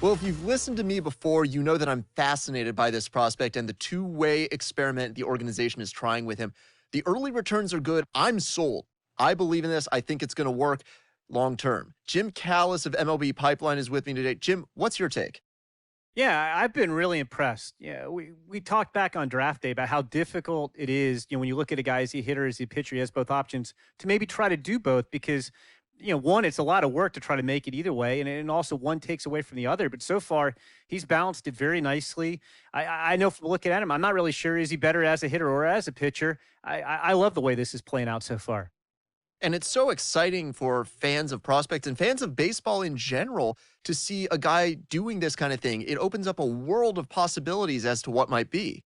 Well, if you've listened to me before, you know that I'm fascinated by this prospect and the two-way experiment the organization is trying with him. The early returns are good. I'm sold. I believe in this. I think it's going to work long term. Jim Callis of MLB Pipeline is with me today. Jim, what's your take? Yeah, I've been really impressed. Yeah, we talked back on draft day about how difficult it is, when you look at a guy, is he a hitter, is he a pitcher, he has both options, to maybe try to do both because, one, it's a lot of work to try to make it either way, and also one takes away from the other. But so far, he's balanced it very nicely. I know from looking at him, I'm not really sure, is he better as a hitter or as a pitcher? I love the way this is playing out so far. And it's so exciting for fans of prospects and fans of baseball in general to see a guy doing this kind of thing. It opens up a world of possibilities as to what might be.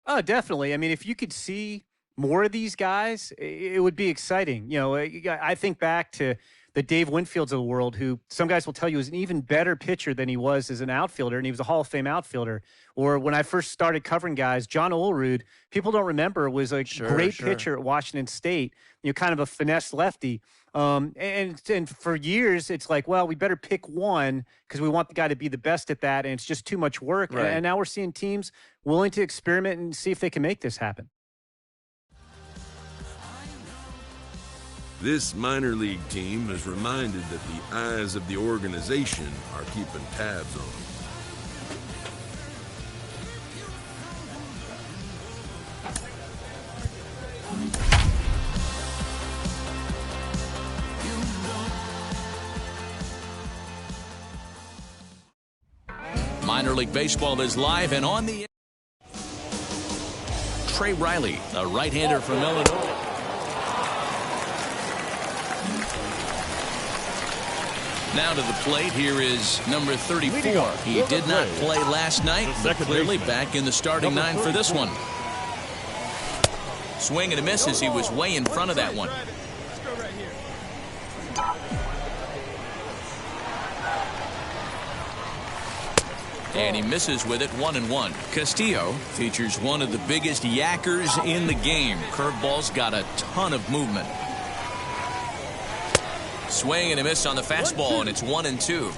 Oh, definitely. I mean, if you could see more of these guys, it would be exciting. I think back to the Dave Winfields of the world, who some guys will tell you is an even better pitcher than he was as an outfielder, and he was a Hall of Fame outfielder. Or when I first started covering guys, John Olerud, people don't remember, was a great pitcher at Washington State, kind of a finesse lefty. And for years, it's like, well, we better pick one because we want the guy to be the best at that, and it's just too much work. Right. And now we're seeing teams willing to experiment and see if they can make this happen. This minor league team is reminded that the eyes of the organization are keeping tabs on them. Minor League Baseball is live and on the Trey Riley, a right-hander from Illinois. Now to the plate, here is number 34. He did not play last night, but clearly back in the starting nine for this one. Swing and a miss as he was way in front of that one. And he misses with it, 1-1. Castillo features one of the biggest yackers in the game. Curveball's got a ton of movement. Swing and a miss on the fastball, and it's 1-2.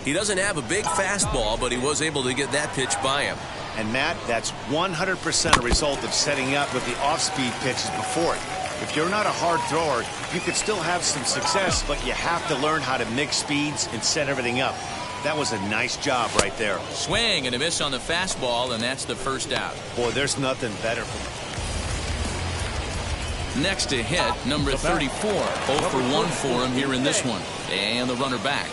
He doesn't have a big fastball, but he was able to get that pitch by him. And Matt, that's 100% a result of setting up with the off-speed pitches before it. If you're not a hard thrower, you could still have some success, but you have to learn how to mix speeds and set everything up. That was a nice job right there. Swing and a miss on the fastball, and that's the first out. Boy, there's nothing better for him. Next to hit, number 34. 0 for 1 for him here in this one. And the runner back.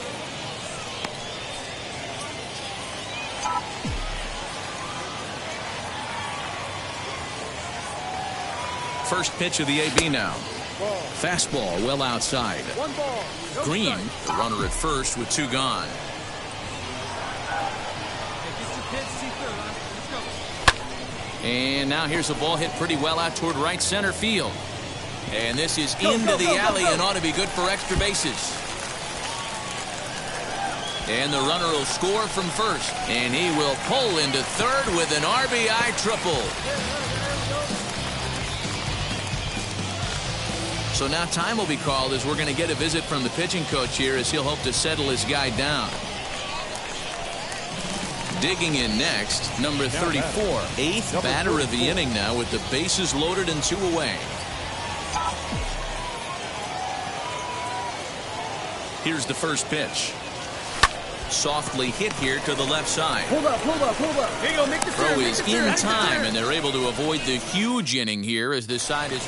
First pitch of the AB now. Fastball well outside. Green, the runner at first with 2 gone. And now here's a ball hit pretty well out toward right center field. And this is into the alley and ought to be good for extra bases. And the runner will score from first. And he will pull into third with an RBI triple. So now time will be called as we're going to get a visit from the pitching coach here as he'll hope to settle his guy down. Digging in next, number 34, 8th batter of the inning now with the bases loaded and 2 away. Here's the first pitch. Softly hit here to the left side. Hold up. Here you go, make the throw is in time, and they're able to avoid the huge inning here as this side is.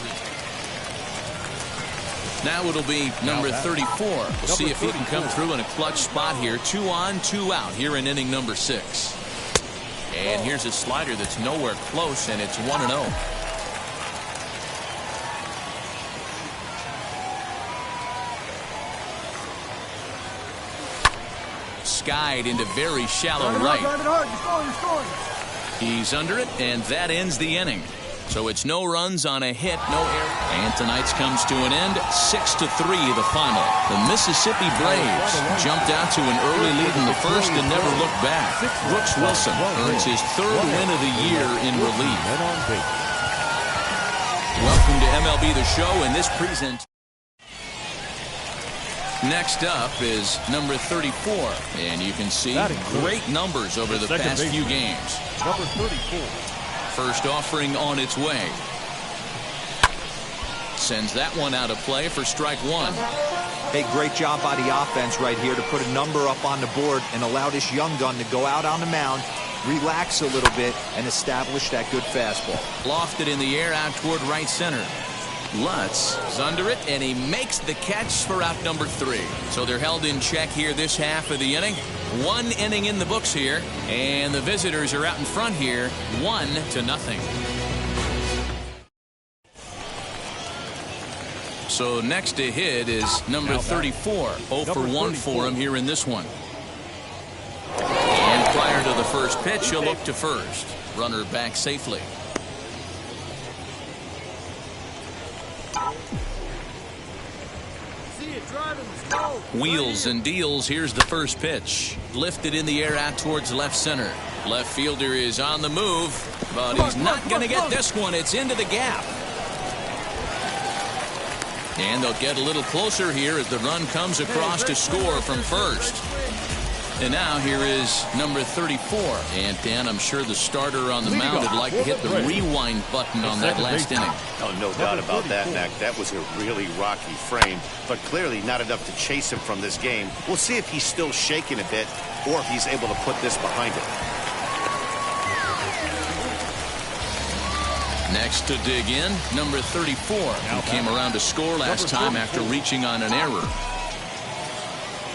Now it'll be number 34. We'll see if he can come through in a clutch spot here. 2 on, 2 out here in inning number 6. And here's a slider that's nowhere close, and it's 1-0. Skied into very shallow right. He's under it, and that ends the inning. So it's no runs on a hit, no error. And tonight's comes to an end. 6-3 the final. The Mississippi Braves jumped out to an early lead in the first and never looked back. Brooks Wilson earns his 3rd win of the year in relief. Welcome to MLB The Show, and this present. Next up is number 34, and you can see great numbers over the past few games. Number 34. First offering on its way. Sends that one out of play for strike one. Hey, great job by the offense right here to put a number up on the board and allow this young gun to go out on the mound, relax a little bit, and establish that good fastball. Lofted in the air out toward right center. Lutz is under it, and he makes the catch for out number 3. So they're held in check here this half of the inning. 1 inning in the books here, and the visitors are out in front here, 1-0. So next to hit is number 34. 0 for 1 for him here in this one. And prior to the first pitch, he'll look to first. Runner back safely. Wheels and deals. Here's the first pitch. Lifted in the air out towards left center. Left fielder is on the move, but he's not going to get this one. It's into the gap. And they'll get a little closer here as the run comes across to score from first. And now here is number 34. And Dan, I'm sure the starter on the mound would like to hit the rewind button on that last inning. Oh, no doubt about that, Mac. That was a really rocky frame, but clearly not enough to chase him from this game. We'll see if he's still shaking a bit or if he's able to put this behind him. Next to dig in, number 34, who came around to score last time after reaching on an error.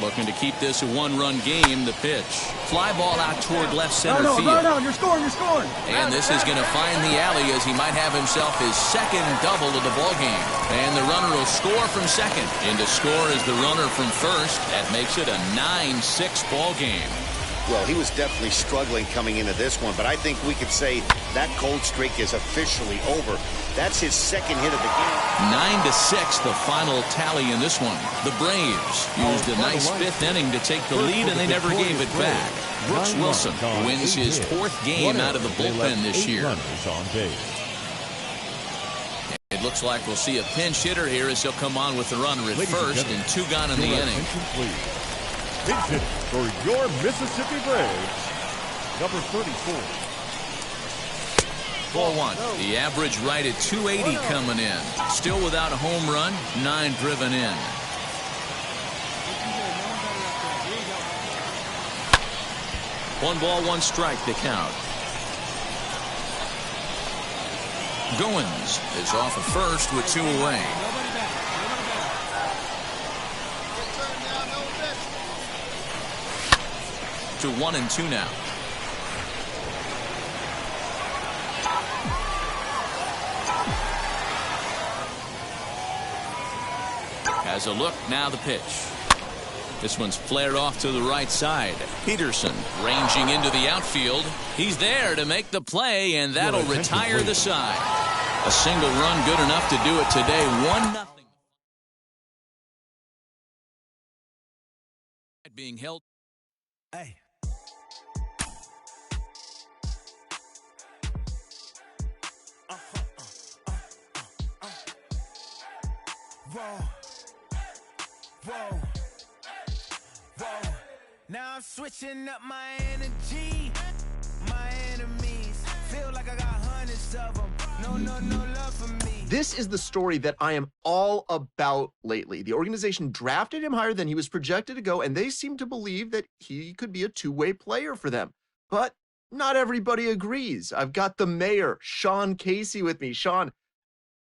Looking to keep this a 1-run game. The pitch. Fly ball out toward left center field. No, you're scoring, you're scoring. And this is going to find the alley as he might have himself his second double of the ball game. And the runner will score from second. And to score is the runner from first. That makes it a 9-6 ball game. Well, he was definitely struggling coming into this one, but I think we could say that cold streak is officially over. That's his second hit of the game. 9-6, the final tally in this one. The Braves used a nice 5th inning to take the lead, and they never gave it back. Brooks Wilson wins his 4th game out of the bullpen this year. It looks like we'll see a pinch hitter here as he'll come on with the runner at first, and 2 gone in the inning. Pinch hit for your Mississippi Braves, number 34. Ball 1. The average right at 280 coming in. Still without a home run, 9 driven in. One ball, one strike to count. Goins is off of first with 2 away. To 1-2 now. Has a look, now the pitch. This one's flared off to the right side. Peterson ranging into the outfield. He's there to make the play, and that'll retire the side. A single run good enough to do it today. 1-0. Being held. Hey. Whoa. Now I'm switching up my energy. My enemies feel like I got hundreds of them. No love for me. This is the story that I am all about lately. The organization drafted him higher than he was projected to go, and they seem to believe that he could be a two-way player for them. But not everybody agrees. I've got the mayor, Sean Casey, with me. Sean,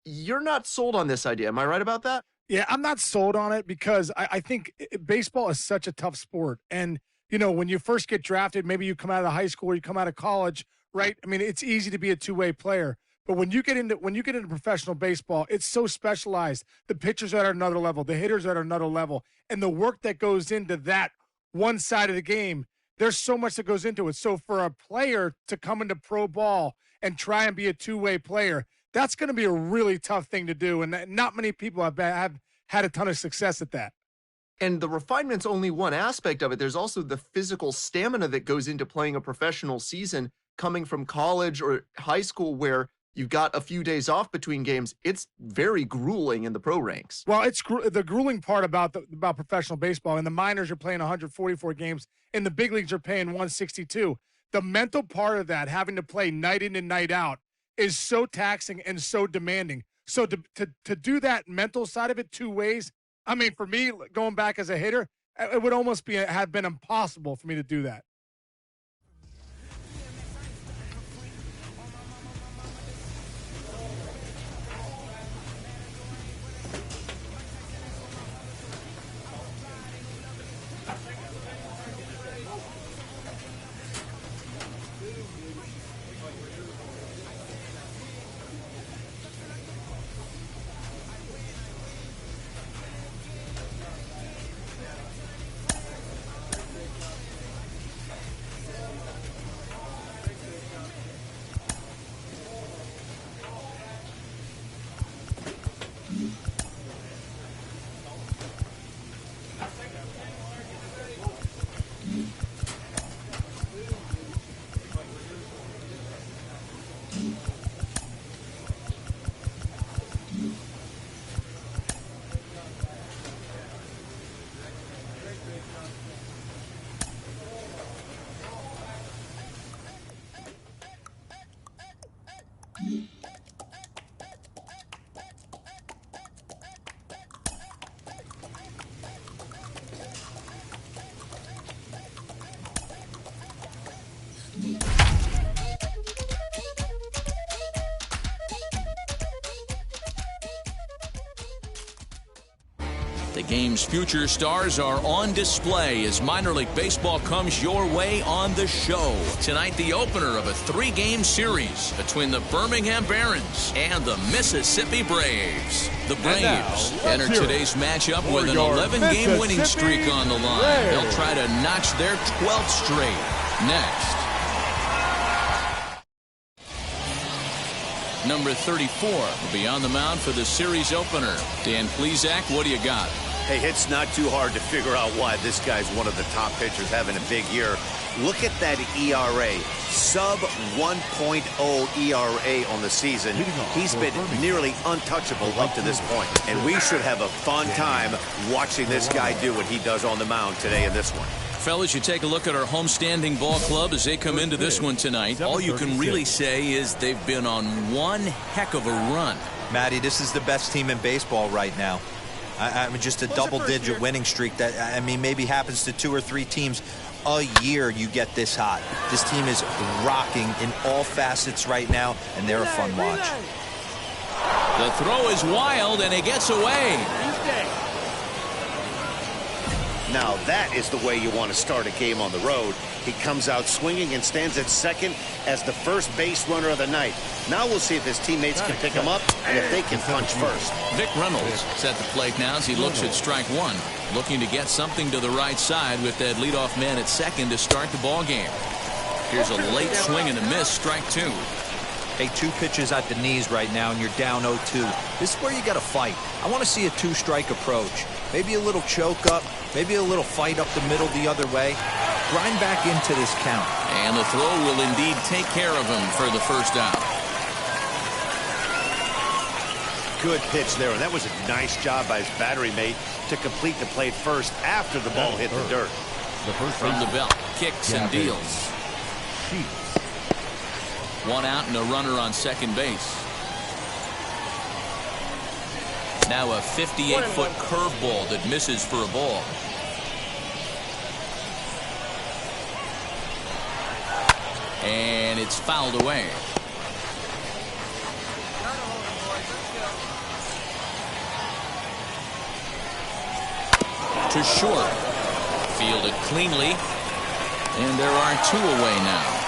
you're not sold on this idea. Am I right about that? Yeah, I'm not sold on it because I think baseball is such a tough sport. And, you know, when you first get drafted, maybe you come out of high school or you come out of college, right? I mean, it's easy to be a two-way player. But when you get into professional baseball, it's so specialized. The pitchers are at another level, the hitters are at another level, and the work that goes into that one side of the game, there's so much that goes into it. So for a player to come into pro ball and try and be a two-way player, that's going to be a really tough thing to do, and not many people have had a ton of success at that. And the refinement's only one aspect of it. There's also the physical stamina that goes into playing a professional season coming from college or high school where you've got a few days off between games. It's very grueling in the pro ranks. Well, it's the grueling part about professional baseball. In the minors, you're playing 144 games. In the big leagues, you're paying 162. The mental part of that, having to play night in and night out, is so taxing and so demanding. So to do that mental side of it 2 ways, I mean, for me, going back as a hitter, it would almost have been impossible for me to do that. The game's future stars are on display as minor league baseball comes your way on the show. Tonight, the opener of a 3-game series between the Birmingham Barons and the Mississippi Braves. The Braves enter today's matchup with an 11-game winning streak on the line. They'll try to notch their 12th straight. Next. Number 34 will be on the mound for the series opener. Dan Plesac, what do you got? Hey, it's not too hard to figure out why this guy's one of the top pitchers having a big year. Look at that ERA, sub 1.0 ERA on the season. He's been nearly untouchable up to this point. And we should have a fun time watching this guy do what he does on the mound today in this one. Fellas, you take a look at our homestanding ball club as they come into this one tonight. All you can really say is they've been on one heck of a run. Matty, this is the best team in baseball right now. I mean, just a double-digit winning streak that, I mean, maybe happens to 2 or 3 teams a year you get this hot. This team is rocking in all facets right now, and they're a fun watch. The throw is wild, and it gets away. Now that is the way you want to start a game on the road. He comes out swinging and stands at second as the first base runner of the night. Now we'll see if his teammates can pick him up and if they can punch first. Vic Reynolds set the plate now as he looks at strike one, looking to get something to the right side with that leadoff man at second to start the ball game. Here's a late swing and a miss, strike 2. Hey, 2 pitches at the knees right now, and you're down 0-2. This is where you got to fight. I want to see a 2-strike approach. Maybe a little choke up, maybe a little fight up the middle the other way. Grind back into this count. And the throw will indeed take care of him for the first out. Good pitch there, and that was a nice job by his battery mate to complete the play first after the ball hit the dirt. From the belt, kicks and deals. 1 out and a runner on second base. Now a 58-foot curveball that misses for a ball. And it's fouled away. To short. Fielded cleanly. And there are 2 away now.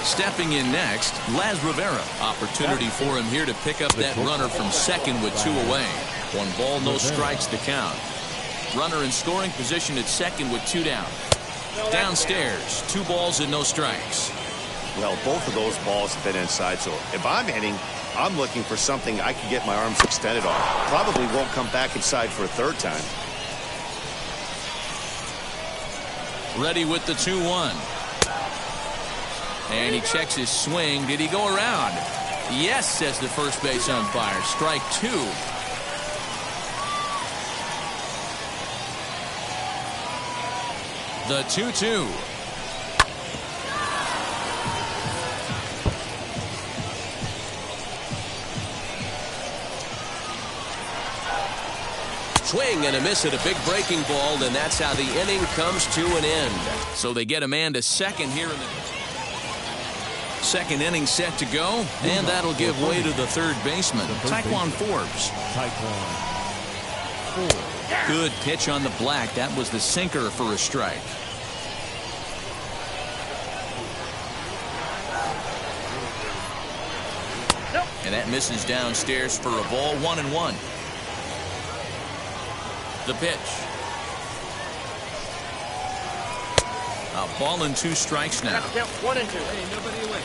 Stepping in next, Laz Rivera. Opportunity for him here to pick up that runner from second with 2 away. 1 ball, no strikes to count. Runner in scoring position at second with 2 down. Downstairs, 2 balls and no strikes. Well, both of those balls have been inside, so if I'm hitting, I'm looking for something I can get my arms extended on. Probably won't come back inside for a 3rd time. Ready with the 2-1. And he checks his swing. Did he go around? Yes, says the first base umpire. Strike 2. The 2-2. Swing and a miss at a big breaking ball, and that's how the inning comes to an end. So they get a man to second here in the second inning set to go, and that'll give way to the third baseman, Taekwon Forbes. Good pitch on the black. That was the sinker for a strike. And that misses downstairs for a ball. 1-1. The pitch. A ball and 2 strikes now. 1 and 2. Hey, nobody away.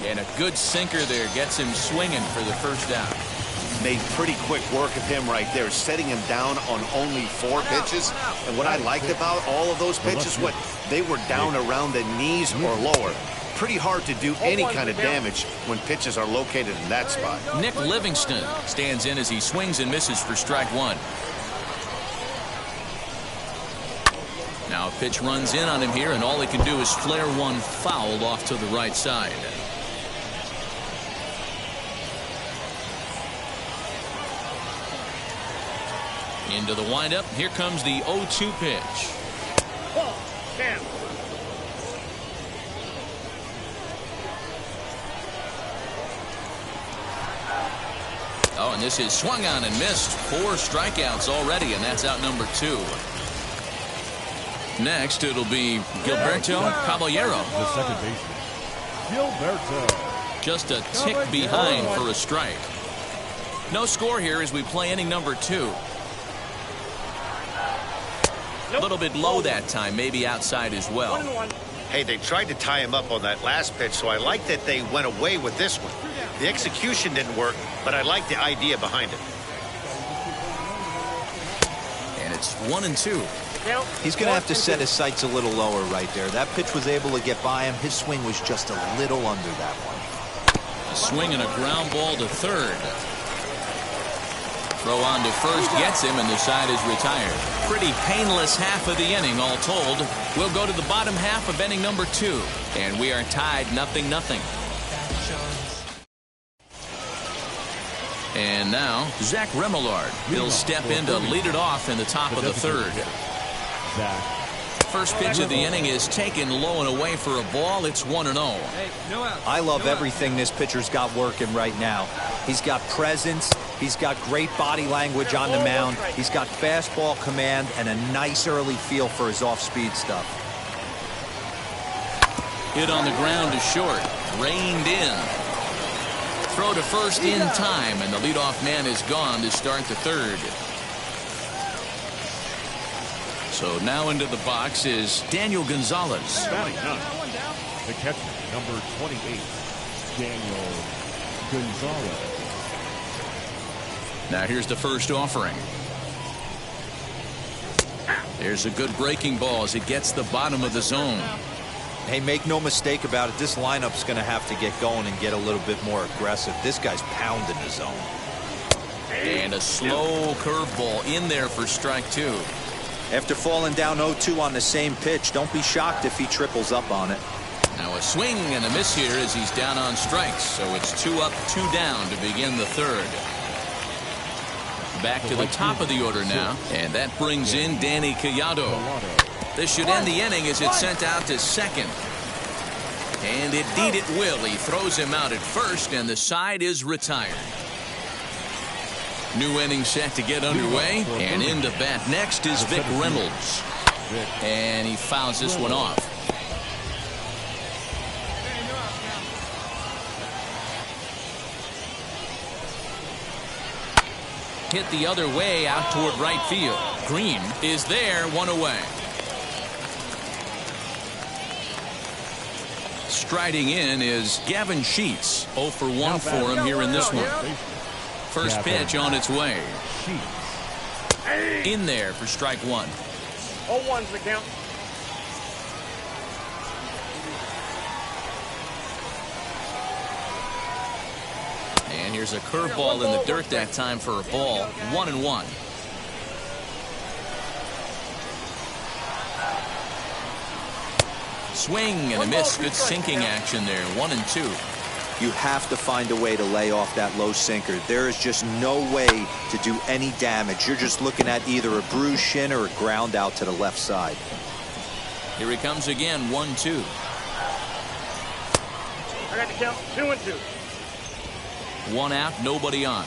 And a good sinker there gets him swinging for the first out. Made pretty quick work of him right there, setting him down on only 4 pitches. And what I liked about all of those pitches, what they were down around the knees or lower. Pretty hard to do any kind of damage when pitches are located in that spot. Nick Livingston stands in as he swings and misses for strike 1. Now a pitch runs in on him here, and all he can do is flare one foul off to the right side. Into the windup. Here comes the 0-2 pitch. Ball. Down. Oh, and this is swung on and missed. 4 strikeouts already, and that's out number 2. Next, it'll be Gilberto Caballero. The second baseman, Gilberto. Just a tick behind for a strike. No score here as we play inning number 2. A little bit low that time, maybe outside as well. Hey, they tried to tie him up on that last pitch, so I like that they went away with this one. The execution didn't work, but I like the idea behind it. And it's 1-2. He's going to have to set his sights a little lower right there. That pitch was able to get by him. His swing was just a little under that one. A swing and a ground ball to third. Throw on to first gets him, and the side is retired. Pretty painless half of the inning, all told. We'll go to the bottom half of inning number 2, and we are tied 0-0. And now, Zach Remillard. He'll step in to lead it off in the top of the third. First pitch of the inning is taken low and away for a ball. It's 1-0. I love everything this pitcher's got working right now. He's got presence. He's got great body language on the mound. He's got fastball command and a nice early feel for his off-speed stuff. Hit on the ground to short. Reined in. Throw to first in time, and the leadoff man is gone to start the third. So now into the box is Daniel Gonzalez. Batting 9. The catcher, number 28, Daniel Gonzalez. Now here's the first offering. There's a good breaking ball as it gets the bottom of the zone. Hey, make no mistake about it. This lineup's going to have to get going and get a little bit more aggressive. This guy's pounding the zone. And a slow curveball in there for strike 2. After falling down 0-2 on the same pitch, don't be shocked if he triples up on it. Now a swing and a miss here as he's down on strikes. So it's 2 up, 2 down to begin the third. Back to the top of the order now, and that brings in Danny Collado. This should end the inning as it's sent out to second. And indeed it will. He throws him out at first, and the side is retired. New inning set to get underway, and in to bat next is Vic Reynolds. And he fouls this one off. Hit the other way out toward right field. Green is there, 1 away. Striding in is Gavin Sheets. 0 for 1 for him here in this one. First pitch on its way. In there for strike one. 0-1's the count. And here's a curveball in the dirt that time for a ball. 1-1. Swing and a miss. Good sinking action there. 1-2. You have to find a way to lay off that low sinker. There is just no way to do any damage. You're just looking at either a bruised shin or a ground out to the left side. Here he comes again. 1-2. I got the count. 2-2. One out, nobody on.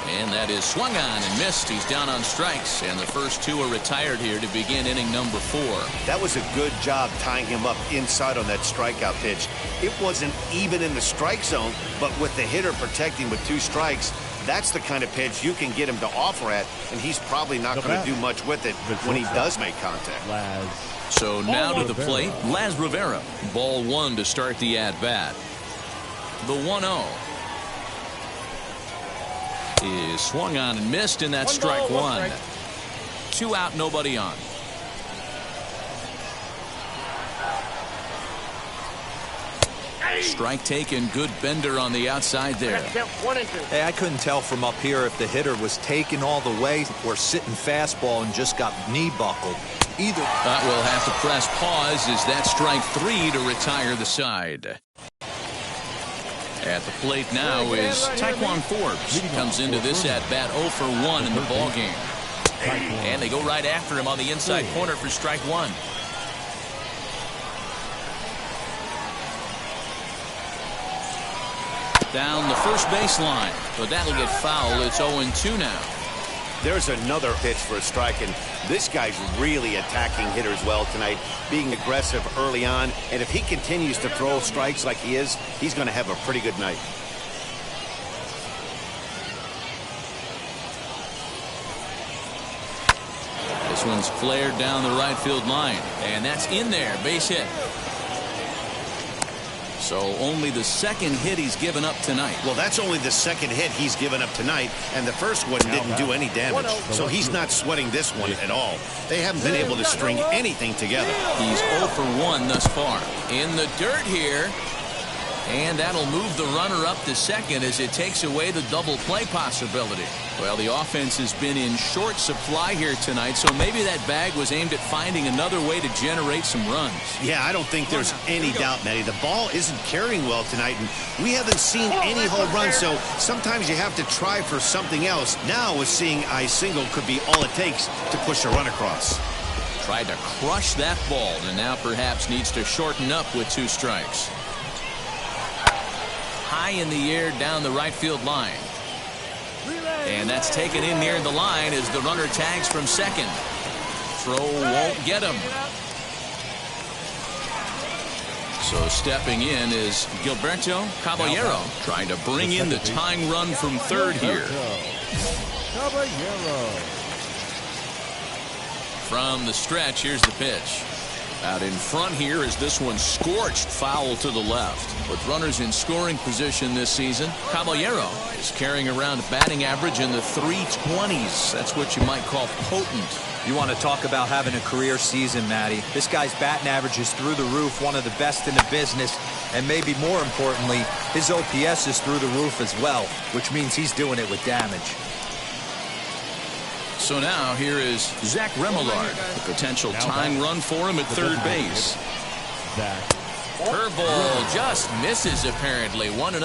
And that is swung on and missed. He's down on strikes, and the first two are retired here to begin inning number 4. That was a good job tying him up inside on that strikeout pitch. It wasn't even in the strike zone, but with the hitter protecting with 2 strikes, that's the kind of pitch you can get him to offer at, and he's probably not going to do much with it when he does make contact. So now to the plate, Laz Rivera. Ball 1 to start the at-bat. The 1-0 is swung on and missed, and that's strike 1. 2 out, nobody on. Strike taken. Good bender on the outside there. Hey, I couldn't tell from up here if the hitter was taking all the way or sitting fastball and just got knee buckled. Either. That will have to press pause. Is that strike 3 to retire the side? At the plate now is Taekwon Forbes. Comes into this at bat 0 for 1 in the ball game. And they go right after him on the inside corner for strike 1. Down the first baseline, but that'll get foul. It's 0-2 now. There's another pitch for a strike, and this guy's really attacking hitters well tonight, being aggressive early on, and if he continues to throw strikes like he is, he's going to have a pretty good night. This one's flared down the right field line, and that's in there. Base hit. So only the second hit he's given up tonight. Well, that's only the second hit he's given up tonight, and the first one didn't do any damage. So he's not sweating this one at all. They haven't been able to string anything together. He's 0 for 1 thus far. In the dirt here. And that'll move the runner up to second as it takes away the double play possibility. Well, the offense has been in short supply here tonight, so maybe that bag was aimed at finding another way to generate some runs. Yeah, I don't think there's any doubt, Matty. The ball isn't carrying well tonight, and we haven't seen any home runs, so sometimes you have to try for something else. Now, with seeing I single could be all it takes to push a run across. Tried to crush that ball, and now perhaps needs to shorten up with 2 strikes. High in the air down the right field line. And that's taken in near the line as the runner tags from second. Throw won't get him. So stepping in is Gilberto Caballero, trying to bring in the tying run from third here. Caballero. From the stretch, here's the pitch. Out in front here is this one scorched foul to the left. With runners in scoring position this season, Caballero is carrying around a batting average in the 320s. That's what you might call potent. You want to talk about having a career season, Matty. This guy's batting average is through the roof, one of the best in the business. And maybe more importantly, his OPS is through the roof as well, which means he's doing it with damage. So now here is Zach Remillard, the potential tying run for him at third base. Curveball just misses apparently. 1-0.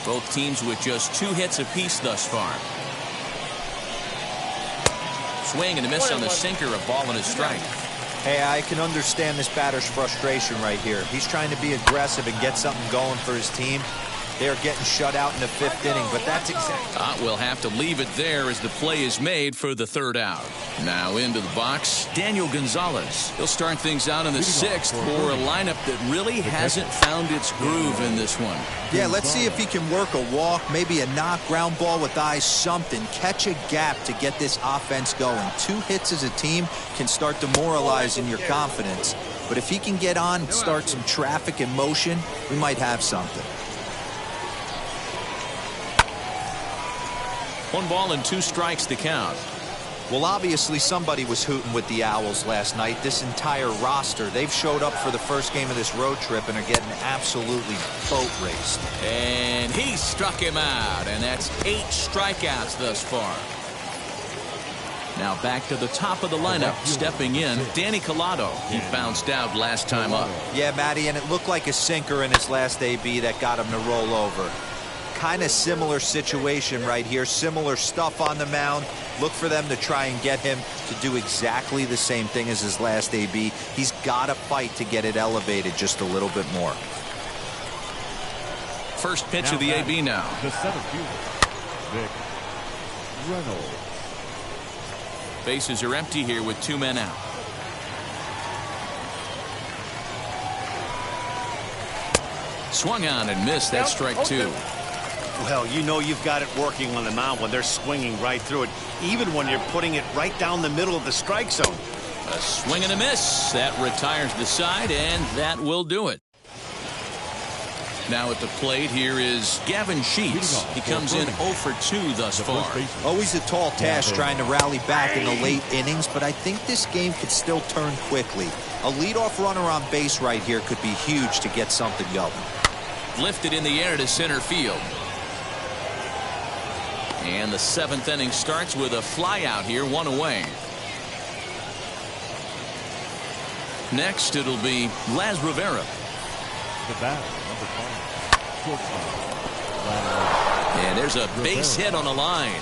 Both teams with just 2 hits apiece thus far. Swing and a miss on the sinker, a ball and a strike. Hey, I can understand this batter's frustration right here. He's trying to be aggressive and get something going for his team. They're getting shut out in the 5th inning, but that's exactly. We'll have to leave it there as the play is made for the 3rd out. Now into the box, Daniel Gonzalez. He'll start things out in the 6th for a lineup that really hasn't found its groove in this one. Yeah, let's see if he can work a walk, maybe a knock, ground ball with eyes, something. Catch a gap to get this offense going. 2 hits as a team can start demoralizing your confidence. But if he can get on, start some traffic in motion, we might have something. 1 ball and 2 strikes to count. Well, obviously somebody was hooting with the Owls last night. This entire roster, they've showed up for the first game of this road trip and are getting absolutely boat raced. And he struck him out, and that's 8 strikeouts thus far. Now back to the top of the lineup, stepping in, Danny Collado. He bounced out last time up. Yeah, Matty, and it looked like a sinker in his last AB that got him to roll over. Kind of similar situation right here, similar stuff on the mound. Look for them to try and get him to do exactly the same thing as his last AB. He's got to fight to get it elevated just a little bit more. First pitch of the AB now. The center fielder, Vic Reynolds. Bases are empty here with 2 men out. Swung on and missed. That's strike 2. Well, you know you've got it working on the mound when they're swinging right through it, even when you're putting it right down the middle of the strike zone. A swing and a miss. That retires the side, and that will do it. Now at the plate here is Gavin Sheets. He comes in 0 for 2 thus far. Always a tall task trying to rally back in the late innings, but I think this game could still turn quickly. A leadoff runner on base right here could be huge to get something going. Lifted in the air to center field. And the 7th inning starts with a fly out here, 1 away. Next it'll be Laz Rivera. The batter, number 5, shortstop. And there's a base hit on the line.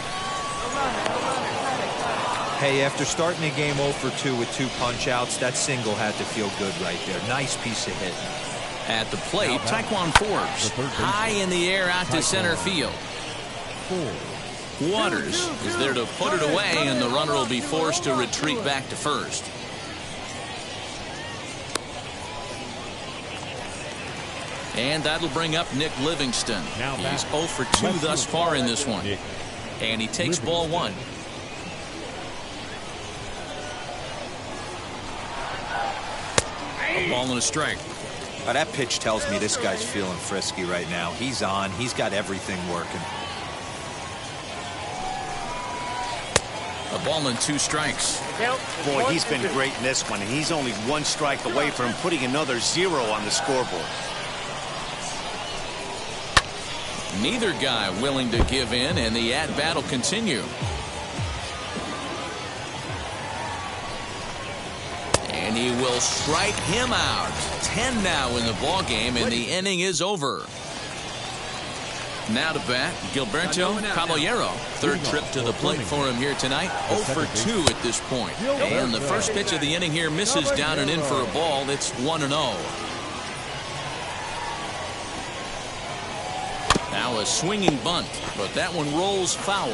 Hey, after starting the game 0 for 2 with 2 punch outs, that single had to feel good right there. Nice piece of hit. At the plate, Taekwon Forbes. High in the air out to center field. Waters is there to put it away, and the runner will be forced to retreat back to first. And that'll bring up Nick Livingston. He's 0 for 2 thus far in this one. And he takes ball 1. A ball and a strike. That pitch tells me this guy's feeling frisky right now. He's on. He's got everything working. A ball and 2 strikes. Boy, he's been great in this one, and he's only 1 strike away from putting another 0 on the scoreboard. Neither guy willing to give in, and the at-bat will continue. And he will strike him out. 10 now in the ball game, and the inning is over. Now to bat, Gilberto Caballero. 3rd trip to the plate for him here tonight. 0 for 2 at this point. And the first pitch of the inning here misses down and in for a ball. It's 1-0. Now a swinging bunt, but that one rolls foul.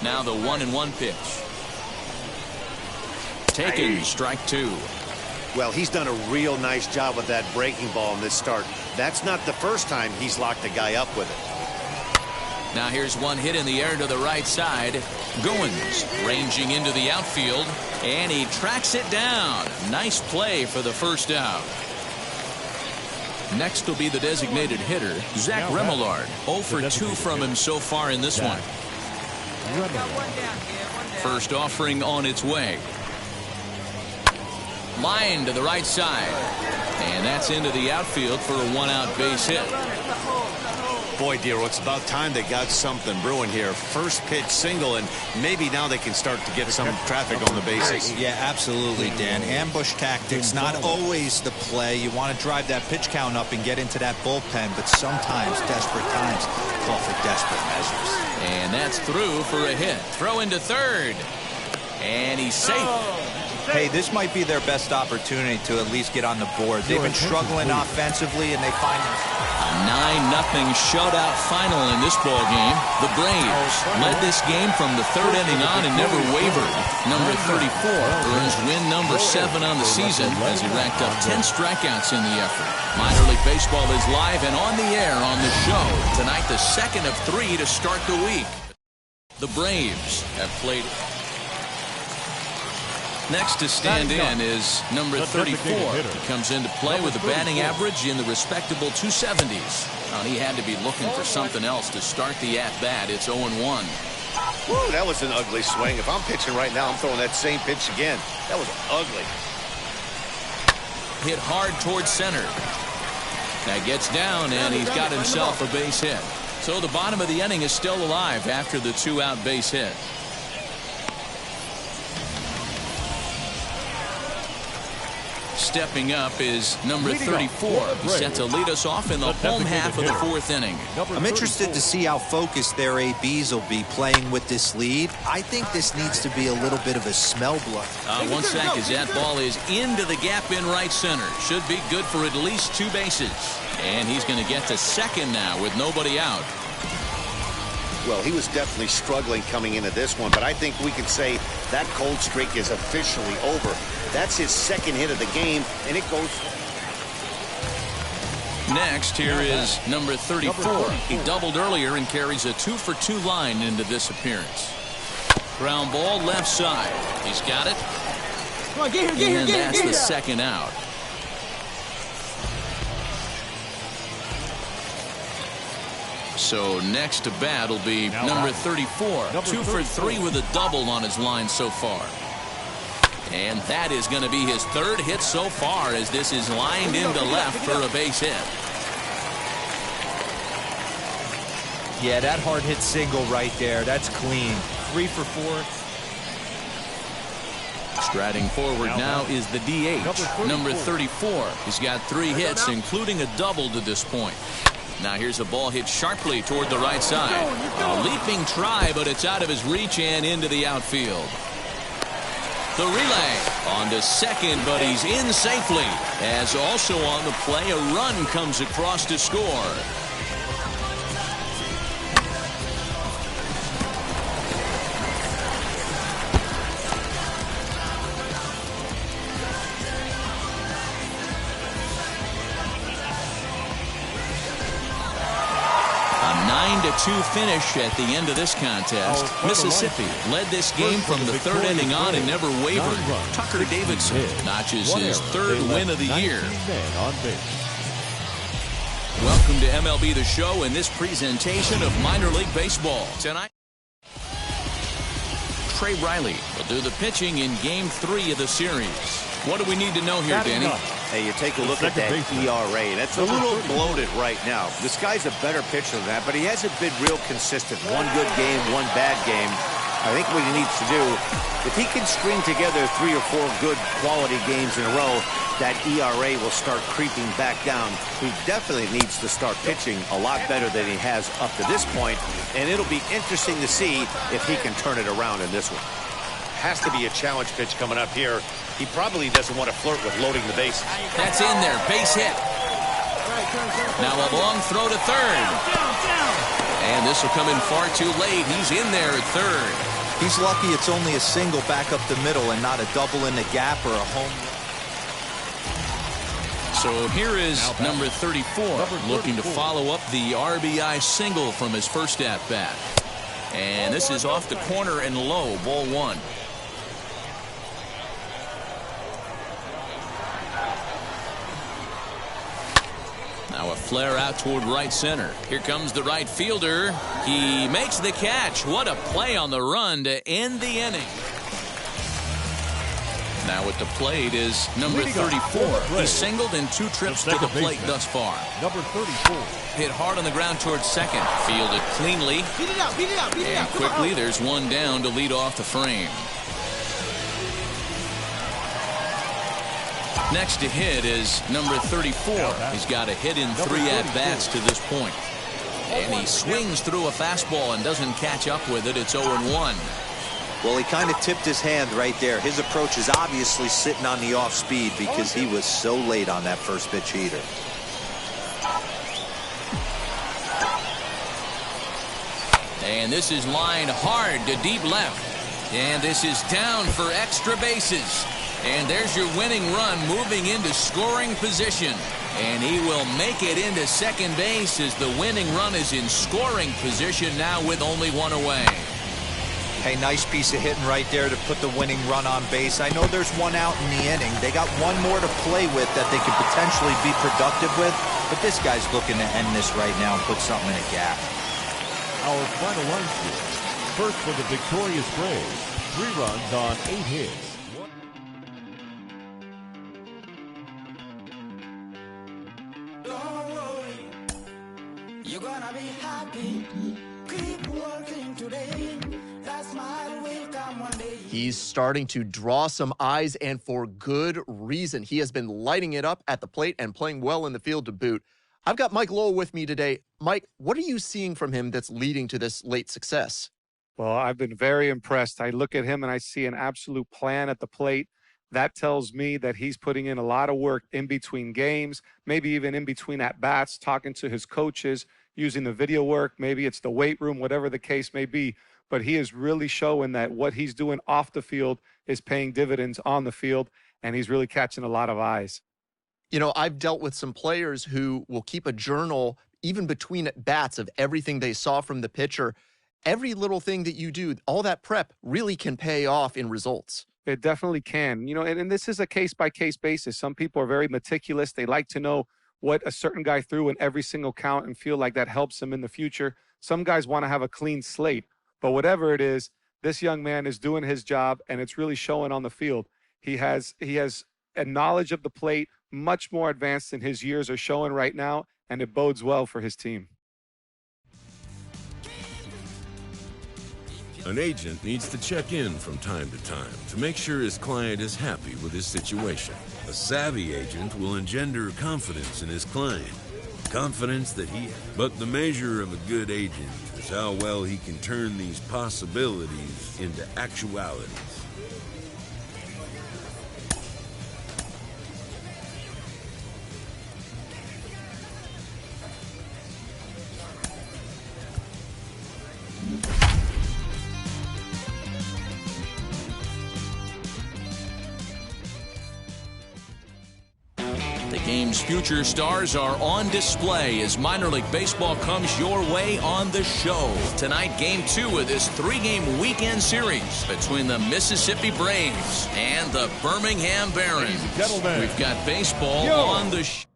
Now the 1-1 pitch. Taken, strike 2. Well, he's done a real nice job with that breaking ball in this start. That's not the first time he's locked a guy up with it. Now here's one hit in the air to the right side. Goins ranging into the outfield, and he tracks it down. Nice play for the first out. Next will be the designated hitter, Zach Remillard. 0 for 2 from him so far in this one. First offering on its way. Line to the right side. And that's into the outfield for a 1-out base hit. Boy, Dero, it's about time they got something brewing here. First pitch single, and maybe now they can start to get some traffic on the bases. Yeah, absolutely, Dan. Ambush tactics, not always the play. You want to drive that pitch count up and get into that bullpen, but sometimes desperate times call for desperate measures. And that's through for a hit. Throw into third. And he's safe. Hey, this might be their best opportunity to at least get on the board. They've been struggling offensively, and they find a 9-0 shutout final in this ball game. The Braves led this game from the 3rd inning on and never wavered. Number 34 earns win number 7 on the season as he racked up 10 strikeouts in the effort. Minor League Baseball is live and on the air on the show. Tonight, the 2nd of 3 to start the week. The Braves have played. Next to stand in is number 34. He comes into play with a batting average in the respectable 270s. He had to be looking for something else to start the at-bat. It's 0-1. Woo, that was an ugly swing. If I'm pitching right now, I'm throwing that same pitch again. That was ugly. Hit hard towards center. That gets down, and he's got himself a base hit. So the bottom of the inning is still alive after the 2-out base hit. Stepping up is number 34. He's set to lead us off in the home half of the 4th inning. I'm interested to see how focused their ABs will be playing with this lead. I think this needs to be a little bit of a smell blood. One sack as that ball is into the gap in right center. Should be good for at least 2 bases. And he's going to get to second now with nobody out. Well, he was definitely struggling coming into this one, but I think we can say that cold streak is officially over. That's his second hit of the game, and it goes. Next, here is number 34. He doubled earlier and carries a 2-for-2 line into this appearance. Ground ball left side. He's got it. Come on, get here, and that's the second out. So next to bat will be number 34. 2 for 3 with a double on his line so far. And that is going to be his 3rd hit so far as this is lined into left for a base hit. Yeah, that hard hit single right there. That's clean. 3 for 4. Striding forward now is the DH, number 34. He's got 3 hits, including a double to this point. Now here's a ball hit sharply toward the right side. A leaping try, but it's out of his reach and into the outfield. The relay on to second, but he's in safely. As also on the play, a run comes across to score. A 9-2 finish at the end of this contest. Mississippi led this game from the 3rd inning on and never wavered. Tucker Davidson notches his 3rd win of the year. Welcome to MLB The Show and this presentation of minor league baseball. Tonight, Trey Riley will do the pitching in Game 3 of the series. What do we need to know here, Danny? Hey, you take a look at that ERA, and it's a little bloated right now. This guy's a better pitcher than that, but he hasn't been real consistent. One good game, one bad game. I think what he needs to do, if he can string together 3 or 4 good quality games in a row, that ERA will start creeping back down. He definitely needs to start pitching a lot better than he has up to this point, and it'll be interesting to see if he can turn it around in this one. Has to be a challenge pitch coming up here. He probably doesn't want to flirt with loading the bases. That's in there. Base hit. Now a long throw to third. And this will come in far too late. He's in there at third. He's lucky it's only a single back up the middle and not a double in the gap or a home. So here is number 34 looking to follow up the RBI single from his first at-bat. And this is off the corner and low, ball 1. Now a flare out toward right center. Here comes the right fielder. He makes the catch. What a play on the run to end the inning. Now at the plate is number 34. He's singled in 2 trips to the plate thus far. Number 34. Hit hard on the ground towards second. Fielded cleanly. Beat it out, beat it out, beat it out. And quickly there's one down to lead off the frame. Next to hit is number 34. He's got a hit in 3 at-bats to this point. And he swings through a fastball and doesn't catch up with it. It's 0-1. Well, he kind of tipped his hand right there. His approach is obviously sitting on the off speed because he was so late on that first pitch heater. And this is lined hard to deep left. And this is down for extra bases. And there's your winning run moving into scoring position. And he will make it into second base as the winning run is in scoring position now with only 1 away. Hey, nice piece of hitting right there to put the winning run on base. I know there's one out in the inning. They got one more to play with that they could potentially be productive with, but this guy's looking to end this right now and put something in a gap. Our final run score. First for the victorious Braves. 3 runs on 8 hits. Don't worry, you're gonna be happy. Keep working today. That smile will come one day. He's starting to draw some eyes, and for good reason. He has been lighting it up at the plate and playing well in the field to boot. I've got Mike Lowell with me today. Mike, what are you seeing from him that's leading to this late success? Well, I've been very impressed. I look at him and I see an absolute plan at the plate. That tells me that he's putting in a lot of work in between games, maybe even in between at-bats, talking to his coaches, using the video work. Maybe it's the weight room, whatever the case may be. But he is really showing that what he's doing off the field is paying dividends on the field, and he's really catching a lot of eyes. You know, I've dealt with some players who will keep a journal even between at-bats of everything they saw from the pitcher. Every little thing that you do, all that prep really can pay off in results. It definitely can. You know, and this is a case-by-case basis. Some people are very meticulous. They like to know what a certain guy threw in every single count and feel like that helps them in the future. Some guys want to have a clean slate. But whatever it is, this young man is doing his job, and it's really showing on the field. He has a knowledge of the plate much more advanced than his years are showing right now, and it bodes well for his team. An agent needs to check in from time to time to make sure his client is happy with his situation. A savvy agent will engender confidence in his client. Confidence that but the measure of a good agent is how well he can turn these possibilities into actualities. The game's future stars are on display as minor league baseball comes your way on the show. Tonight, game 2 of this 3-game weekend series between the Mississippi Braves and the Birmingham Barons. We've got baseball on the show.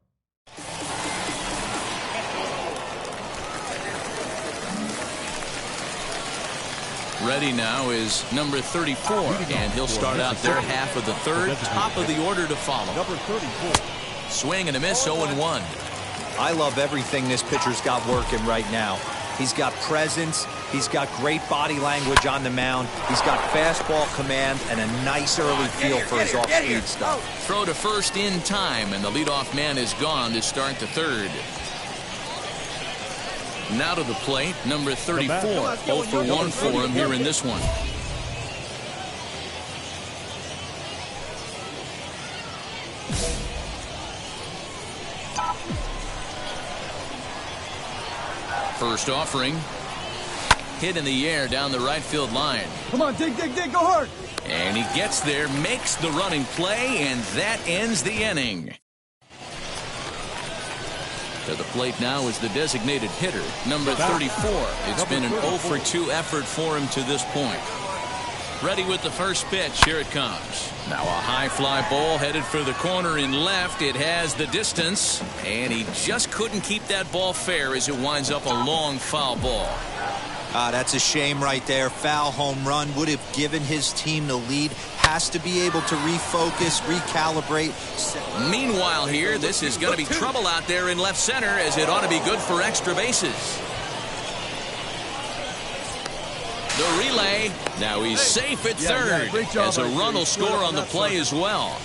Ready now is number 34, and he'll start out their half of the third, top of the order to follow. Number 34. Swing and a miss, 0-1. I love everything this pitcher's got working right now. He's got presence. He's got great body language on the mound. He's got fastball command and a nice early feel for his off-speed stuff. Throw to first in time, and the leadoff man is gone to start the third. Now to the plate, number 34. 0 for 1 for him here in this one. First offering. Hit in the air down the right field line. Come on, dig, go hard. And he gets there, makes the running play, and that ends the inning. To the plate now is the designated hitter, number 34. It's been an 0 for 2 effort for him to this point. Ready with the first pitch. Here it comes. Now a high fly ball headed for the corner in left. It has the distance, and he just couldn't keep that ball fair as it winds up a long foul ball. That's a shame right there. Foul home run would have given his team the lead. Has to be able to refocus, recalibrate. Meanwhile here, this is going to be trouble out there in left center, as it ought to be good for extra bases. The relay. Now he's safe at third, as a run will score on the play as well.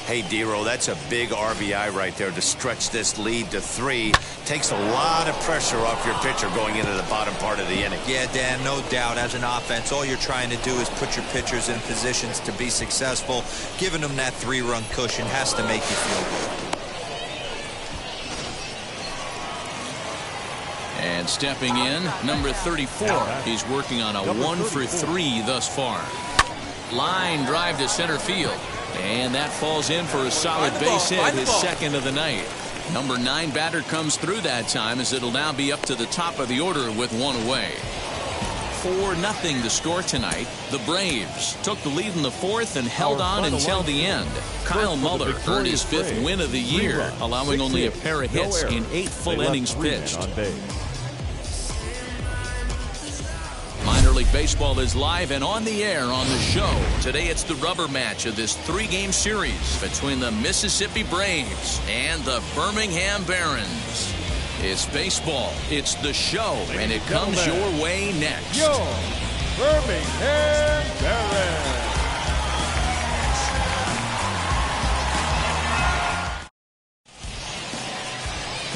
Hey, D-Roll, that's a big RBI right there to stretch this lead to 3. Takes a lot of pressure off your pitcher going into the bottom part of the inning. Yeah, Dan, no doubt. As an offense, all you're trying to do is put your pitchers in positions to be successful. Giving them that 3-run cushion has to make you feel good. And stepping in, number 34. He's working on a 1 for 3 thus far. Line drive to center field. And that falls in for a solid base hit, his second of the night. Number 9 batter comes through that time, as it'll now be up to the top of the order with 1 away. 4-0 the score tonight. The Braves took the lead in the fourth and held on until the end. Kyle Muller earned his 5th win of the year, allowing only a pair of hits in 8 full innings pitched. Minor League Baseball is live and on the air on the show. Today it's the rubber match of this 3-game series between the Mississippi Braves and the Birmingham Barons. It's baseball, it's the show, and it comes your way next. Your Birmingham Barons.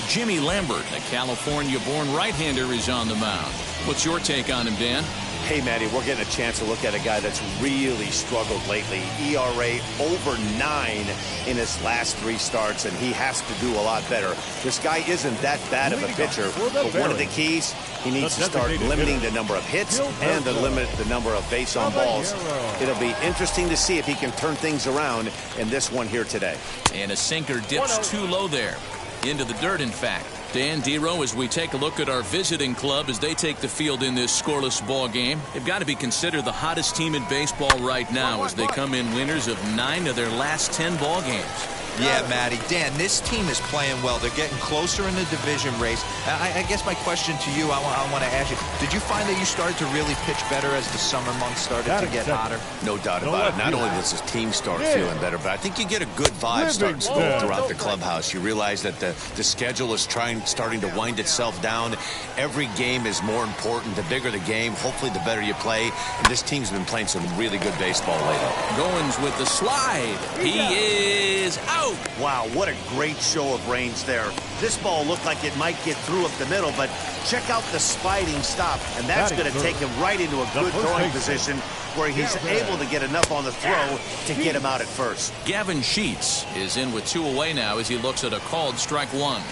Jimmy Lambert, a California-born right-hander, is on the mound. What's your take on him, Dan? Hey, Matty, we're getting a chance to look at a guy that's really struggled lately. ERA over 9 in his last 3 starts, and he has to do a lot better. This guy isn't that bad of a pitcher, but one of the keys, he needs to start limiting the number of hits and to limit the number of base on balls. It'll be interesting to see if he can turn things around in this one here today. And a sinker dips too low there. Into the dirt, in fact. Dan Dero, as we take a look at our visiting club as they take the field in this scoreless ball game, they've got to be considered the hottest team in baseball right now as they come in winners of 9 of their last 10 ball games. Yeah, Matty. Dan, this team is playing well. They're getting closer in the division race. I guess my question to you, I want to ask you, did you find that you started to really pitch better as the summer months started to get hotter? No doubt about it. Not only does his team start feeling better, but I think you get a good vibe starting to go throughout the clubhouse. You realize that the schedule is starting to wind itself down. Every game is more important. The bigger the game, hopefully the better you play. And this team's been playing some really good baseball lately. Goins with the slide. He is out. Wow, what a great show of range there. This ball looked like it might get through up the middle, but check out the sliding stop, and that's going to take him right into a good throwing position where he's able to get enough on the throw to get him out at first. Gavin Sheets is in with 2 away now as he looks at a called strike 1.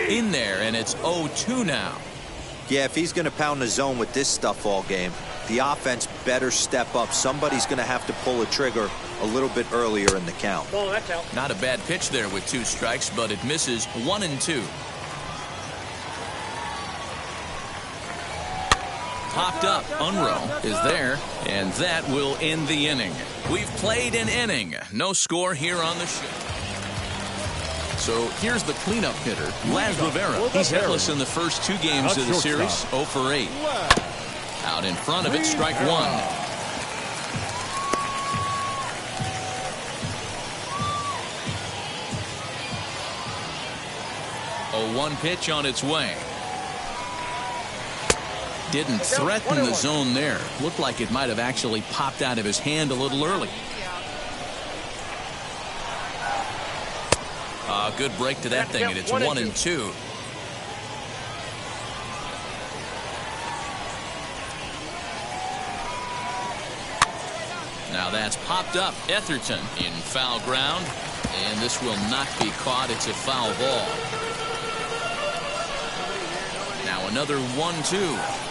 In there, and it's 0-2 now. Yeah, if he's going to pound the zone with this stuff all game, the offense better step up. Somebody's going to have to pull a trigger a little bit earlier in the count. Not a bad pitch there with 2 strikes, but it misses 1-2. Popped up. Unruh is there, and that will end the inning. We've played an inning. No score here on the show. So here's the cleanup hitter, Laz Rivera. He's hitless in the first 2 games of the series, 0 for 8. Out in front of it, strike 1. 0-1 pitch on its way. Didn't threaten the zone there. Looked like it might have actually popped out of his hand a little early. Good break to that thing, and it's 1-2. Now that's popped up. Etherton in foul ground, and this will not be caught. It's a foul ball. Now another 1-2.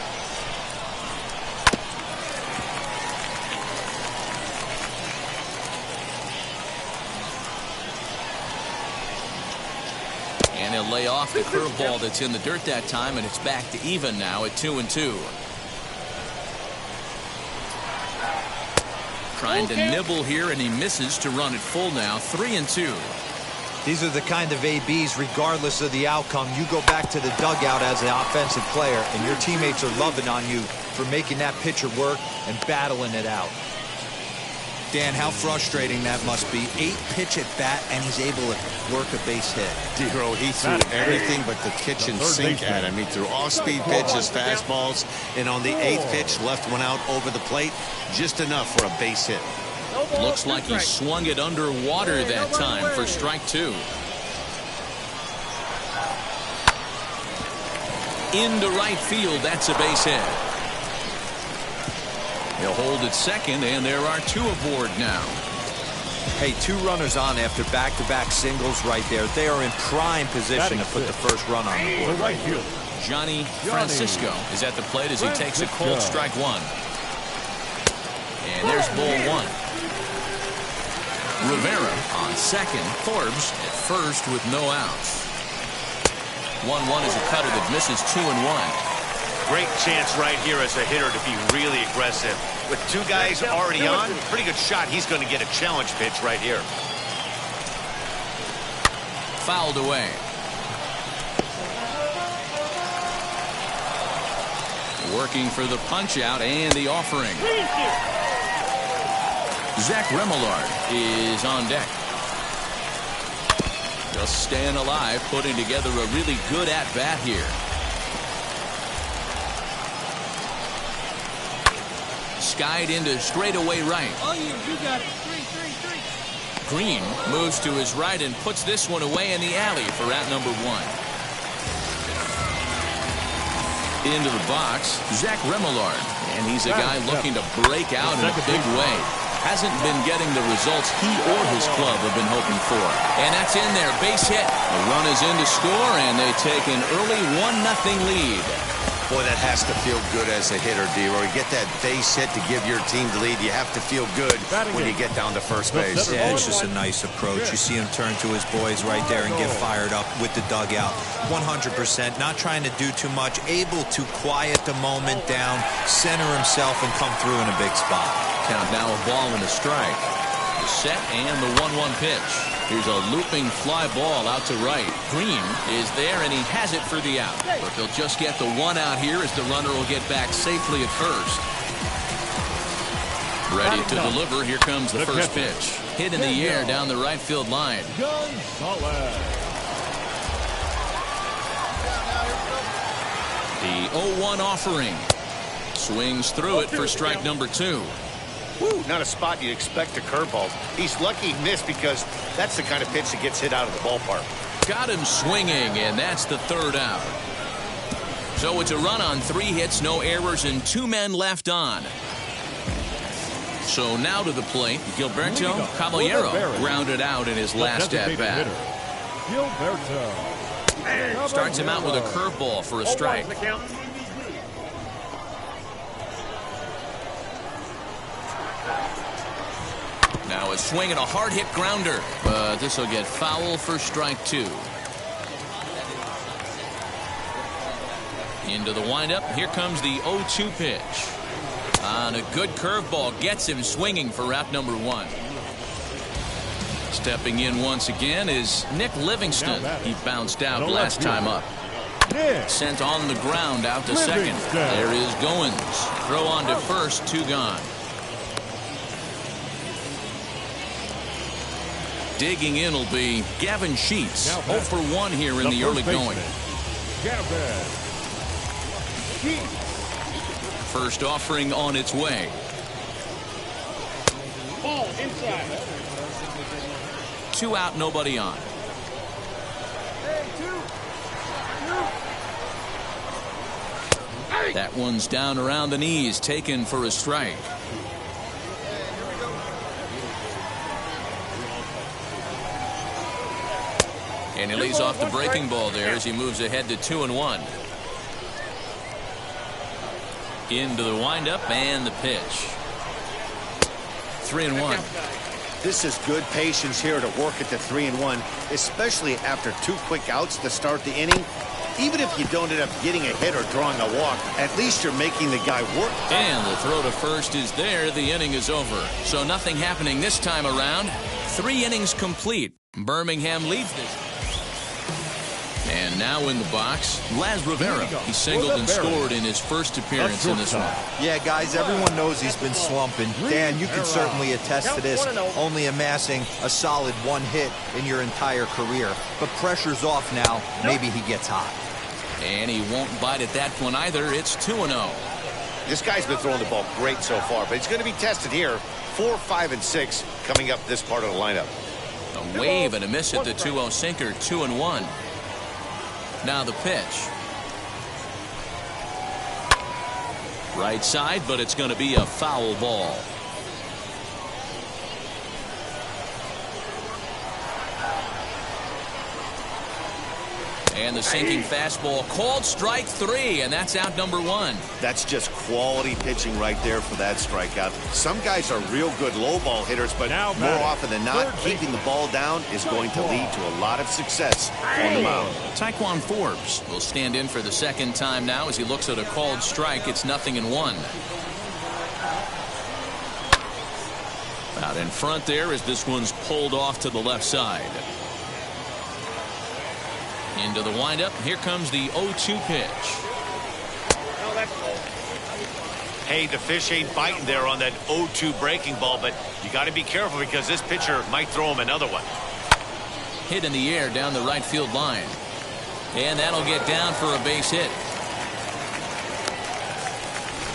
And he'll lay off the curveball that's in the dirt that time, and it's back to even now at 2-2. Trying to nibble here, and he misses to run it full now. 3-2. These are the kind of ABs, regardless of the outcome. You go back to the dugout as an offensive player, and your teammates are loving on you for making that pitcher work and battling it out. Dan, how frustrating that must be. 8-pitch at bat, and he's able to work a base hit. Dero, he threw everything but the kitchen sink at him. He threw off-speed pitches, fastballs, and on the 8th pitch, left one out over the plate, just enough for a base hit. Looks like he swung it underwater that time for strike 2. Into right field, that's a base hit. He'll hold at second, and there are 2 aboard now. Hey, 2 runners on after back-to-back singles right there. They are in prime position to put the first run on the board. Right field. Johnny Francisco is at the plate as he takes a cold strike 1. And there's ball 1. Rivera on second. Forbes at first with no outs. 1-1 is a cutter that misses 2-1. Great chance right here as a hitter to be really aggressive. With two guys already on, pretty good shot. He's going to get a challenge pitch right here. Fouled away. Working for the punch out and the offering. Zach Remillard is on deck. Just staying alive, putting together a really good at-bat here. Skied into straightaway right. Oh, you got it. 3. Green moves to his right and puts this one away in the alley for out number 1. Into the box, Zach Remillard, and he's a guy looking to break out in a big way. Hasn't been getting the results he or his club have been hoping for. And that's in there, base hit. The run is in to score, and they take an early 1-0 lead. Boy, that has to feel good as a hitter, D-Roy. You get that base hit to give your team the lead. You have to feel good when you get down to first base. Yeah, it's just a nice approach. You see him turn to his boys right there and get fired up with the dugout. 100%, not trying to do too much, able to quiet the moment down, center himself, and come through in a big spot. Count now a ball and a strike. The set and the 1-1 pitch. Here's a looping fly ball out to right. Green is there, and he has it for the out. But they'll just get the one out here as the runner will get back safely at first. Ready to deliver. Here comes the first pitch. Hit in the air down the right field line. The 0-1 offering. Swings through it for strike number 2. Woo, not a spot you'd expect a curveball. He's lucky he missed because that's the kind of pitch that gets hit out of the ballpark. Got him swinging, and that's the third out. So it's a run on 3 hits, no errors, and 2 men left on. So now to the plate, Gilberto Caballero grounded out in his last at-bat. Starts him out with a curveball for a strike. Now a swing and a hard hit grounder, but this will get foul for strike 2. Into the windup. Here comes the 0-2 pitch. On a good curveball, gets him swinging for out number 1. Stepping in once again is Nick Livingston. He bounced out last time up. Sent on the ground out to second. There is Goins. Throw on to first, 2 gone. Digging in will be Gavin Sheets. 0 for 1 here in the early going. First offering on its way. Ball inside. 2 out, nobody on. That one's down around the knees, taken for a strike. And he lays off the breaking ball there as he moves ahead to 2-1. Into the windup and the pitch. 3-1. This is good patience here to work at the 3-1, especially after 2 quick outs to start the inning. Even if you don't end up getting a hit or drawing a walk, at least you're making the guy work. And the throw to first is there. The inning is over. So nothing happening this time around. 3 innings complete. Birmingham leads this. And now in the box, Laz Rivera. He singled and scored in his first appearance in this one. Yeah, guys, everyone knows he's been slumping. Dan, you can certainly attest to this, only amassing a solid 1 hit in your entire career. But pressure's off now. Maybe he gets hot. And he won't bite at that one either. It's 2-0. This guy's been throwing the ball great so far, but he's going to be tested here. 4, 5, and 6 coming up this part of the lineup. A wave and a miss at the 2-0 sinker. 2-1. Now the pitch. Right side, but it's going to be a foul ball. And the sinking fastball called strike 3, and that's out number 1. That's just quality pitching right there for that strikeout. Some guys are real good low ball hitters, but more often than not, keeping the ball down is going to lead to a lot of success on the mound. Taekwon Forbes will stand in for the second time now as he looks at a called strike. It's 0-1. Out in front there as this one's pulled off to the left side. Into the windup. Here comes the 0-2 pitch. Hey, the fish ain't biting there on that 0-2 breaking ball, but you got to be careful because this pitcher might throw him another one. Hit in the air down the right field line. And that'll get down for a base hit.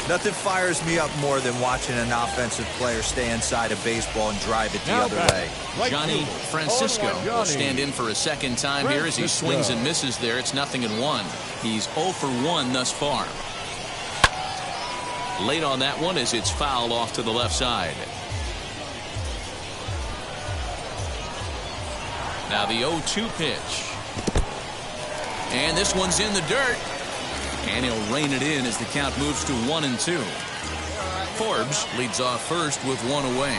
Nothing fires me up more than watching an offensive player stay inside of baseball and drive it the other way. Johnny Francisco will stand in for a second time here as he swings and misses there. It's 0-1. He's 0 for 1 thus far. Late on that one as it's fouled off to the left side. Now the 0-2 pitch. And this one's in the dirt. And he'll rein it in as the count moves to 1-2. Forbes leads off first with 1 away.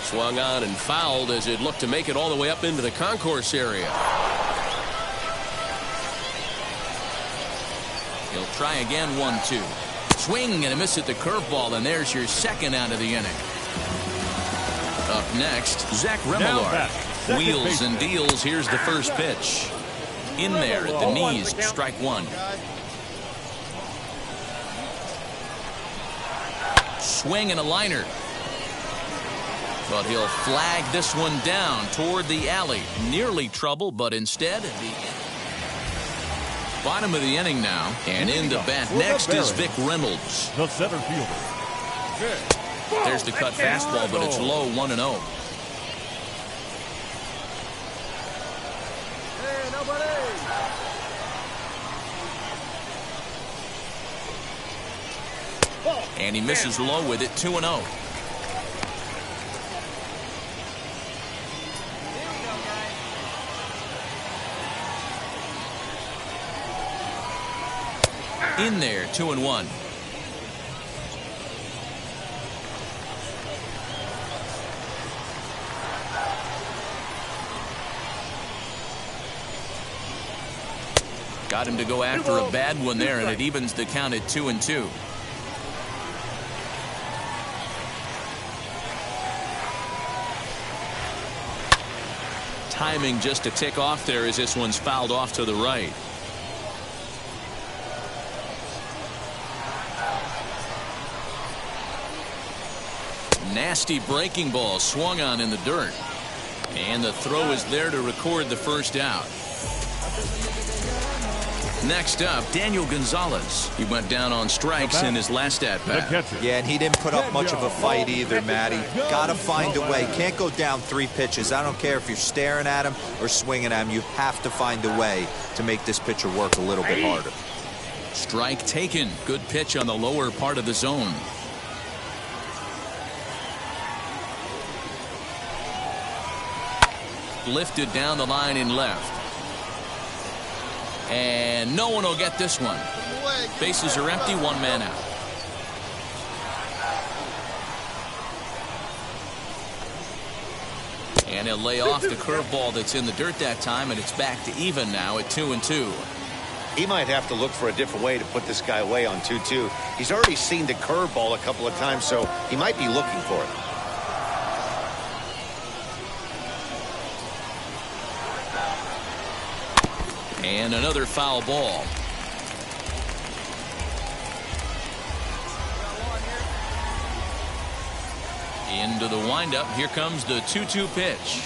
Swung on and fouled as it looked to make it all the way up into the concourse area. He'll try again, 1-2. Swing and a miss at the curveball, and there's your second out of the inning. Up next, Zach Remillard. Wheels and deals. Here's the first pitch. In there at the knees, strike 1. Swing and a liner. But he'll flag this one down toward the alley. Nearly trouble, but instead the bottom of the inning now. And in to bat next is Vic Reynolds. The center fielder. There's the cut fastball, but it's low, 1-0. And he misses low with it, 2-0. In there, 2-1. Got him to go after a bad one there, and it evens the count at 2-2. Timing just a tick off there as this one's fouled off to the right. Nasty breaking ball swung on in the dirt. And the throw is there to record the first out. Next up, Daniel Gonzalez. He went down on strikes in his last at-bat. Yeah, and he didn't put up much of a fight either, Matty. Got to find a way. Can't go down 3 pitches. I don't care if you're staring at him or swinging at him. You have to find a way to make this pitcher work a little bit harder. Strike taken. Good pitch on the lower part of the zone. Lifted down the line in left. And no one will get this one. Bases are empty, 1 man out. And he'll lay off the curveball that's in the dirt that time, and it's back to even now at 2-2. He might have to look for a different way to put this guy away on 2-2. He's already seen the curveball a couple of times, so he might be looking for it. And another foul ball. Into the windup. Here comes the 2-2 pitch.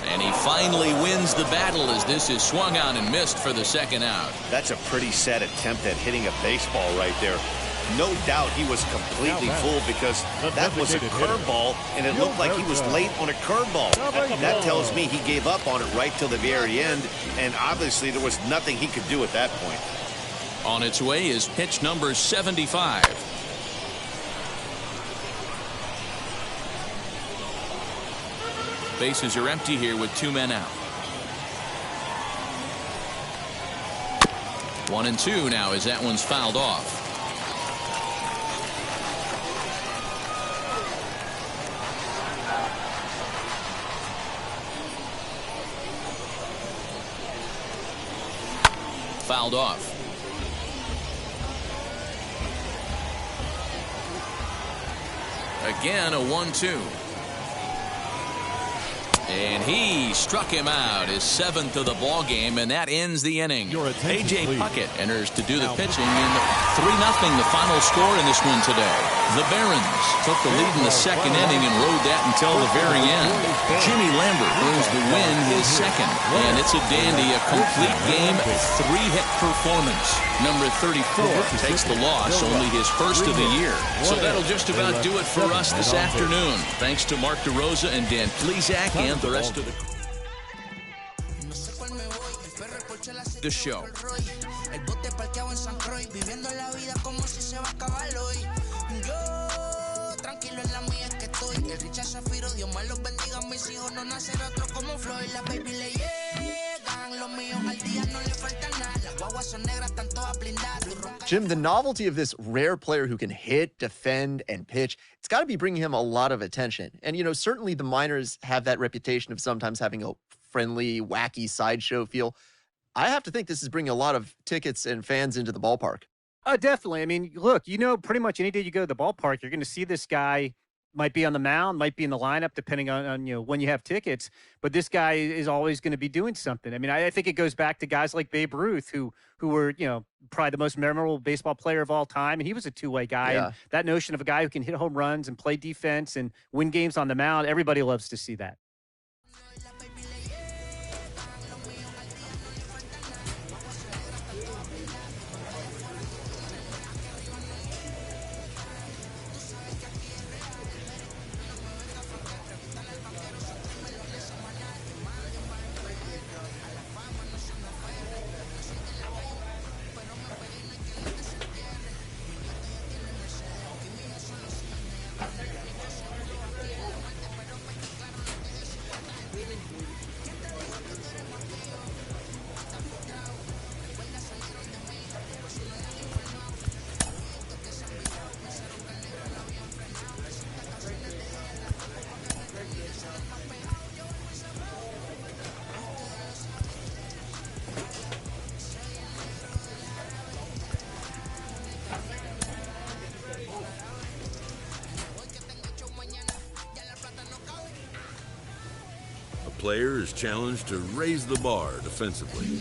And he finally wins the battle as this is swung on and missed for the second out. That's a pretty sad attempt at hitting a baseball right there. No doubt he was completely fooled because that was a curveball, and it looked like he was late on a curveball. That tells me he gave up on it right till the very end, and obviously there was nothing he could do at that point. On its way is pitch number 75. Bases are empty here with 2 men out. 1-2 now as that one's fouled off. Fouled off. Again, a 1-2. And he struck him out, his 7th of the ball game, and that ends the inning. A.J. Puckett enters to do the pitching, and 3-0 the final score in this one today. The Barons took the lead in the 2nd inning and rode that until the very end. Jimmy Lambert earns the win, his 2nd, and it's a dandy, a complete game, 3-hit performance. Number 34 takes the loss, only his 1st of the year. So that'll just about do it for us this afternoon. Thanks to Mark DeRosa and Dan Plesac and the rest of the show. Jim, the novelty of this rare player who can hit, defend, and pitch, it's got to be bringing him a lot of attention. And, you know, certainly the minors have that reputation of sometimes having a friendly, wacky sideshow feel. I have to think this is bringing a lot of tickets and fans into the ballpark. Definitely. I mean, look, you know, pretty much any day you go to the ballpark, you're going to see this guy. Might be on the mound, might be in the lineup, depending on you know when you have tickets. But this guy is always going to be doing something. I mean, I think it goes back to guys like Babe Ruth, who were probably the most memorable baseball player of all time, and he was a two-way guy. Yeah. And that notion of a guy who can hit home runs and play defense and win games on the mound, everybody loves to see that. Player is challenged to raise the bar defensively.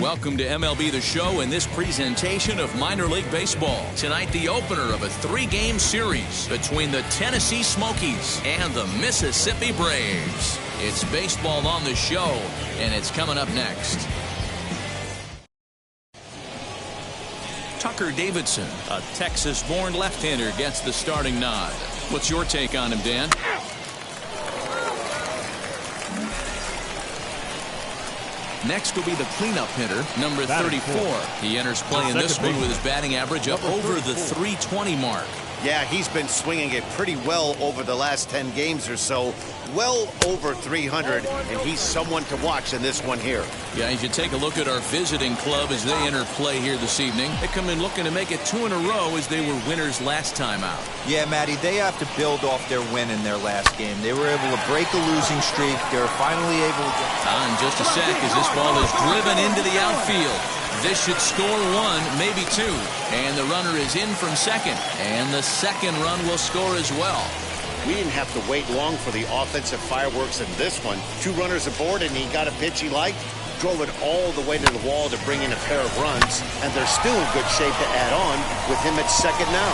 Welcome to MLB The Show and this presentation of minor league baseball. Tonight, the opener of a 3-game series between the Tennessee Smokies and the Mississippi Braves. It's baseball on the show, and it's coming up next. Tucker Davidson, a Texas-born left-hander, gets the starting nod. What's your take on him, Dan? Next will be the cleanup hitter, number 34. He enters play in this one with his batting average up over the 320 mark. Yeah, he's been swinging it pretty well over the last 10 games or so. Well over 300, and he's someone to watch in this one here. Yeah, you should take a look at our visiting club as they enter play here this evening. They come in looking to make it 2 in a row as they were winners last time out. Yeah, Matty, they have to build off their win in their last game. They were able to break a losing streak. They were finally able to get... In just a sec as this ball is driven into the outfield. This should score 1, maybe 2. And the runner is in from second. And the second run will score as well. We didn't have to wait long for the offensive fireworks in this one. 2 runners aboard, and he got a pitch he liked. Drove it all the way to the wall to bring in a pair of runs. And they're still in good shape to add on with him at second now.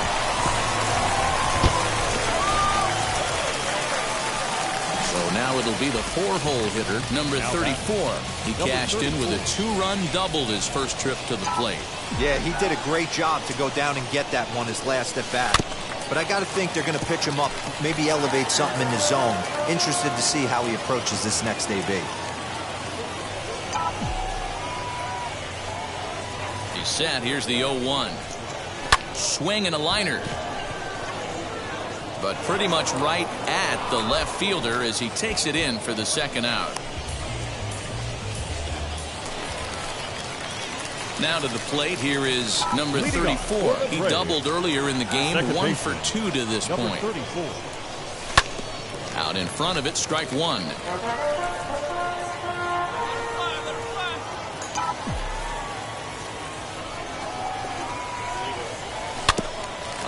So now it'll be the 4-hole hitter, number 34. He cashed in with a 2-run double his first trip to the plate. Yeah, he did a great job to go down and get that one his last at bat. But I got to think they're going to pitch him up, maybe elevate something in the zone. Interested to see how he approaches this next AB. He's set. Here's the 0-1. Swing and a liner. But pretty much right at the left fielder as he takes it in for the second out. Now to the plate, here is number 34. He doubled earlier in the game, 1 for 2 to this point. Out in front of it, strike 1.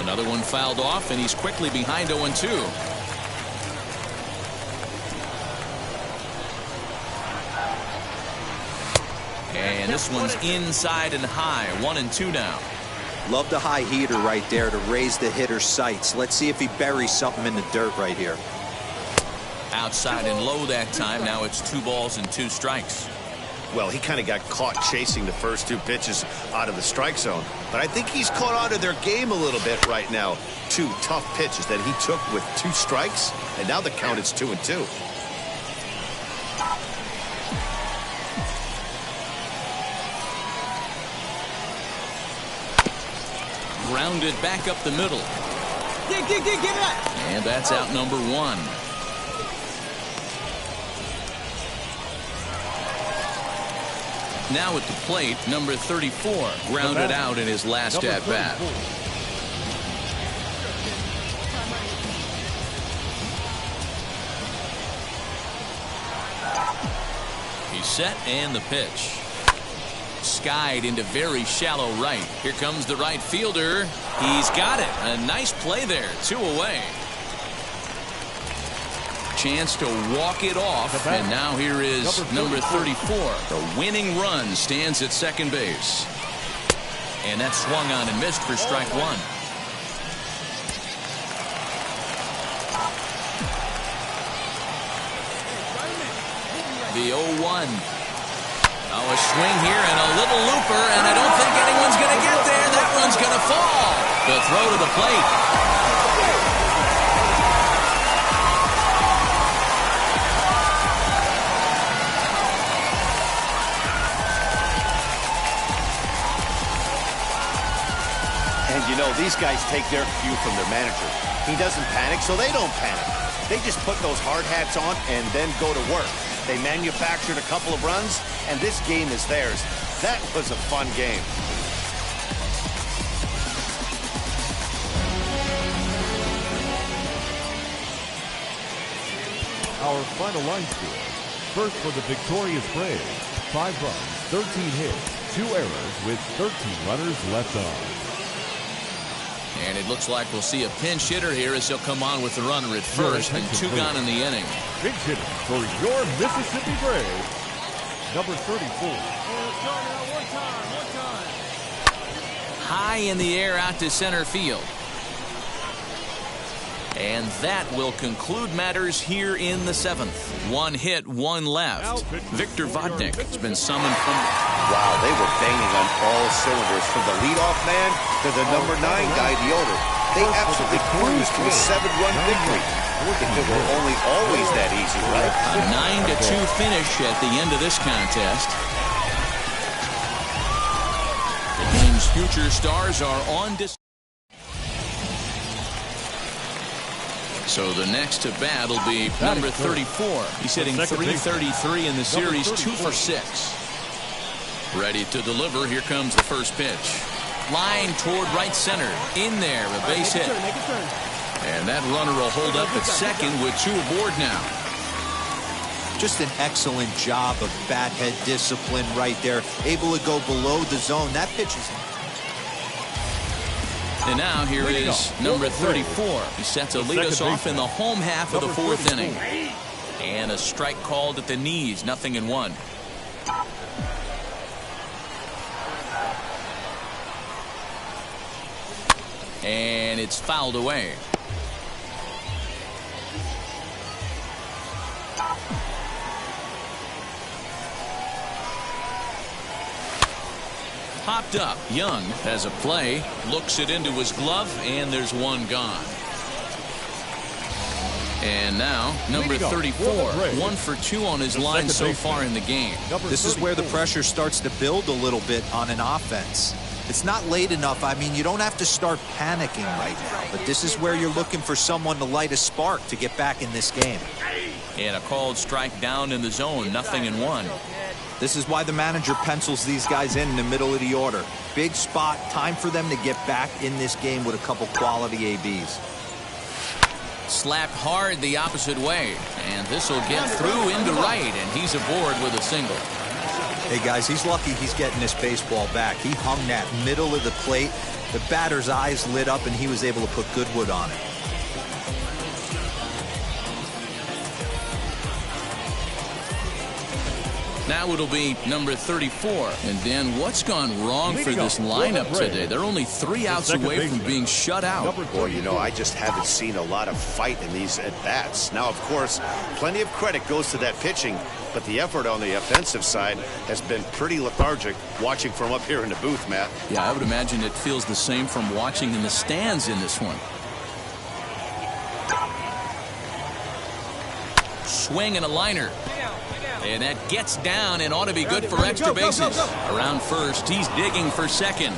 Another one fouled off, and he's quickly behind 0-2. And this one's inside and high, 1-2 now. Love the high heater right there to raise the hitter's sights. Let's see if he buries something in the dirt right here. Outside and low that time. Now it's 2 balls and 2 strikes. Well, he kind of got caught chasing the first 2 pitches out of the strike zone. But I think he's caught on to their game a little bit right now. 2 tough pitches that he took with 2 strikes, and now the count is 2-2. Grounded back up the middle. Get it! And that's out number 1. Now at the plate, number 34, grounded out in his last at-bat. He's set and the pitch. Skied into very shallow right. Here comes the right fielder. He's got it. A nice play there. 2 away. Chance to walk it off, and now here is number 34. The winning run stands at second base. And that swung on and missed for strike 1. The 0-1. Oh, a swing here and a little looper, and I don't think anyone's going to get there. That one's going to fall. The throw to the plate. And you know, these guys take their cue from their manager. He doesn't panic, so they don't panic. They just put those hard hats on and then go to work. They manufactured a couple of runs, and this game is theirs. That was a fun game. Our final line score. First for the victorious Braves, 5 runs, 13 hits, 2 errors with 13 runners left on. And it looks like we'll see a pinch hitter here as he'll come on with the runner at first and 2 gone in the inning. Pinch hitter for your Mississippi Braves, number 34. High in the air out to center field. And that will conclude matters here in the 7th. 1 hit, 1 left. Victor Vodnik has been summoned from... Wow, they were banging on all cylinders, from the leadoff man to the number 9 guy, the owner. They absolutely cruised to a 7-run victory. If it were only always that easy, right? A 9-2 finish at the end of this contest. The game's future stars are on display. So the next to bat will be number 34. He's hitting .333 in the series, 2 for 6. Ready to deliver. Here comes the first pitch. Line toward right center. In there, a base hit. And that runner will hold up at second with 2 aboard now. Just an excellent job of bat head discipline right there. Able to go below the zone. That pitch is... And now here is number 34. He sets to lead us off in the home half of the 4th inning. And a strike called at the knees. 0-1. And it's fouled away. Popped up. Young has a play, looks it into his glove, and there's 1 gone. And now number 34, 1 for 2 on his line so far in the game. This is where the pressure starts to build a little bit on an offense. It's not late enough. I mean, you don't have to start panicking right now, but this is where you're looking for someone to light a spark to get back in this game. And a called strike down in the zone. 0-1. This is why the manager pencils these guys in the middle of the order. Big spot. Time for them to get back in this game with a couple quality ABs. Slapped hard the opposite way. And this will get through into right. And he's aboard with a single. Hey, guys, he's lucky he's getting this baseball back. He hung that middle of the plate. The batter's eyes lit up, and he was able to put Goodwood on it. Now it'll be number 34. And Dan, what's gone wrong for this lineup today? They're only 3 outs away from being shut out. Well, you know, I just haven't seen a lot of fight in these at-bats. Now, of course, plenty of credit goes to that pitching, but the effort on the offensive side has been pretty lethargic watching from up here in the booth, Matt. Yeah, I would imagine it feels the same from watching in the stands in this one. Swing and a liner. And that gets down and ought to be good for extra bases. Around first, he's digging for second.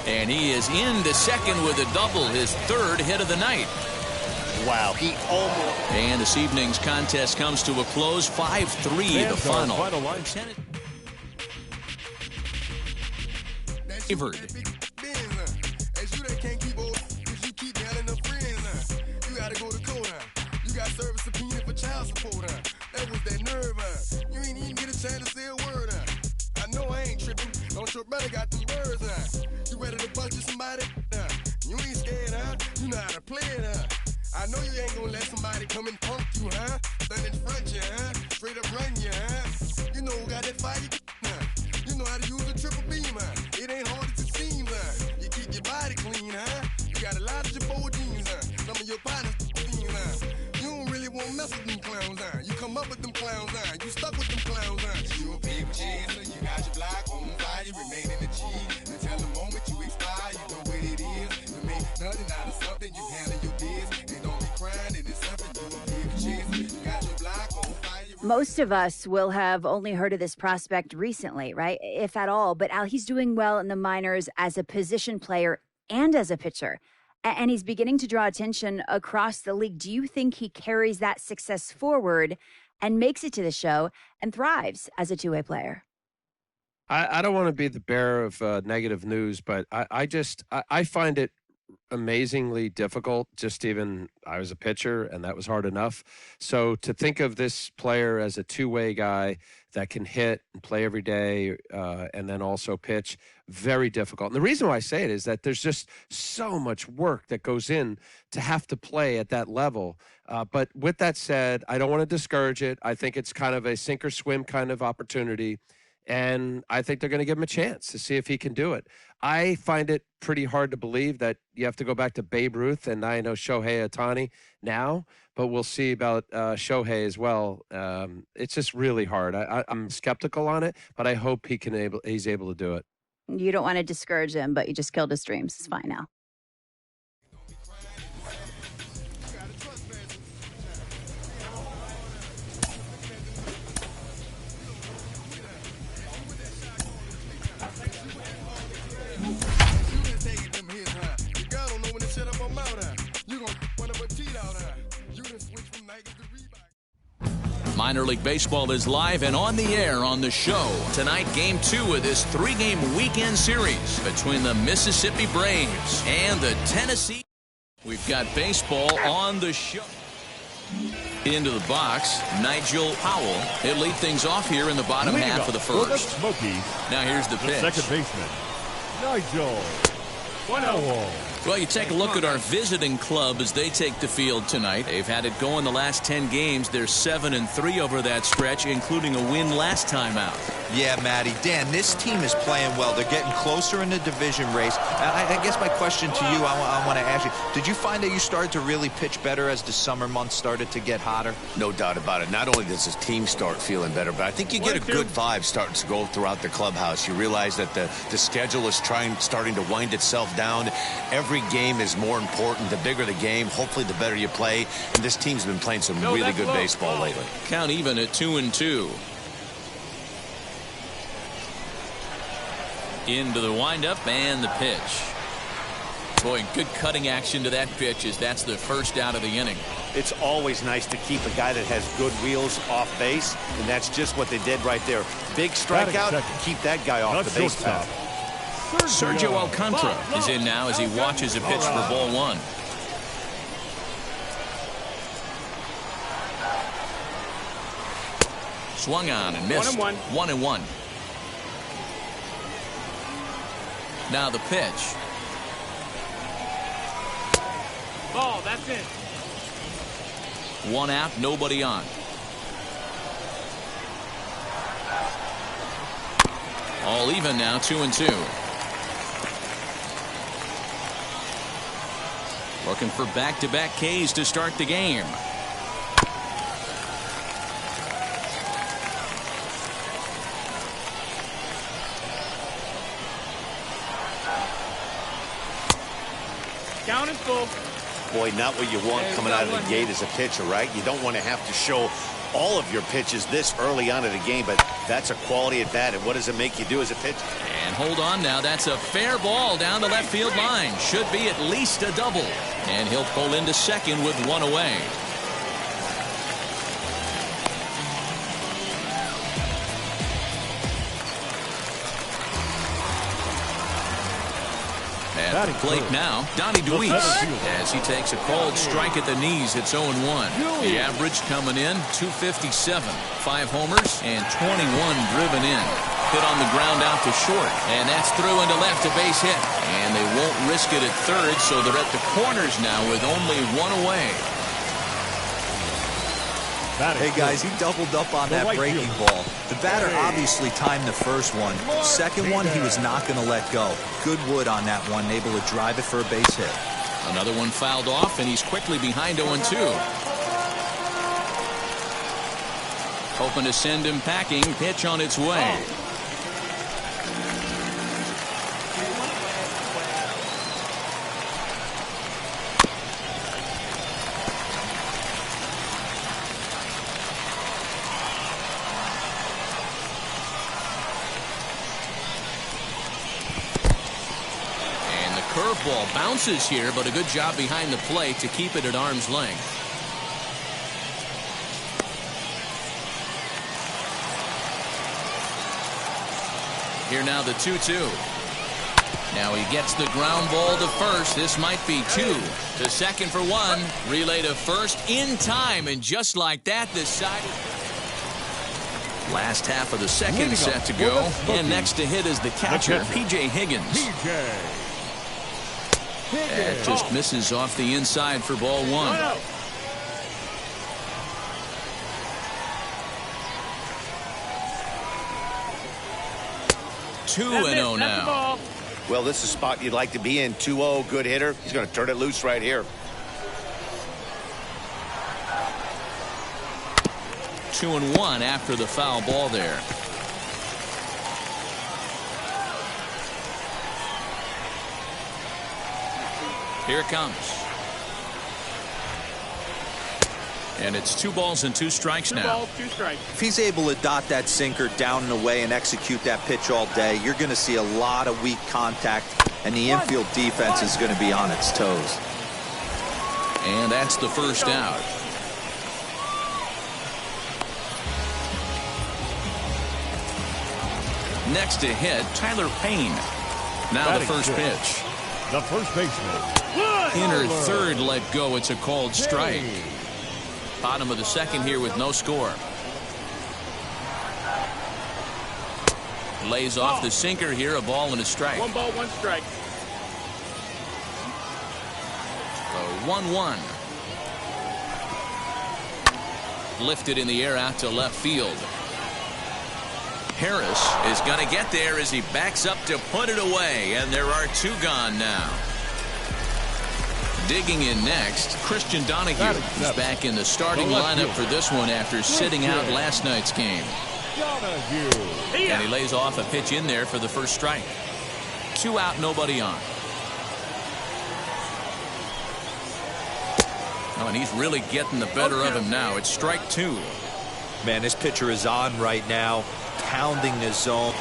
And he is into second with a double, his 3rd hit of the night. Wow, he almost... And this evening's contest comes to a close, 5-3 the final. Favored. That was that nerve, You ain't even get a chance to say a word, I know I ain't tripping. Don't your brother got them birds, You ready to bust you somebody, You ain't scared, You know how to play it, I know you ain't gonna let somebody come and punk you, Stand in front you, Straight up run you, You know who got that fire, You know how to use a triple beam, It ain't hard as it seems, You keep your body clean, You got a lot of your bold jeans, Some of your partners, won't mess with them clowns, You come up with them clowns, You stuck with them clowns, You a big chaser, you got your block on fire, you remain in the G. Until the moment you expire, you know what it is. You make nothing out of something, you handle your biz. And don't be crying, it is something, you a big chaser, you got your block on fire. Most of us will have only heard of this prospect recently, right? If at all. But Al, he's doing well in the minors as a position player and as a pitcher. And he's beginning to draw attention across the league. Do you think he carries that success forward and makes it to the show and thrives as a two-way player? I don't want to be the bearer of negative news, but I find it amazingly difficult. Just even I was a pitcher, and that was hard enough. So to think of this player as a two-way guy that can hit and play every day, and then also pitch, very difficult. And the reason why I say it is that there's just so much work that goes in to have to play at that level. But with that said, I don't want to discourage it. I think it's kind of a sink or swim kind of opportunity. And I think they're going to give him a chance to see if he can do it. I find it pretty hard to believe that you have to go back to Babe Ruth, and I know Shohei Ohtani now, but we'll see about Shohei as well. It's just really hard. I'm skeptical on it, but I hope he's able to do it. You don't want to discourage him, but you just killed his dreams. It's fine now. Minor League Baseball is live and on the air on the show. Tonight, Game 2 of this 3-game weekend series between the Mississippi Braves and the Tennessee. We've got baseball on the show. Into the box, Nigel Powell. He'll lead things off here in the bottom half of the first. Now here's the pitch. Second baseman, Nigel Powell. Well, you take a look at our visiting club as they take the field tonight. They've had it going the last 10 games. They're 7-3 over that stretch, including a win last time out. Yeah, Matty. Dan, this team is playing well. They're getting closer in the division race. I guess my question to you, I want to ask you, did you find that you started to really pitch better as the summer months started to get hotter? No doubt about it. Not only does this team start feeling better, but I think you get a good vibe starting to go throughout the clubhouse. You realize that the schedule is starting to wind itself down. Every game is more important. The bigger the game, hopefully the better you play. And this team's been playing some really good baseball lately. Count even at 2-2. Into the windup and the pitch. Boy, good cutting action to that pitch as that's the first out of the inning. It's always nice to keep a guy that has good wheels off base, and that's just what they did right there. Big strikeout, keep that guy off the base path. Sergio Alcantara is in now as he watches a pitch for ball one. Swung on and missed. 1-1. Now the pitch. Ball, that's it. One out, nobody on. All even now, 2-2. Looking for back-to-back Ks to start the game. Count is full. Boy, not what you want coming out of the gate as a pitcher, right? You don't want to have to show all of your pitches this early on in the game, but that's a quality at bat. And what does it make you do as a pitcher? And hold on now, that's a fair ball down the left field line. Should be at least a double. And he'll pull into second with one away. At the plate now, Donnie DeWeese, as he takes a cold strike at the knees. It's 0-1. The average coming in, 257. 5 homers and 21 driven in. Hit on the ground out to short, and that's through into left, a base hit. And they won't risk it at third, so they're at the corners now with only one away. Hey, guys, he doubled up on that breaking ball. The batter obviously timed the first one. Second one, he was not going to let go. Good wood on that one, able to drive it for a base hit. Another one fouled off, and he's quickly behind 0-2. Hoping to send him packing. Pitch on its way. Curveball bounces here, but a good job behind the plate to keep it at arm's length. Here now the 2-2. Now he gets the ground ball to first. This might be 2. To second for 1. Relay to first in time. And just like that, this side is... Last half of the second set to go. And next to hit is the catcher, P.J. Higgins. That just misses off the inside for ball 1. Two and 0 now. Well, this is a spot you'd like to be in. 2-0, good hitter. He's going to turn it loose right here. 2-1 after the foul ball there. Here it comes. And it's 2 balls and 2 strikes now. 2 balls, 2 strikes. If he's able to dot that sinker down and away and execute that pitch all day, you're going to see a lot of weak contact, and the infield defense is going to be on its toes. And that's the first out. Next to hit, Tyler Payne. Now the first pitch. The first baseman. Inner third let go. It's a called strike. Bottom of the second here with no score. Lays off the sinker here. A ball and a strike. 1 ball, 1 strike. 1-1. Lifted in the air out to left field. Harris is going to get there as he backs up to put it away, and there are 2 gone now. Digging in next, Christian Donahue is back in the starting lineup for this one after sitting out last night's game. And he lays off a pitch in there for the first strike. 2 out, nobody on. Oh, and he's really getting the better of him now. It's strike 2. Man, this pitcher is on right now, pounding the zone.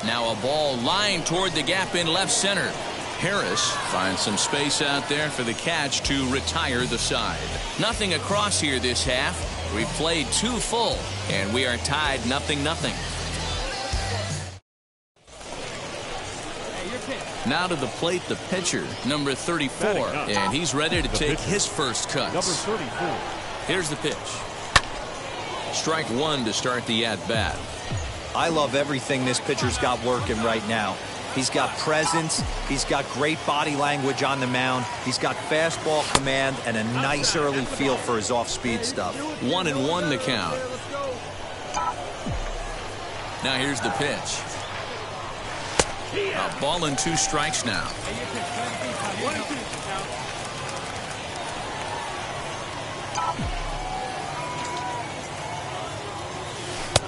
Now a ball lined toward the gap in left center. Harris finds some space out there for the catch to retire the side. Nothing across here this half. We've played 2 full, and we are tied 0-0. Now to the plate, the pitcher, number 34, and he's ready to take his first cuts. Number 34. Here's the pitch. Strike 1 to start the at-bat. I love everything this pitcher's got working right now. He's got presence. He's got great body language on the mound. He's got fastball command and a nice early feel for his off-speed stuff. 1-1 the count. Now here's the pitch. A ball and 2 strikes now.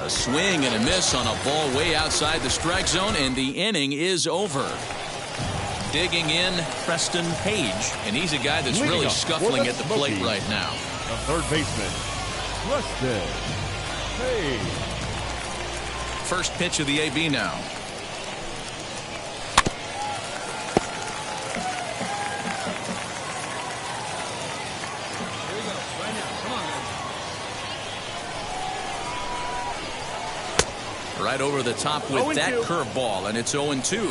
A swing and a miss on a ball way outside the strike zone, and the inning is over. Digging in, Preston Page, and he's a guy that's really scuffling at the plate right now. The third baseman, Preston Page. First pitch of the AB now. Right over the top with that curveball, and it's 0-2.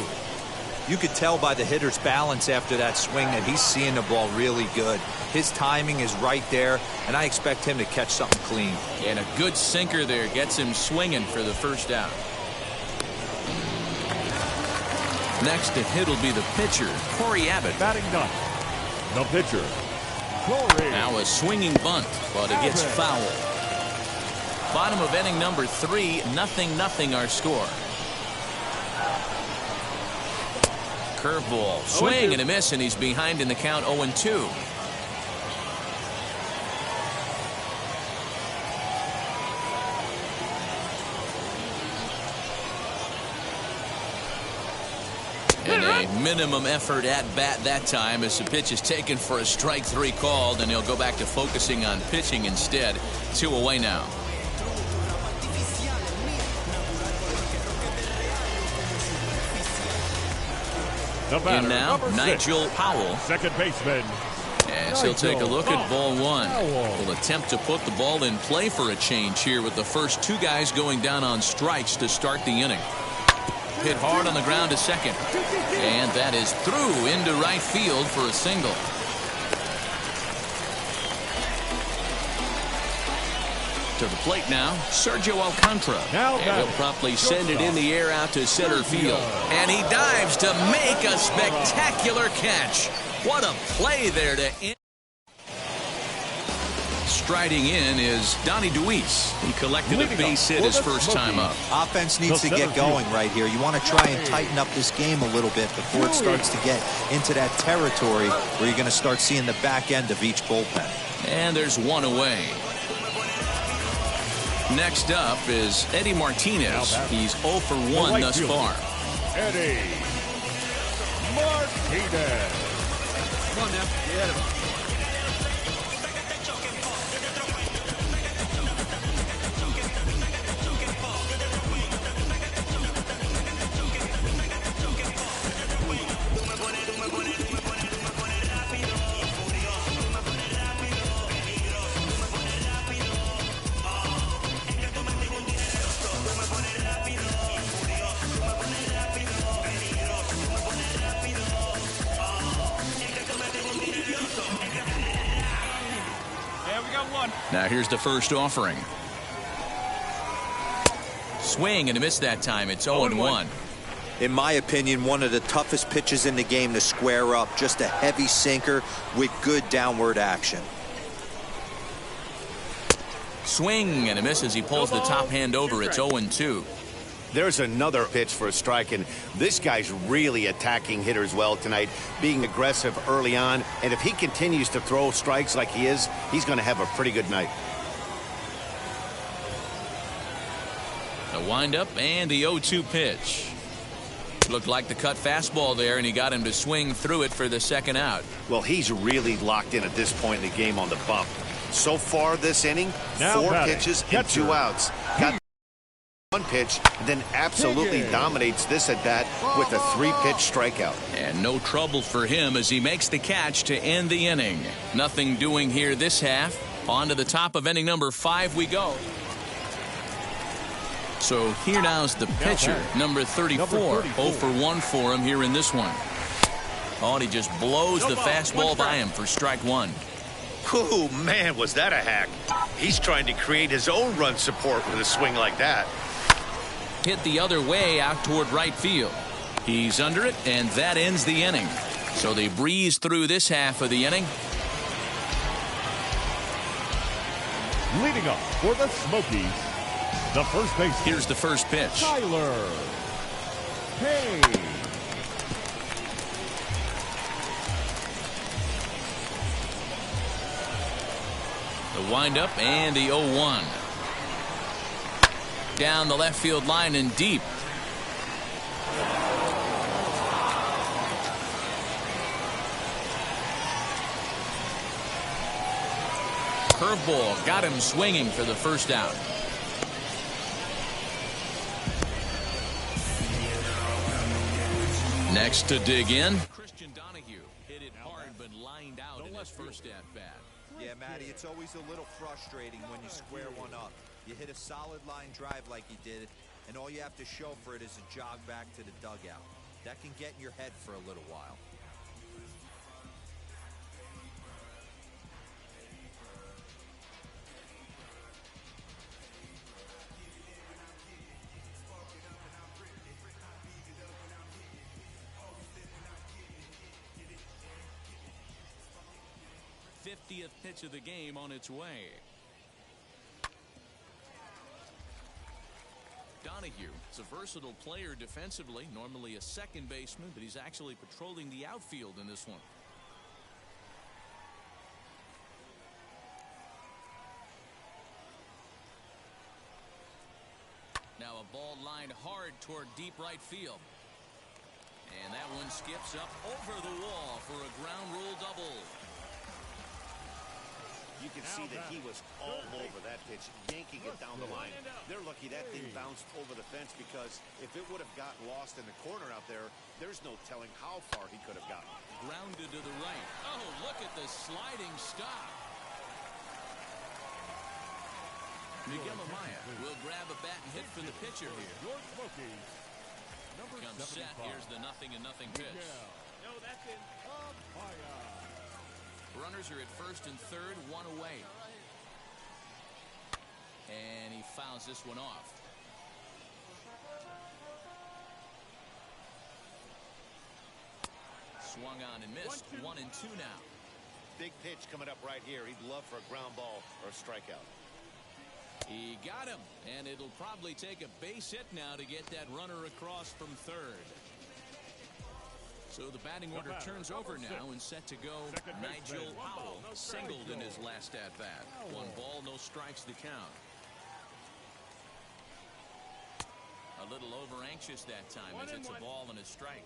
You could tell by the hitter's balance after that swing that he's seeing the ball really good. His timing is right there, and I expect him to catch something clean. And a good sinker there gets him swinging for the first out. Next to hit will be the pitcher, Corey Abbott. Batting ninth, the pitcher, Corey. Now a swinging bunt, but it gets foul. Bottom of inning number 3, 0-0 our score. Curveball, swing and a miss, and he's behind in the count 0-2. And a minimum effort at bat that time as the pitch is taken for a strike 3 called, and he'll go back to focusing on pitching instead. 2 away now. The batter, in now, number 6, Nigel Powell. second baseman. As he'll take a look at ball one. Will attempt to put the ball in play for a change here with the first two guys going down on strikes to start the inning. Hit hard on the ground to second. And that is through into right field for a single. To the plate now, Sergio Alcantara. And he'll promptly send it in the air out to center field. And he dives to make a spectacular catch. What a play there to end. Striding in is Donnie DeWeese. He collected a base hit his first time up. Offense needs to get going right here. You want to try and tighten up this game a little bit before it starts to get into that territory where you're going to start seeing the back end of each bullpen. And there's one away. Next up is Eddie Martinez. He's 0 for 1 thus far. Eddie Martinez. Come on now, get ahead of him. Now here's the first offering. Swing and a miss that time. It's 0-1. In my opinion, one of the toughest pitches in the game to square up. Just a heavy sinker with good downward action. Swing and a miss as he pulls the top hand over. It's 0-2. There's another pitch for a strike, and this guy's really attacking hitters well tonight, being aggressive early on. And if he continues to throw strikes like he is, he's going to have a pretty good night. The windup and the 0-2 pitch. Looked like the cut fastball there, and he got him to swing through it for the second out. Well, he's really locked in at this point in the game on the bump. So far this inning, 4 pitches and 2 outs. Got one pitch, then absolutely dominates this at bat with a 3-pitch strikeout. And no trouble for him as he makes the catch to end the inning. Nothing doing here this half. On to the top of inning number 5 we go. So here now's the pitcher, number 34. 0 for 1 for him here in this one. Oh, and he just blows the fastball by him for strike 1. Oh, man, was that a hack. He's trying to create his own run support with a swing like that. Hit the other way out toward right field. He's under it, and that ends the inning. So they breeze through this half of the inning. Leading up for the Smokies, the first baseman. Here's the first pitch. Tyler Payne. The windup and the 0-1. Down the left field line and deep. Curveball got him swinging for the first out. Next to dig in. Christian Donahue hit it hard but lined out in his first at bat. Yeah, Matty, it's always a little frustrating when you square one up. You hit a solid line drive like he did, and all you have to show for it is a jog back to the dugout. That can get in your head for a little while. th pitch of the game on its way. Donahue is a versatile player defensively, normally a second baseman, but he's actually patrolling the outfield in this one. Now a ball lined hard toward deep right field. And that one skips up over the wall for a ground rule double. You can see that he was all over that pitch, yanking it down the line. They're lucky that thing bounced over the fence, because if it would have got lost in the corner out there, there's no telling how far he could have gotten. Grounded to the right. Oh, look at the sliding stop. Miguel Amaya will grab a bat and hit for the pitcher here. Comes set. Here's the 0-0 pitch. No, that's in. Runners are at first and third, one away. And he fouls this one off. Swung on and missed. 1-2 now. Big pitch coming up right here. He'd love for a ground ball or a strikeout. He got him, and it'll probably take a base hit now to get that runner across from third. So the batting order turns over now, and set to go Nigel Powell, singled in his last at-bat. 1 ball, no strikes the count. A little over anxious that time as it's a ball and a strike.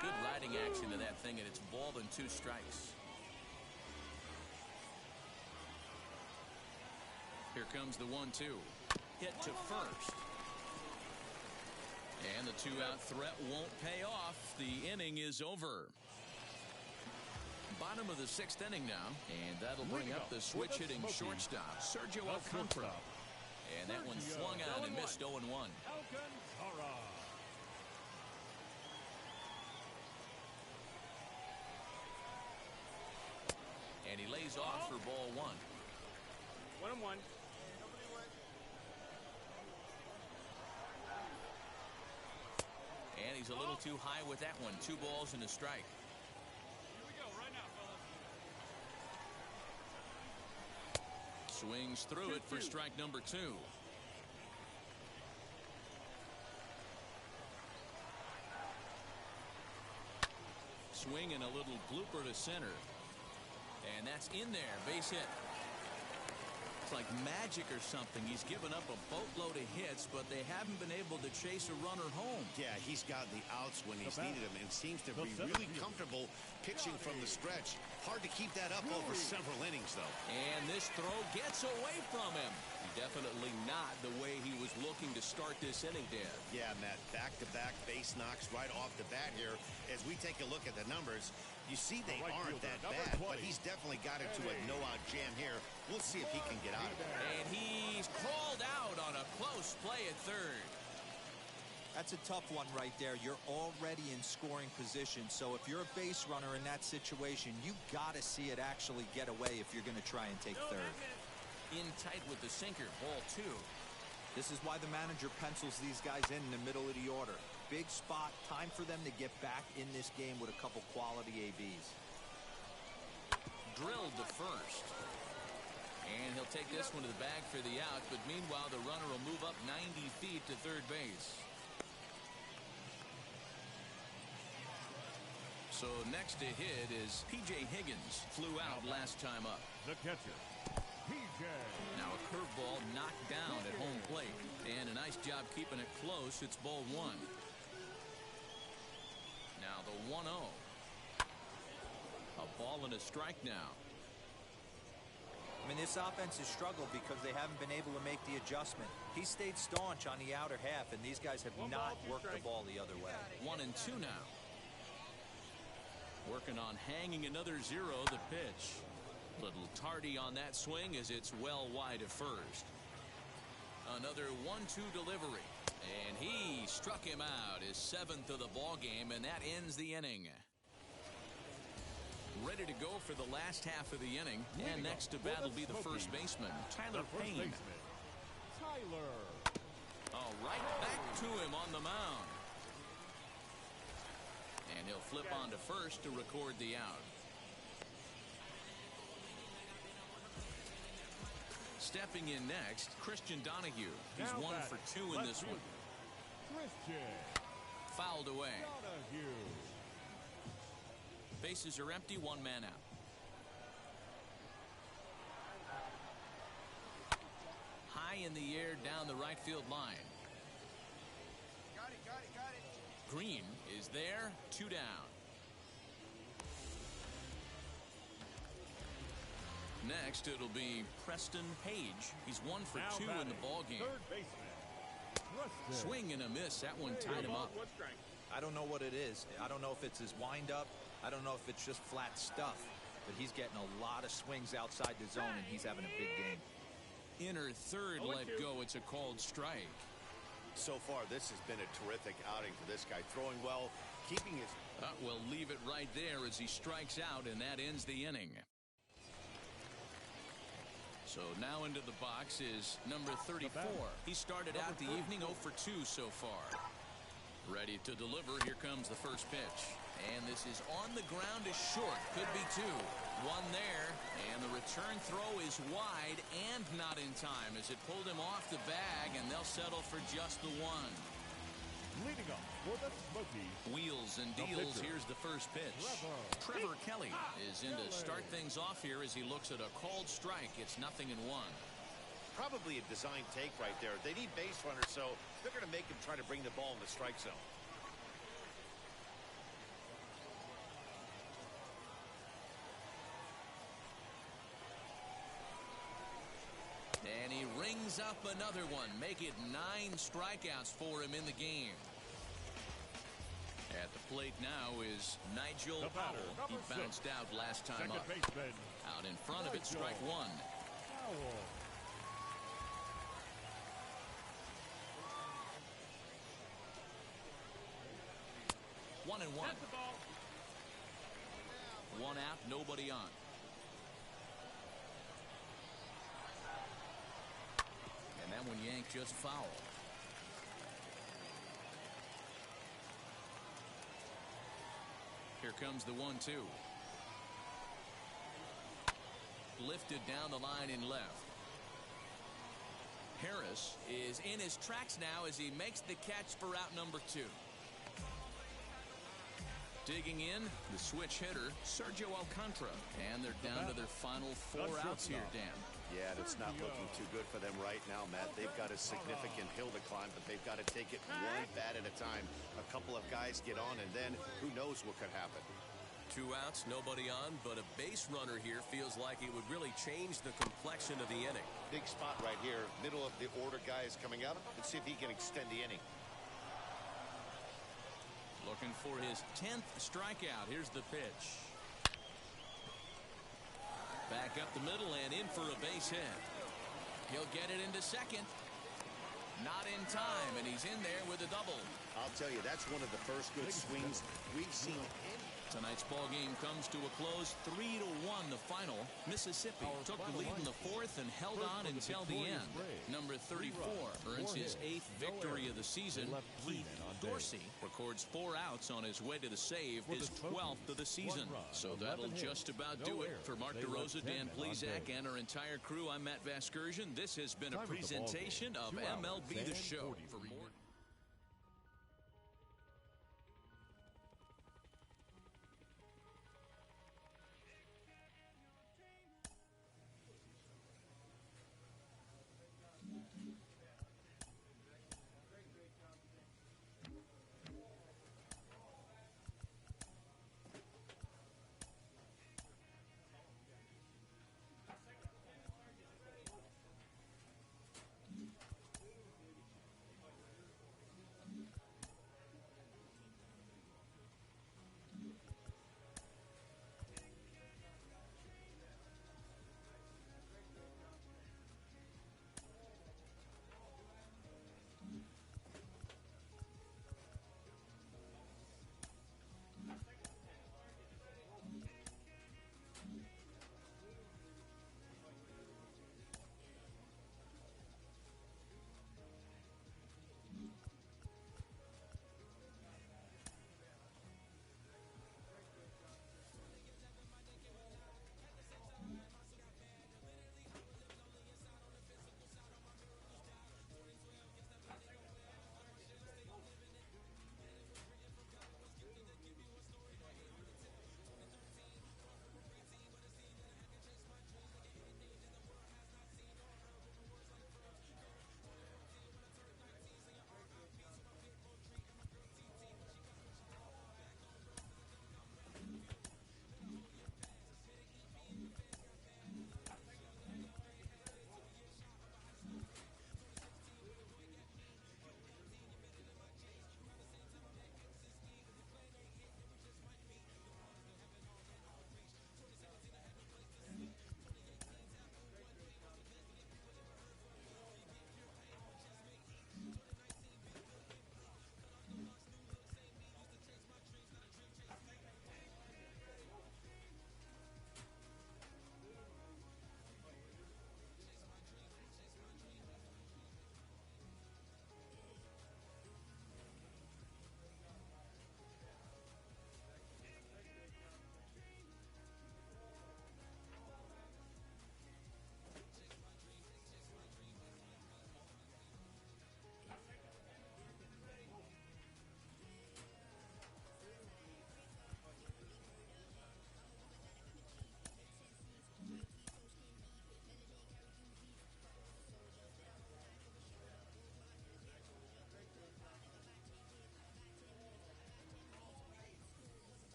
Good riding action to that thing, and it's ball and 2 strikes. Here comes the 1-2. Hit to first. And the 2-out threat won't pay off. The inning is over. Bottom of the 6th inning now, and that'll bring up the switch-hitting shortstop, Sergio Alcantara. And that one swung on and missed 0-1. And he lays off for ball 1. 1-1. And he's a little too high with that one. 2 balls and a strike. Here we go, right now, fellas. Swings through it for strike number 2. Swing and a little blooper to center. And that's in there. Base hit. It's like magic or something. He's given up a boatload of hits, but they haven't been able to chase a runner home. Yeah, he's gotten the outs when he's needed them, and seems to be really comfortable pitching from the stretch. Hard to keep that up over several innings, though. And this throw gets away from him. Definitely not the way he was looking to start this inning, Dan. Yeah, Matt, back-to-back base knocks right off the bat here. As we take a look at the numbers, you see they aren't that bad, but he's definitely got into a no-out jam here. We'll see if he can get out of it. And he's called out on a close play at third. That's a tough one right there. You're already in scoring position, so if you're a base runner in that situation, you got to see it actually get away if you're going to try and take third. In tight with the sinker, ball 2. This is why the manager pencils these guys in the middle of the order. Big spot, time for them to get back in this game with a couple quality ABs. Drilled to first. And he'll take this one to the bag for the out, but meanwhile the runner will move up 90 feet to third base. So next to hit is P.J. Higgins. Flew out last time up. The catcher, P.J. Now a curveball knocked down at home plate. And a nice job keeping it close. It's ball 1. Now the 1-0. A ball and a strike now. I mean, this offense has struggled because they haven't been able to make the adjustment. He stayed staunch on the outer half, and these guys have not worked the ball the other way. 1-2 now. Working on hanging another 0. The pitch. Little tardy on that swing as it's well wide of first. Another 1-2 delivery. And he struck him out, his 7th of the ball game, and that ends the inning. Ready to go for the last half of the inning, and next to bat will be the first baseman, Tyler Payne. Tyler. All right, back to him on the mound. And he'll flip on to first to record the out. Stepping in next, Christian Donahue. He's 1 for 2 in this one. Christian. Fouled away. Donahue. Bases are empty, 1 man out. High in the air down the right field line. Got it. Green is there, 2 down. Next, it'll be Preston Page. He's 1 for Now 2 in the batting, ball game. third baseman, Preston. Swing and a miss. That one tied him up. I don't know what it is. I don't know if it's his windup. I don't know if it's just flat stuff. But he's getting a lot of swings outside the zone, and he's having a big game. Inner third let go. It's a called strike. So far, this has been a terrific outing for this guy. Throwing well, keeping his... We'll leave it right there as he strikes out, and that ends the inning. So now into the box is number 34. He started out the evening 0 for 2 so far. Ready to deliver. Here comes the first pitch. And this is on the ground, is short. Could be 2. 1 there. And the return throw is wide and not in time as it pulled him off the bag, and they'll settle for just the 1. Leading off for the Smokies. Wheels and deals. Here's the first pitch. Trevor Kelly is in to start things off here as he looks at a called strike. It's 0-1. Probably a design take right there. They need base runners, so they're going to make him try to bring the ball in the strike zone. And he rings up another one. Make it 9 strikeouts for him in the game. At the plate now is Nigel Powell. He bounced out last time up. Out in front of it, strike 1. Powell. 1-1. 1 out, nobody on. And that one yanked just foul. Here comes the 1-2. Lifted down the line in left. Harris is in his tracks now as he makes the catch for out number 2. Digging in, the switch hitter, Sergio Alcantara. And they're down to their final 4 outs here, Dan. Yeah, and it's not looking too good for them right now, Matt. They've got a significant hill to climb, but they've got to take it one bat at a time. A couple of guys get on, and then who knows what could happen. 2 outs, nobody on, but a base runner here feels like it would really change the complexion of the inning. Big spot right here. Middle of the order guy is coming out. Let's see if he can extend the inning. Looking for his 10th strikeout. Here's the pitch. Back up the middle and in for a base hit. He'll get it into second. Not in time, and he's in there with a double. I'll tell you, that's one of the first good swings we've seen. Tonight's ball game comes to a close, 3-1 the final. Mississippi took the lead in the 4th and held on until the end. Number 34 earns his 8th victory of the season. Keith Dorsey records 4 outs on his way to the save, his 12th of the season. So that'll just about do it. For Mark DeRosa, Dan Plezak, and our entire crew, I'm Matt Vasgersian. This has been a presentation of MLB The Show. For more...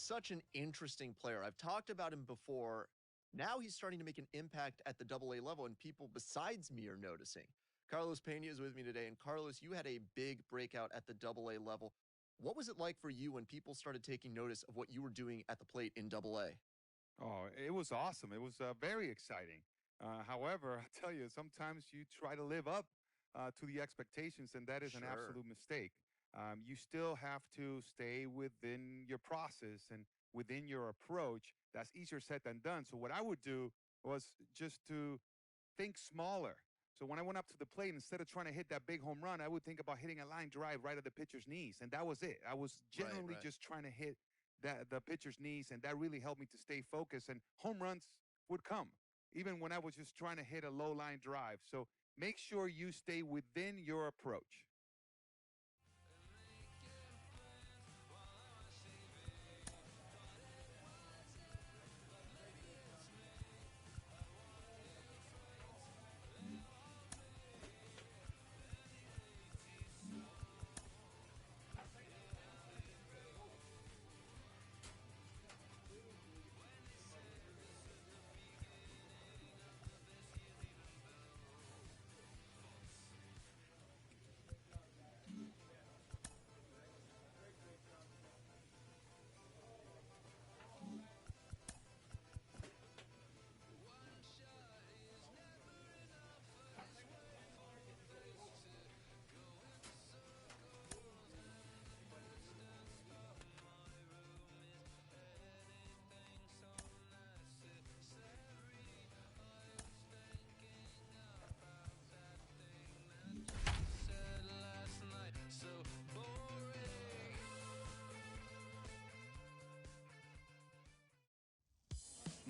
such an interesting player. I've talked about him before. Now he's starting to make an impact at the AA level, and people besides me are noticing. Carlos Pena is with me today, and Carlos, you had a big breakout at the AA level. What was it like for you when people started taking notice of what you were doing at the plate in AA? Oh, it was awesome. It was very exciting. However, I tell you, sometimes you try to live up to the expectations, and that is an absolute mistake. You still have to stay within your process and within your approach. That's easier said than done. So what I would do was just to think smaller. So when I went up to the plate, instead of trying to hit that big home run, I would think about hitting a line drive right at the pitcher's knees, and that was it. I was generally just trying to hit the pitcher's knees, and that really helped me to stay focused, and home runs would come, even when I was just trying to hit a low line drive. So make sure you stay within your approach.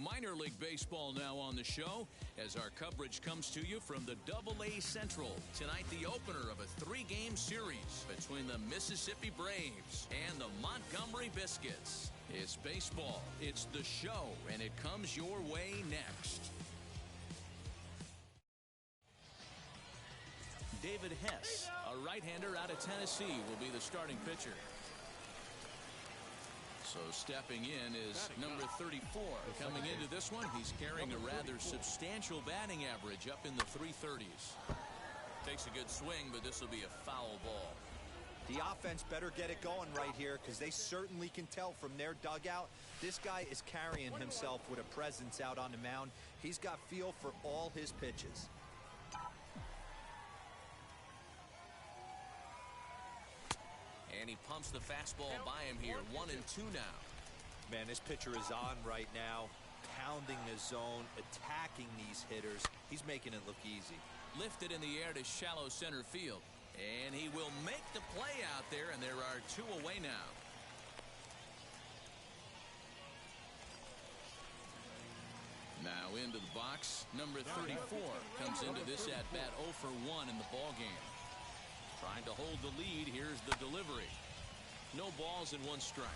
Minor League Baseball now on the show as our coverage comes to you from the AA Central. Tonight, the opener of a 3-game series between the Mississippi Braves and the Montgomery Biscuits. It's baseball, it's the show, and it comes your way next. David Hess, a right-hander out of Tennessee, will be the starting pitcher. So stepping in is number 34. Coming into this one, he's carrying a rather substantial batting average up in the 330s. Takes a good swing, but this will be a foul ball. The offense better get it going right here because they certainly can tell from their dugout. This guy is carrying himself with a presence out on the mound. He's got feel for all his pitches. And he pumps the fastball by him here. 1-2 now. Man, this pitcher is on right now, pounding the zone, attacking these hitters. He's making it look easy. Lifted in the air to shallow center field. And he will make the play out there, and there are 2 away now. Now into the box, number 34 comes into this at-bat 0 for 1 in the ballgame. Trying to hold the lead. Here's the delivery. No balls and 1 strike.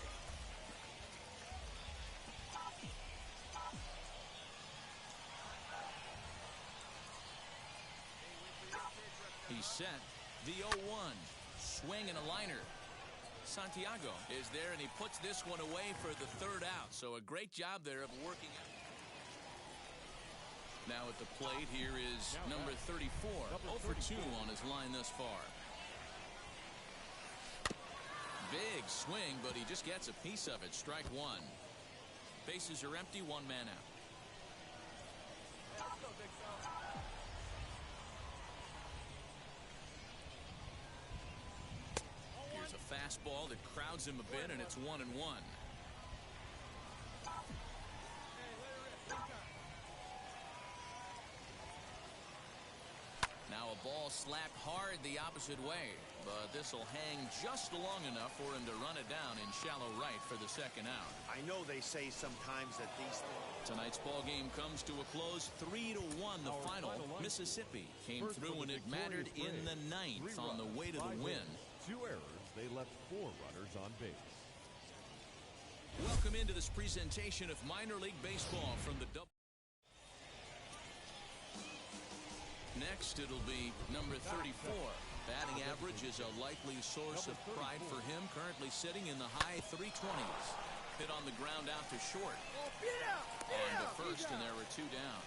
He's set. The 0-1. Swing and a liner. Santiago is there, and he puts this one away for the 3rd out. So a great job there of working out. Now at the plate, here is number 34. 0 for 2 on his line thus far. Big swing, but he just gets a piece of it. Strike 1. Bases are empty, 1 man out. Here's a fastball that crowds him a bit, and it's 1-1. Now a ball slapped hard the opposite way, but this will hang just long enough for him to run it down in shallow right for the 2nd out. I know they say sometimes that these things. Tonight's ball game comes to a close, 3-1 the final. Mississippi came through when it mattered in the 9th on the way to the win. 2 errors. They left 4 runners on base. Welcome into this presentation of minor league baseball from the double. Next, it'll be number 34. Batting average is a likely source of pride for him, currently sitting in the high 320s. hit on the ground out to short. On to first, and there were 2 down.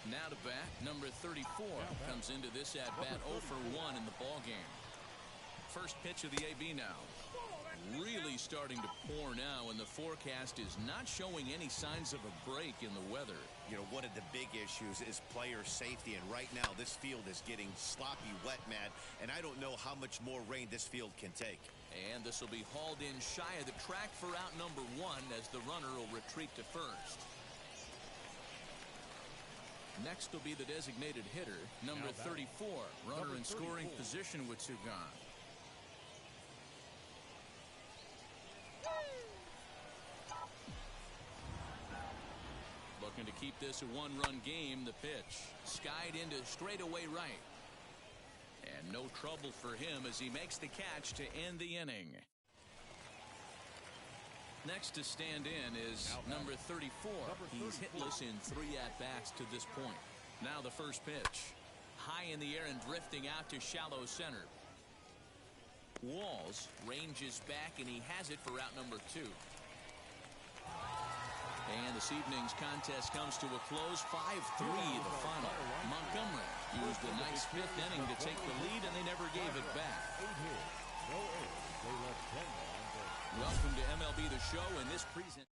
Now to bat, number 34 comes into this at bat 0 for 1 in the ball game. First pitch of the AB now. Really starting to pour now, and the forecast is not showing any signs of a break in the weather. You know, one of the big issues is player safety, and right now this field is getting sloppy wet, Matt, and I don't know how much more rain this field can take. And this will be hauled in shy of the track for out number 1 as the runner will retreat to first. Next will be the designated hitter, number 34, runner in scoring position with 2 gone. Looking to keep this a 1-run game. The pitch skied into straightaway right. And no trouble for him as he makes the catch to end the inning. Next to stand in is number 34. He's hitless in 3 at-bats to this point. Now the first pitch. High in the air and drifting out to shallow center. Walls ranges back, and he has it for out number 2. And this evening's contest comes to a close. 5-3 the final. Montgomery used a nice 5th inning to take the lead, and they never gave it back. 8 hits, no errors. They left 10 on. Welcome to MLB The Show in this present.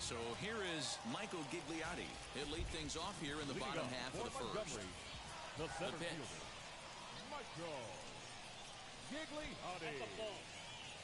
So here is Michael Gigliotti. He'll lead things off here in the bottom half of the first. The center pitch. fielder, Michael Gigliotti.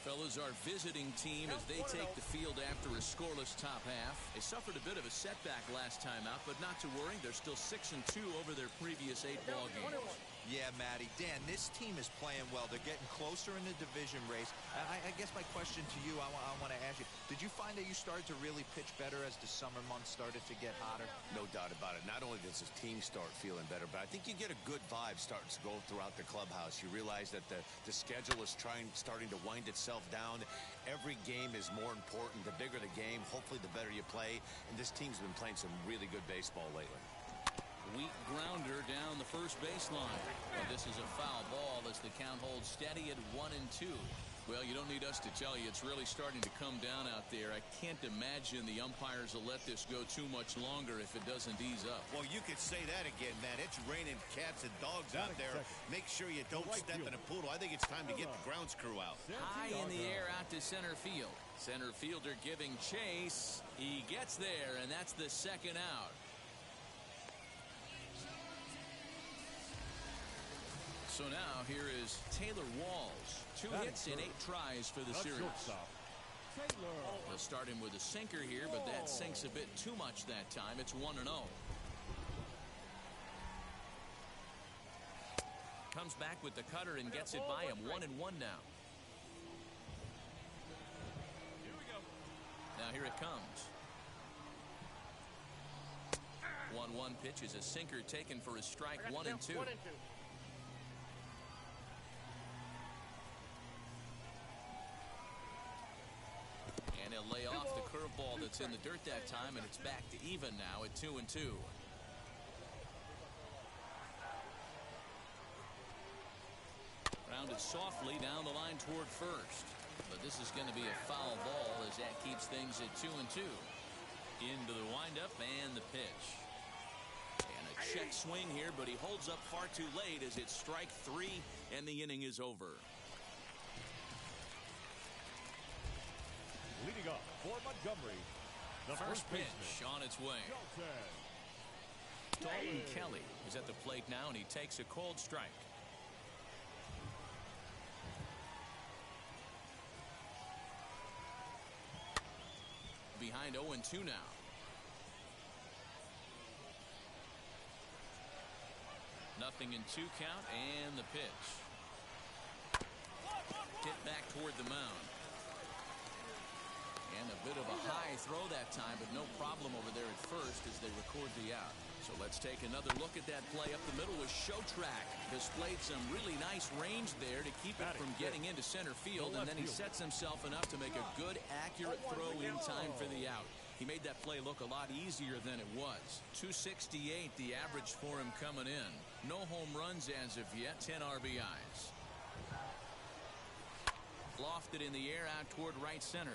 Fellas, our visiting team as they take the field after a scoreless top half. They suffered a bit of a setback last time out, but not to worry. They're still 6-2 over their previous 8 ball games. Yeah, Matty. Dan, this team is playing well. They're getting closer in the division race. I guess my question to you, I want to ask you, did you find that you started to really pitch better as the summer months started to get hotter? No doubt about it. Not only does his team start feeling better, but I think you get a good vibe starting to go throughout the clubhouse. You realize that the schedule is starting to wind itself down. Every game is more important. The bigger the game, hopefully the better you play. And this team's been playing some really good baseball lately. Weak grounder down the first baseline. And this is a foul ball as the count holds steady at 1-2. Well, you don't need us to tell you it's really starting to come down out there. I can't imagine the umpires will let this go too much longer if it doesn't ease up. Well, you could say that again, Matt. It's raining cats and dogs out there. Make sure you don't step in a poodle. I think it's time to get the grounds crew out. High in the air out to center field. Center fielder giving chase. He gets there, and that's the second out. So now here is Taylor Walls. 2 hits in 8 tries for the series. They'll start him with a sinker here, but that sinks a bit too much that time. It's 1-0. Comes back with the cutter and gets it by him. 1-1 now. Here we go. Now here it comes. 1-1 pitch is a sinker taken for a strike. 1-2. And he'll lay off the curveball that's in the dirt that time, and it's back to even now at 2-2. Rounded softly down the line toward first. But this is going to be a foul ball as that keeps things at 2-2. Into the windup and the pitch. And a check swing here, but he holds up far too late as it's strike 3 and the inning is over. Leading up for Montgomery, the first pitch on its way. Dalton Kelly is at the plate now, and he takes a cold strike. Behind 0-2 now. Nothing in 2 count, and the pitch. Hit back toward the mound. And a bit of a high throw that time, but no problem over there at first as they record the out. So let's take another look at that play. Up the middle was Showtrack. Displayed some really nice range there to keep it from getting into center field, and then he sets himself enough to make a good, accurate throw in time for the out. He made that play look a lot easier than it was. 268 the average for him coming in. No home runs as of yet, 10 RBIs. Lofted in the air out toward right center.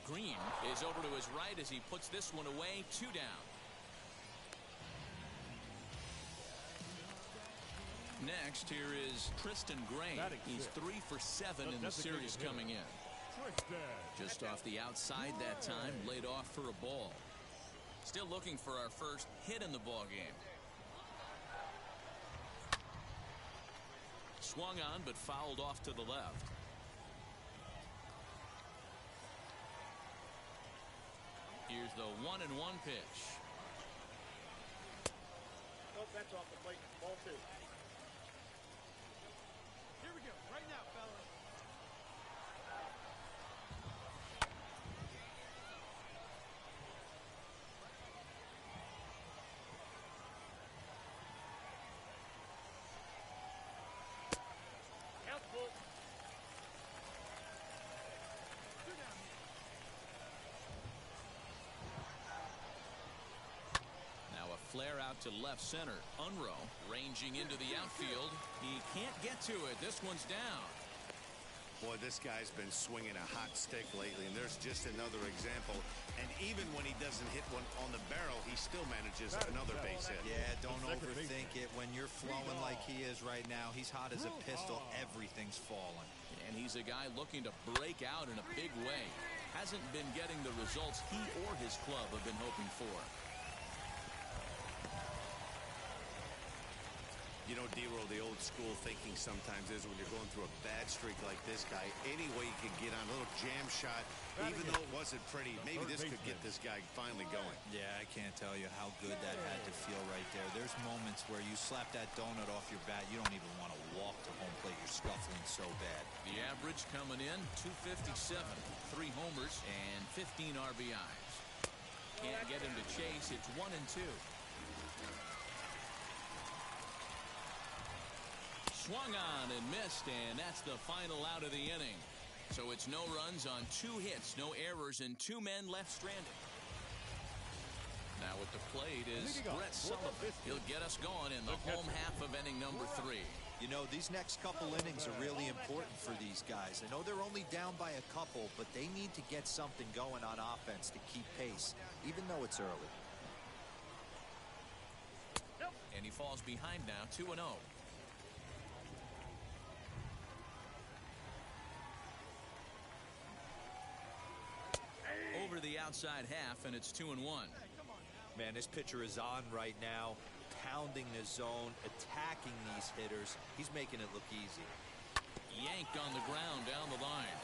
Green is over to his right as he puts this one away. 2 down. Next, here is Tristan Gray. He's 3 for 7 in the series coming in. Just off the outside that time, laid off for a ball. Still looking for our first hit in the ball game. Swung on, but fouled off to the left. Here's the 1-1 pitch. Nope, that's off the plate. Ball 2. Here we go. Right now, fellas. Helpful. 2 down here. Now a flare out to left center. Unruh ranging into the outfield. He can't get to it. This one's down. Boy, this guy's been swinging a hot stick lately, and there's just another example. And even when he doesn't hit one on the barrel, he still manages another base hit. Yeah, don't overthink it. When you're flowing like he is right now, he's hot as a pistol. Everything's falling. And he's a guy looking to break out in a big way. Hasn't been getting the results he or his club have been hoping for. You know, D-Roll, the old school thinking sometimes is when you're going through a bad streak like this guy, any way you can get on a little jam shot, even though it wasn't pretty, maybe this could get this guy finally going. Yeah, I can't tell you how good that had to feel right there. There's moments where you slap that donut off your bat, you don't even want to walk to home plate. You're scuffling so bad. The average coming in, 257, 3 homers, and 15 RBIs. Can't get him to chase. It's 1-2. Swung on and missed, and that's the final out of the inning. So it's no runs on 2 hits, no errors, and 2 men left stranded. Now at the plate is Brett Sullivan. He'll get us going in the home half of inning number 3. You know, these next couple innings are really important for these guys. I know they're only down by a couple, but they need to get something going on offense to keep pace, even though it's early. And he falls behind now, 2-0. Over the outside half, and it's 2-1. Man, this pitcher is on right now, pounding the zone, attacking these hitters. He's making it look easy. Yanked on the ground down the line.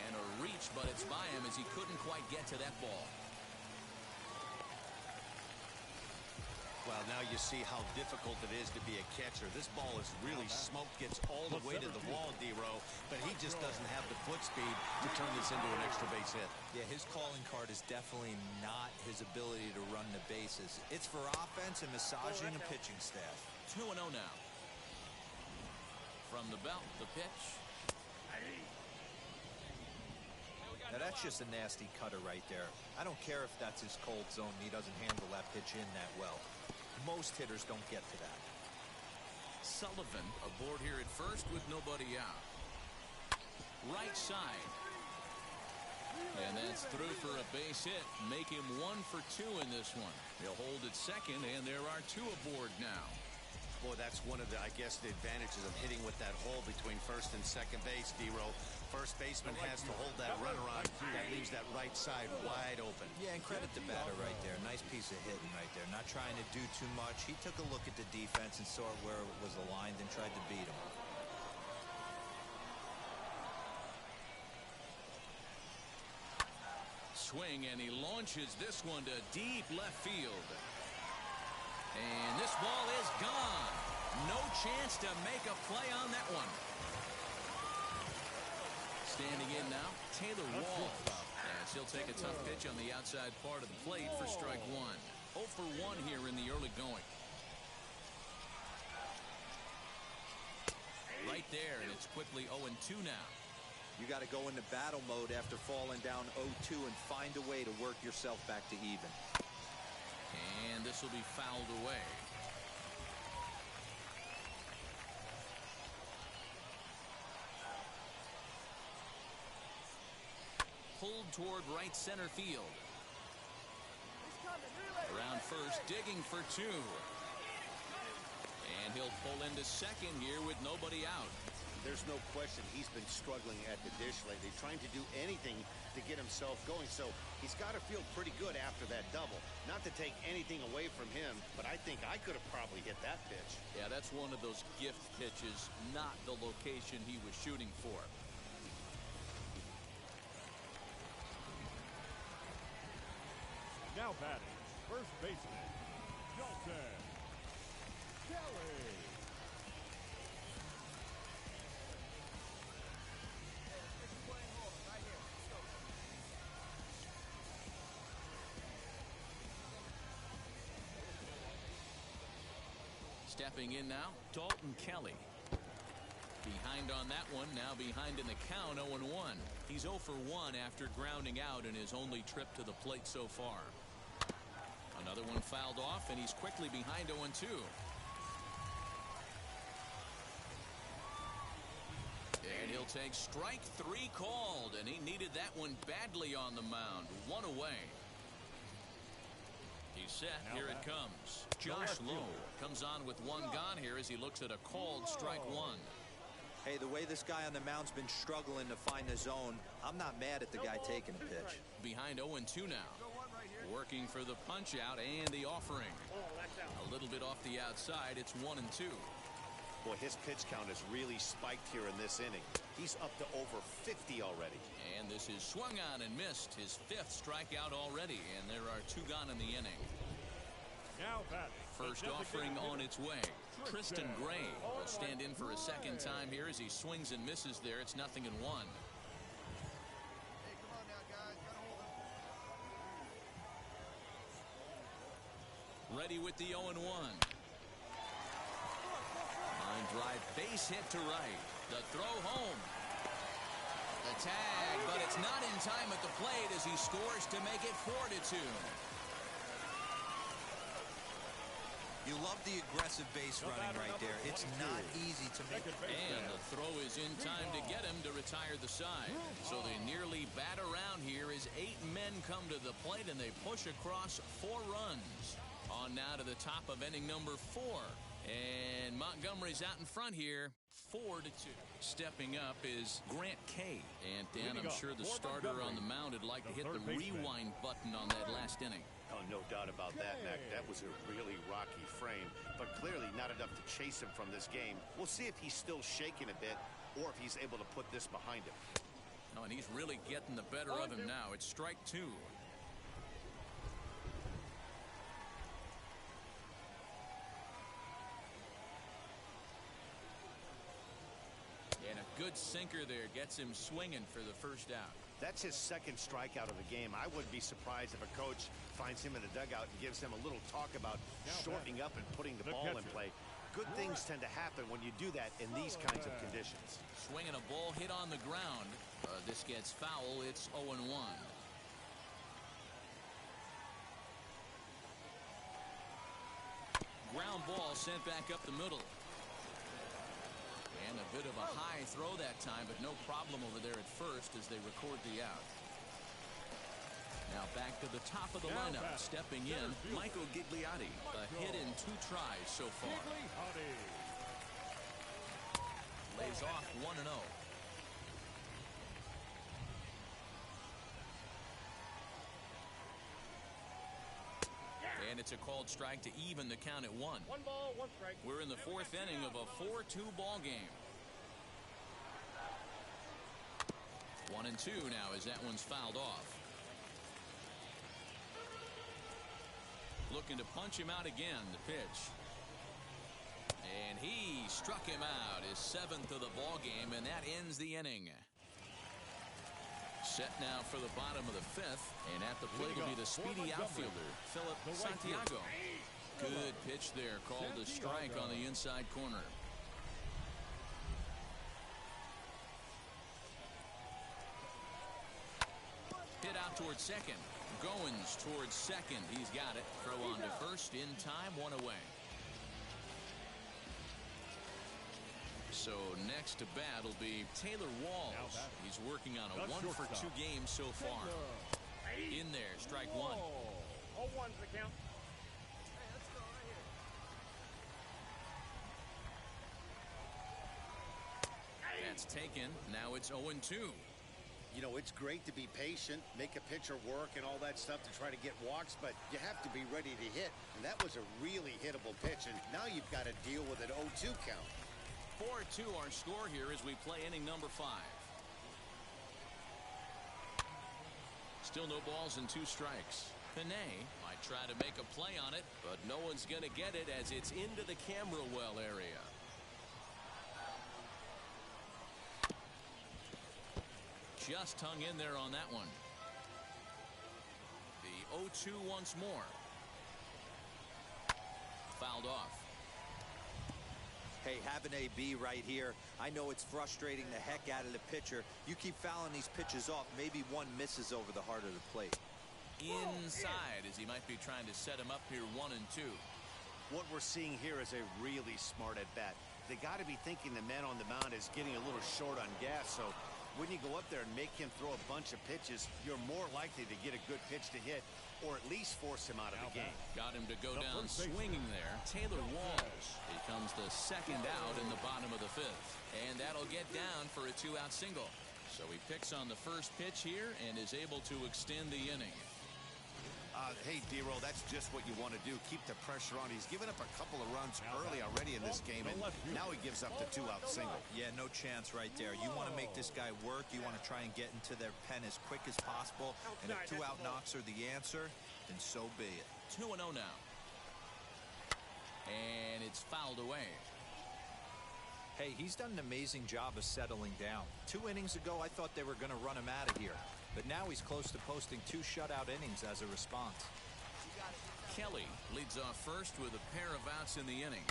And a reach, but it's by him as he couldn't quite get to that ball. Well, now you see how difficult it is to be a catcher. This ball is really smoked, gets all the way to the wall, D-Row, but he just doesn't have the foot speed to turn this into an extra base hit. Yeah, his calling card is definitely not his ability to run the bases. It's for offense and massaging and pitching staff. 2-0 now. From the belt, the pitch. Now that's just a nasty cutter right there. I don't care if that's his cold zone and he doesn't handle that pitch in that well. Most hitters don't get to that. Sullivan aboard here at first with nobody out. Right side. And that's through for a base hit. Make him 1 for 2 in this one. He'll hold at second, and there are 2 aboard now. Boy, that's one of the, I guess, the advantages of hitting with that hole between first and second base, D-Row. First baseman has to hold that runner on. That leaves that right side wide open. Yeah, and credit the batter right there. Nice piece of hitting right there. Not trying to do too much. He took a look at the defense and saw where it was aligned and tried to beat him. Swing, and he launches this one to deep left field. And this ball is gone. No chance to make a play on that one. Standing in now, Taylor Walls. As he'll take a tough pitch on the outside part of the plate for strike 1. 0 for 1 here in the early going. Right there, and it's quickly 0-2 now. You got to go into battle mode after falling down 0-2 and find a way to work yourself back to even. And this will be fouled away. pulled toward right center field. Around first, digging for 2. And he'll pull into second here with nobody out. There's no question he's been struggling at the dish lately, trying to do anything to get himself going. So he's got to feel pretty good after that double. Not to take anything away from him, but I think I could have probably hit that pitch. Yeah, that's one of those gift pitches, not the location he was shooting for. Now batting, first baseman, Dalton Kelly. Stepping in now, Dalton Kelly. Behind on that one, now behind in the count, 0-1. He's 0 for 1 after grounding out in his only trip to the plate so far. Another one fouled off, and he's quickly behind 0-2. And he'll take strike 3 called, and he needed that one badly on the mound. 1 away. He's set. Here it comes. Josh Lowe comes on with 1 gone here as he looks at a called strike 1. Hey, the way this guy on the mound's been struggling to find the zone, I'm not mad at the guy taking the pitch. Behind 0-2 now. Working for the punch out and the offering. A little bit off the outside. It's 1-2. Boy, his pitch count has really spiked here in this inning. He's up to over 50 already. And this is swung on and missed. His 5th strikeout already, and there are 2 gone in the inning. Now batting. First offering on its way. Tristan Gray will stand in for a second time here as he swings and misses there. It's 0-1. Hey, come on now, guys. Gotta hold him. Ready with the 0-1. Line drive, base hit to right. The throw home. The tag, but it's not in time at the plate as he scores to make it 4-2. You love the aggressive base running right there. It's not easy to make. And the throw is in time to get him to retire the side. So they nearly bat around here as 8 men come to the plate and they push across 4 runs. On now to the top of inning number 4. And Montgomery's out in front here, 4-2. Stepping up is Grant Kay. And Dan, I'm sure the starter on the mound would like to hit the rewind button on that last inning. Oh, no doubt about that, Mac. That was a really rocky frame, but clearly not enough to chase him from this game. We'll see if he's still shaking a bit or if he's able to put this behind him. Oh, and he's really getting the better of him now. It's strike 2. And a good sinker there gets him swinging for the first out. That's his 2nd strikeout of the game. I wouldn't be surprised if a coach finds him in the dugout and gives him a little talk about shortening up and putting the ball in play. Good things tend to happen when you do that in these kinds of conditions. Swinging a ball hit on the ground. This gets foul. It's 0-1. Ground ball sent back up the middle. And a bit of a high throw that time, but no problem over there at first as they record the out. Now back to the top of the lineup. Stepping in, Michael Gigliotti. A hit in 2 tries so far. Lays off 1-0. And it's a called strike to even the count at 1. 1 ball, 1 strike. We're in the 4th inning of a 4-2 ball game. 1-2 now as that one's fouled off. Looking to punch him out again, the pitch. And he struck him out, his 7th of the ball game, and that ends the inning. Set now for the bottom of the 5th, and at the plate will be the speedy outfielder, Philip Santiago. Good pitch there, called a strike on the inside corner. Hit out towards second. Goins towards second. He's got it. Throw on to first in time, 1 away. So next to bat will be Taylor Walls. He's working on a 1-for-2 game so far. In there, strike one. 0-1's the count. Hey, let's go right here. That's taken. Now it's 0-2. You know, it's great to be patient, make a pitcher work and all that stuff to try to get walks, but you have to be ready to hit. And that was a really hittable pitch, and now you've got to deal with an 0-2 count. 4-2 our score here as we play inning number 5. Still no balls and 2 strikes. Panay might try to make a play on it, but no one's going to get it as it's into the camera well area. Just hung in there on that one. The 0-2 once more. Fouled off. Hey, have an AB right here. I know it's frustrating the heck out of the pitcher. You keep fouling these pitches off, maybe one misses over the heart of the plate. Inside as he might be trying to set him up here 1-2. What we're seeing here is a really smart at bat. They got to be thinking the man on the mound is getting a little short on gas, so when you go up there and make him throw a bunch of pitches, you're more likely to get a good pitch to hit or at least force him out of the game. Got him to go down swinging there. Taylor Walls becomes the second out in the bottom of the 5th. And that'll get down for a 2-out single. So he picks on the first pitch here and is able to extend the inning. Hey, D-Roll, that's just what you want to do. Keep the pressure on. He's given up a couple of runs early already in this game, and now he gives up the 2-out single. Yeah, no chance right there. You want to make this guy work. You want to try and get into their pen as quick as possible. And if 2-out knocks are the answer, then so be it. 2-0 now. And it's fouled away. Hey, he's done an amazing job of settling down. 2 innings ago, I thought they were going to run him out of here. But now he's close to posting 2 shutout innings as a response. Kelly leads off first with a pair of outs in the inning.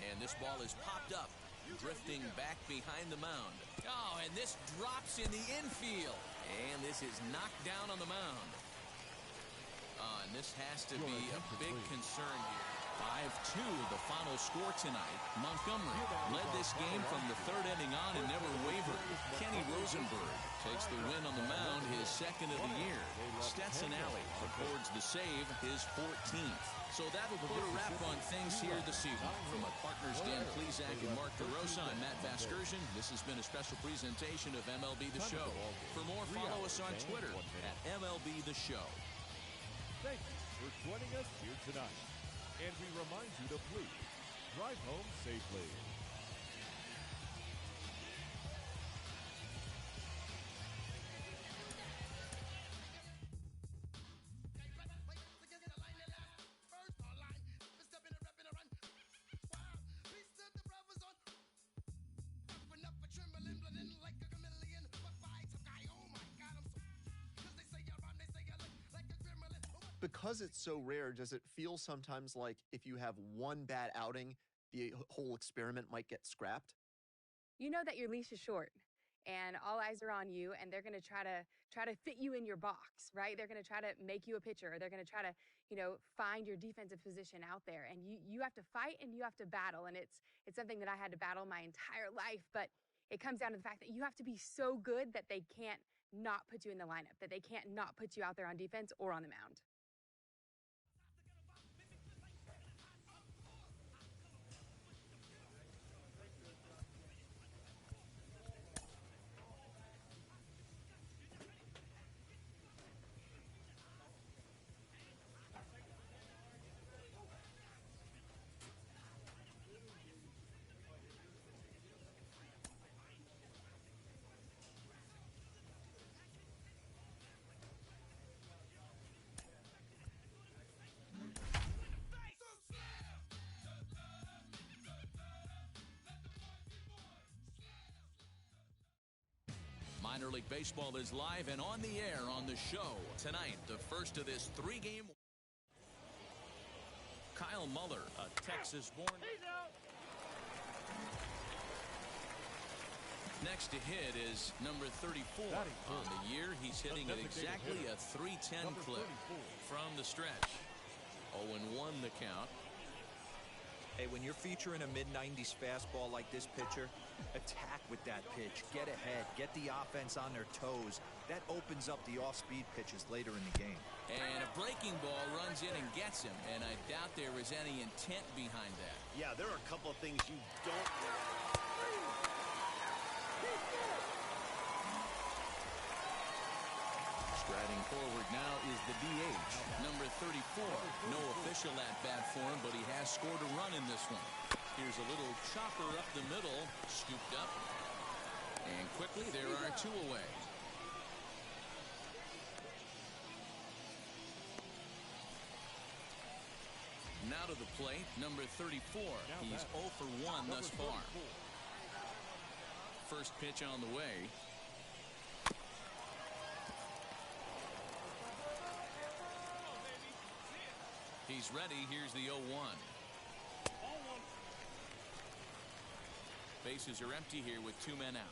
And this ball is popped up, drifting back behind the mound. Oh, and this drops in the infield. And this is knocked down on the mound. And this has to be a big concern here. 5-2 the final score tonight. Montgomery led this game from the 3rd inning on and never wavered. Kenny Rosenberg takes the win on the mound, his 2nd of the year. Stetson Alley records the save, his 14th. So that'll put a wrap on things here this evening. From my partners Dan Plesac and Mark DeRosa, I'm Matt Vasgersian. This has been a special presentation of MLB The Show. For more, follow us on Twitter at MLB The Show. Thank you for joining us here tonight. And we remind you to please drive home safely. Because it's so rare, does it feel sometimes like if you have one bad outing, the whole experiment might get scrapped? You know that your leash is short and all eyes are on you, and they're going to try to fit you in your box, right? They're going to try to make you a pitcher, or they're going to try to, find your defensive position out there, and you have to fight and you have to battle. And it's something that I had to battle my entire life, but it comes down to the fact that you have to be so good that they can't not put you in the lineup, that they can't not put you out there on defense or on the mound. Minor League Baseball is live and on the air on the show. Tonight, the first of this 3-game. Kyle Muller, a Texas-born. Next to hit is number 34. On the year, he's hitting at exactly a .310 clip from the stretch. 0-1 the count. Hey, when you're featuring a mid-90s fastball like this pitcher, attack with that pitch. Get ahead. Get the offense on their toes. That opens up the off-speed pitches later in the game. And a breaking ball runs in and gets him, and I doubt there was any intent behind that. Yeah, there are a couple of things you don't... Striding forward now is the DH, number 34. No official at-bat for him, but he has scored a run in this one. Here's a little chopper up the middle, scooped up. And quickly, there are 2 away. Now to the plate, number 34. He's 0 for 1 thus far. First pitch on the way. He's ready. Here's the 0-1. Bases are empty here with 2 men out.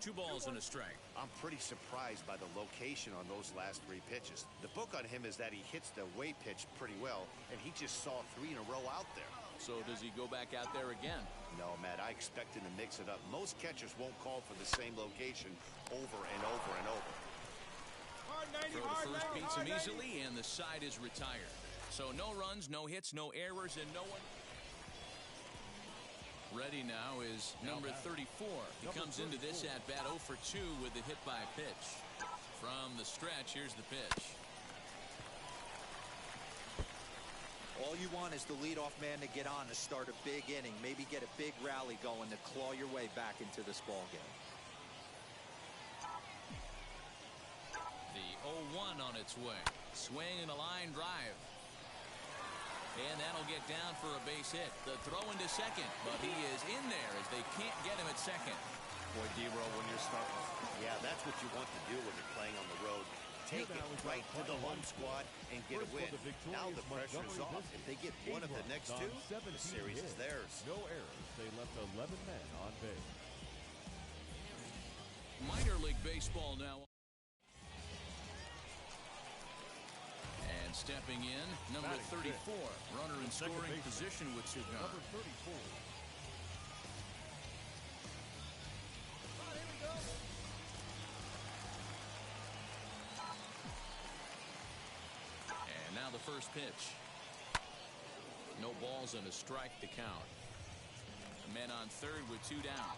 Two balls and a strike. I'm pretty surprised by the location on those last 3 pitches. The book on him is that he hits the away pitch pretty well, and he just saw 3 in a row out there. So does he go back out there again? No, Matt, I expect him to mix it up. Most catchers won't call for the same location over and over and over. Throw to first beats him easily, and the side is retired. So no runs, no hits, no errors, and no one... Ready now is number 34. He comes into this at-bat 0 for 2 with the hit by pitch. From the stretch, here's the pitch. All you want is the leadoff man to get on to start a big inning, maybe get a big rally going to claw your way back into this ball game. The 0-1 on its way. Swing and a line drive. And that'll get down for a base hit. The throw into second, but he is in there as they can't get him at second. Boy, D-Row, when you're starting, yeah, that's what you want to do when you're playing on the road. Take it right to the home squad and get a win. Now the pressure's off. If they get one of the next 2, the series is theirs. No errors. They left 11 men on base. Minor league baseball now. And stepping in, number 34, runner in scoring position with Sugan. Number 34. And now the first pitch. No balls and a strike to count. Men on third with 2 down.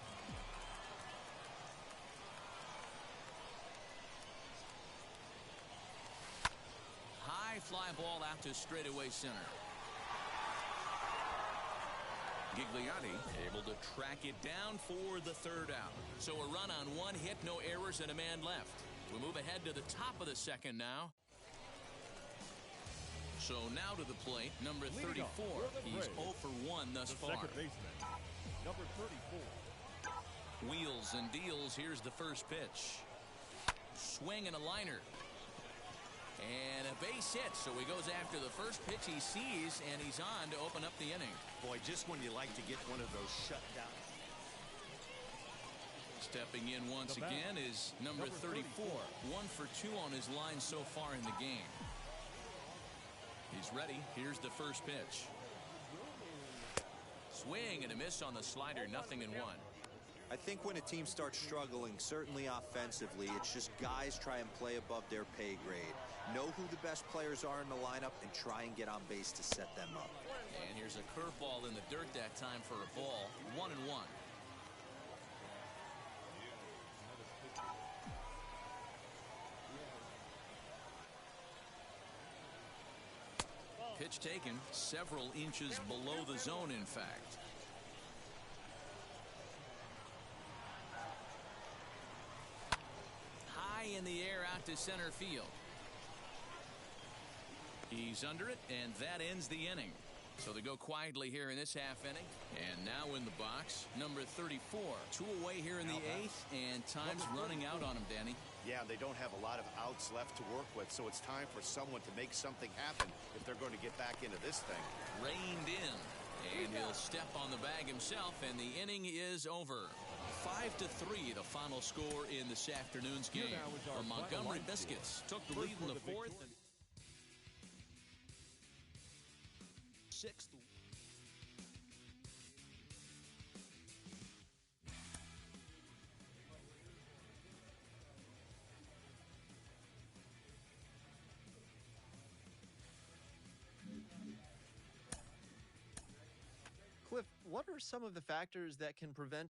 High fly ball out to straightaway center. Gigliotti able to track it down for the 3rd out. So a run on 1 hit, no errors, and a man left. We move ahead to the top of the 2nd now. So now to the plate, number 34. He's 0 for 1 thus far. Second baseman, number 34. Wheels and deals. Here's the first pitch. Swing and a liner. And a base hit, so he goes after the first pitch he sees, and he's on to open up the inning. Boy, just when you like to get one of those shut down. Stepping in once again is number 34. 1 for 2 on his line so far in the game. He's ready. Here's the first pitch. Swing and a miss on the slider, 0-1. I think when a team starts struggling, certainly offensively, it's just guys try and play above their pay grade. Know who the best players are in the lineup and try and get on base to set them up. And here's a curveball in the dirt that time for a ball. 1-1. Pitch taken several inches below the zone, in fact. High in the air out to center field. He's under it, and that ends the inning. So they go quietly here in this half inning. And now in the box, number 34. 2 away here in the 8th, and time's running out on him, Danny. Yeah, they don't have a lot of outs left to work with, so it's time for someone to make something happen if they're going to get back into this thing. Reined in, and he'll step on the bag himself, and the inning is over. 5-3, the final score in this afternoon's game. The Montgomery Biscuits took the lead in the fourth. And sixth. Cliff, what are some of the factors that can prevent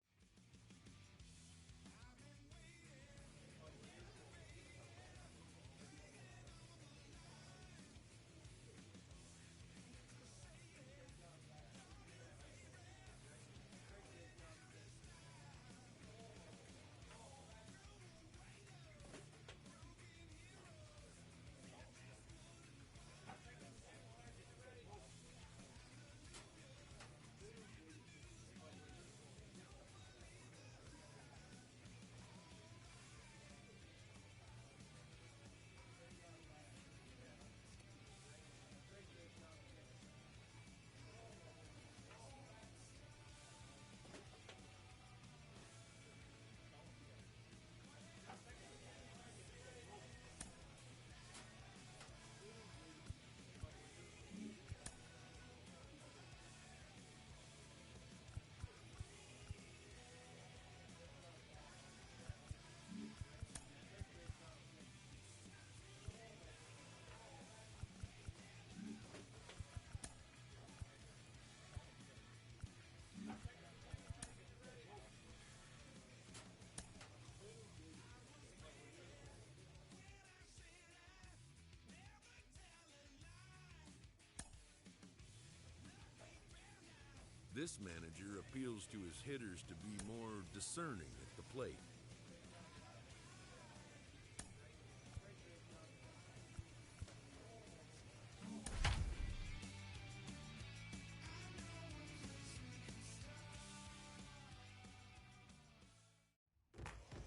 This manager appeals to his hitters to be more discerning at the plate.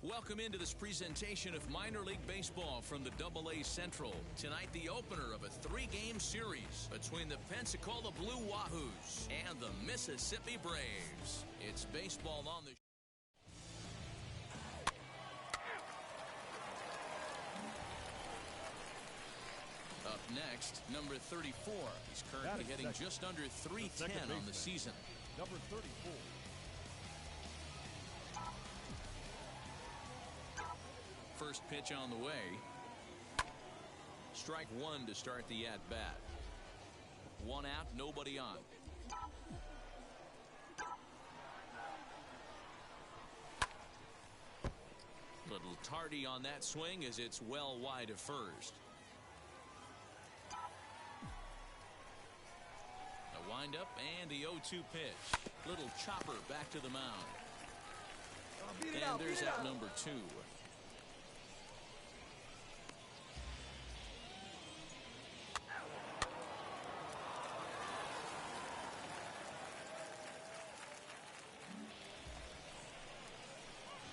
Welcome into this presentation of minor league baseball from the AA Central. Tonight, the opener of a 3-game series between the Pensacola Blue Wahoos and the Mississippi Braves. It's baseball on the... Up next, number 34. He's currently hitting just under .310 on the season. Number 34. First pitch on the way. Strike one to start the at-bat. One out, nobody on. Little tardy on that swing as it's well wide of first. A windup and the 0-2 pitch. Little chopper back to the mound. And there's out number 2.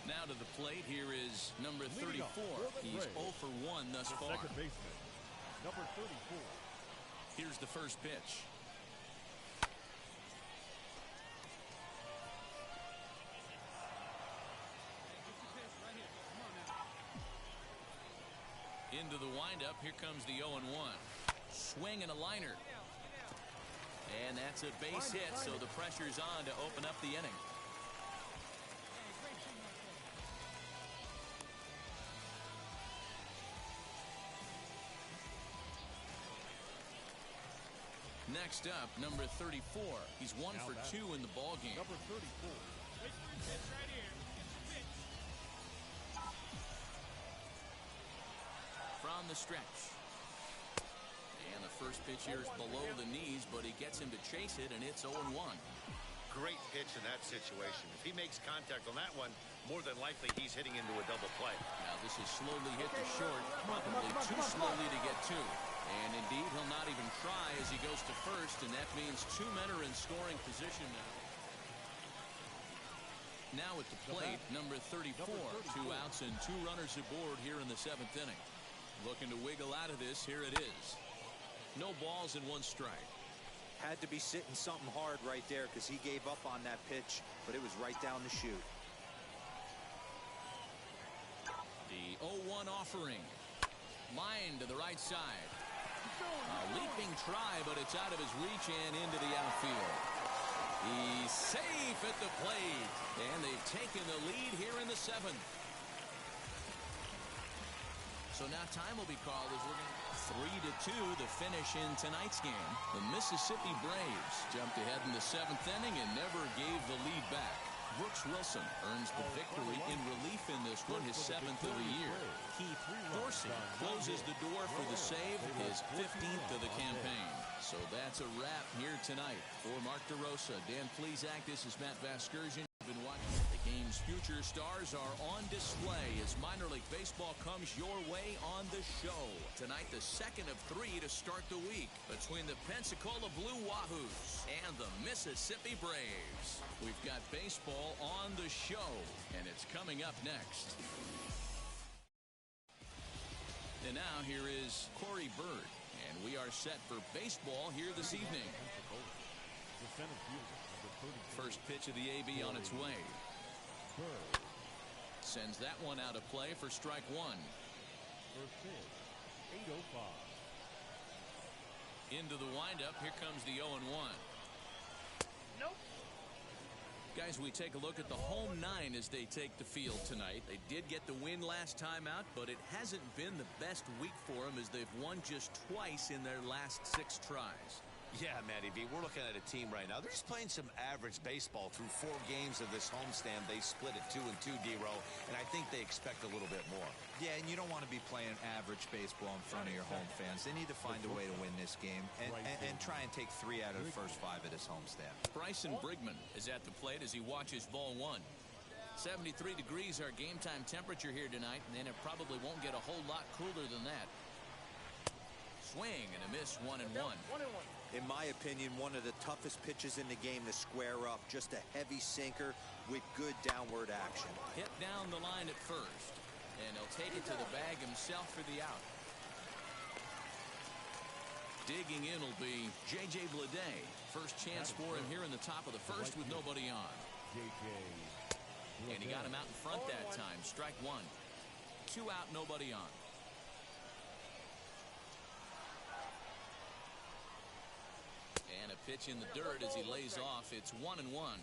Now to the plate, here is number 34. He's 0 for 1 thus far. Second baseman, number 34. Here's the first pitch. Into the windup, here comes the 0-1. Swing and a liner. And that's a base hit, so the pressure's on to open up the inning. Next up, number 34. He's 1 for 2 in the ball game. Number 34. Right here. From the stretch. And the first pitch here is below the knees, but he gets him to chase it, and it's 0-1. Great pitch in that situation. If he makes contact on that one, more than likely he's hitting into a double play. Now this is slowly hit to short, probably too slowly to get to. And indeed, he'll not even try as he goes to first, and that means 2 men are in scoring position now. Now at the plate, number 34. 2 outs and 2 runners aboard here in the 7th inning. Looking to wiggle out of this. Here it is. No balls and 1 strike. Had to be sitting something hard right there because he gave up on that pitch, but it was right down the chute. 0-1 offering. Line to the right side. A leaping try, but it's out of his reach and into the outfield. He's safe at the plate, and they've taken the lead here in the 7th. So now time will be called as we're going 3-2 the finish in tonight's game. The Mississippi Braves jumped ahead in the 7th inning and never gave the lead back. Brooks Wilson earns the victory in relief in this one, his 7th of the year. Keith Dorsey closes the door for the save, his 15th of the campaign. So that's a wrap here tonight. For Mark DeRosa, Dan Plesac, this is Matt Vasgersian. You've been watching. The game's future stars are on display as minor league baseball comes your way on the show. Tonight, the 2nd of 3 to start the week between the Pensacola Blue Wahoos and the Mississippi Braves. We've got baseball on the show, and it's coming up next. And now here is Corey Bird, and we are set for baseball here this evening. First pitch of the AB on its way. Sends that one out of play for strike one. First pitch, 8:05. Into the windup. Here comes the 0-1. Nope. Guys, we take a look at the home 9 as they take the field tonight. They did get the win last time out, but it hasn't been the best week for them as they've won just twice in their last 6 tries. Yeah, Matty V, we're looking at a team right now. They're just playing some average baseball through 4 games of this homestand. They split at 2-2, D-Row, and I think they expect a little bit more. Yeah, and you don't want to be playing average baseball in front of your home fans. They need to find a way to win this game and try and take 3 out of the first 5 at this homestand. Bryson Brigman is at the plate as he watches ball 1. 73 degrees our game time temperature here tonight, and then it probably won't get a whole lot cooler than that. Swing and a miss, 1-1. In my opinion, one of the toughest pitches in the game to square up. Just a heavy sinker with good downward action. Hit down the line at first, and he'll take it to the bag himself for the out. Digging in will be J.J. Bleday. First chance for him here in the top of the first with nobody on. And he got him out in front that time. Strike 1. 2 out, nobody on. And a pitch in the dirt as he lays off. It's 1-1.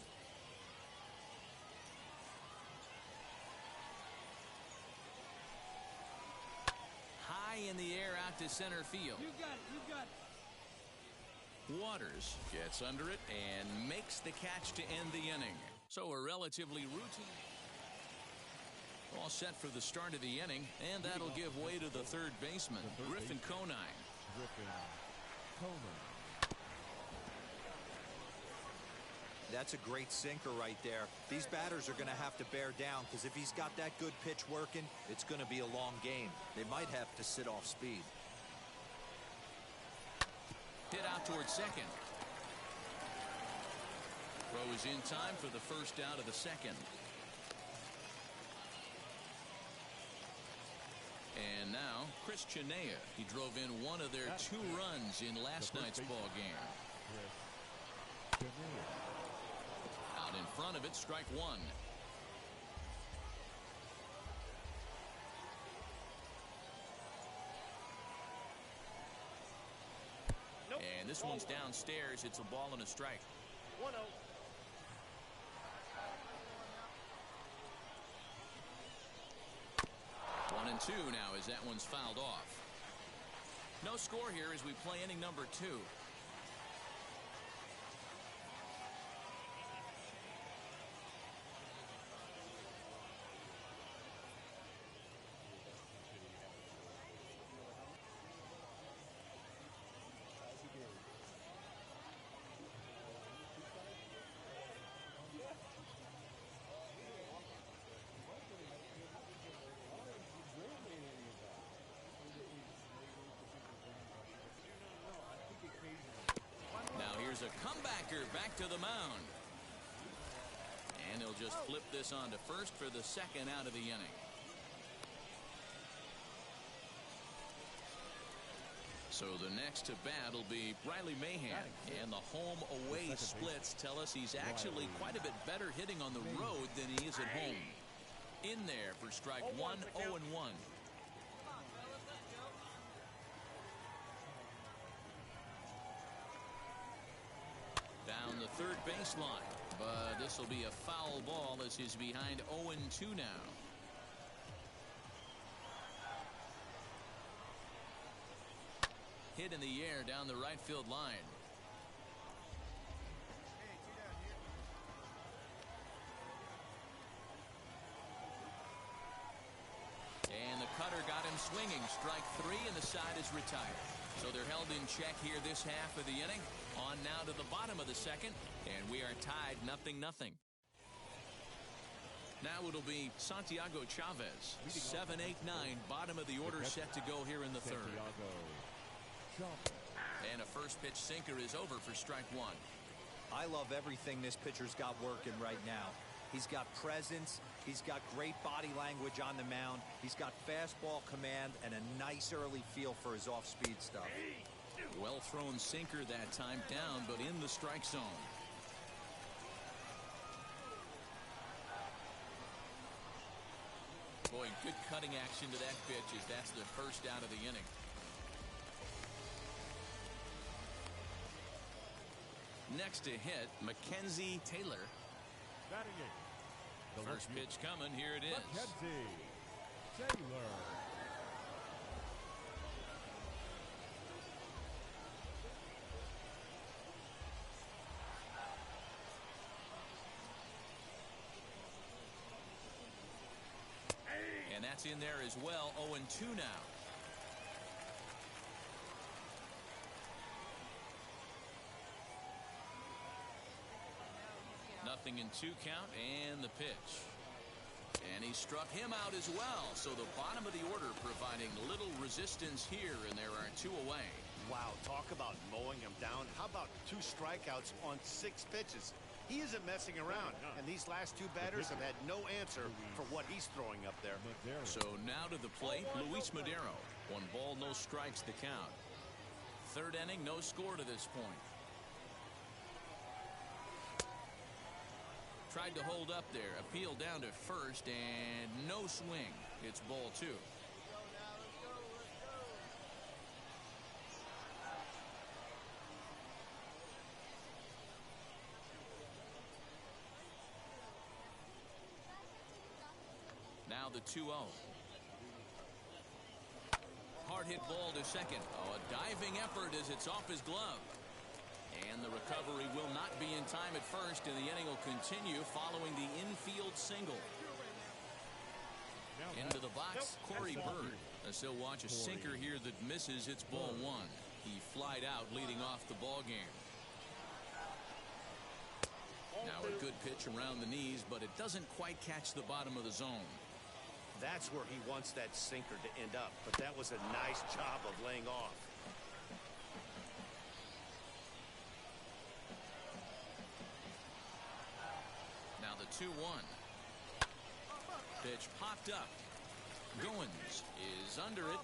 High in the air out to center field. You got it. You got it. Waters gets under it and makes the catch to end the inning. So a relatively routine. All set for the start of the inning, and that'll give way to the third baseman, Griffin Conine. That's a great sinker right there. These batters are going to have to bear down because if he's got that good pitch working, it's going to be a long game. They might have to sit off speed. Hit out towards second. Throw is in time for the first out of the second. And now Chris Chinea. He drove in one of their 2 runs in last night's ball game. Out in front of it, strike 1. And this one's downstairs. It's a ball and a strike. 1-0. 1-2 now as that one's fouled off. No score here as we play inning number 2. A comebacker back to the mound. And he'll just flip this on to first for the second out of the inning. So the next to bat will be Riley Mahan. And the home-away splits tell us he's actually quite a bit better hitting on the road than he is at home. In there for strike one, 0-1. Down the third baseline, but this will be a foul ball as he's behind 0-2 now. Hit in the air down the right field line. And the cutter got him swinging. Strike three, and the side is retired. So they're held in check here this half of the inning. On now to the bottom of the second, and we are tied 0-0. Now it'll be Santiago Chavez. 7-8-9, bottom of the order set to go here in the third. And a first pitch sinker is over for strike one. I love everything this pitcher's got working right now. He's got presence. He's got great body language on the mound. He's got fastball command and a nice early feel for his off-speed stuff. Well thrown sinker that time, down but in the strike zone. Boy, good cutting action to that pitch as that's the first out of the inning. Next to hit, Mackenzie Taylor. First pitch coming. Here it is. Mackenzie Taylor. And that's in there as well. 0-2 now. Nothing in 2 count, and the pitch. And he struck him out as well. So the bottom of the order providing little resistance here, and there are 2 away. Wow, talk about mowing him down. How about 2 strikeouts on 6 pitches? He isn't messing around, and these last 2 batters have had no answer for what he's throwing up there. So now to the plate, Luis Madero. 1 ball, no strikes to count. Third inning, no score to this point. Tried to hold up there, appealed down to first, and no swing. It's ball 2. Now the 2-0. Hard hit ball to second. Oh, a diving effort as it's off his glove. And the recovery will not be in time at first, and the inning will continue following the infield single. Into the box, Corey Bird. As he'll watch a sinker here that misses. It's ball 1. He flied out leading off the ball game. Now a good pitch around the knees, but it doesn't quite catch the bottom of the zone. That's where he wants that sinker to end up, but that was a nice job of laying off. Now the 2-1. Pitch popped up. Goins is under it.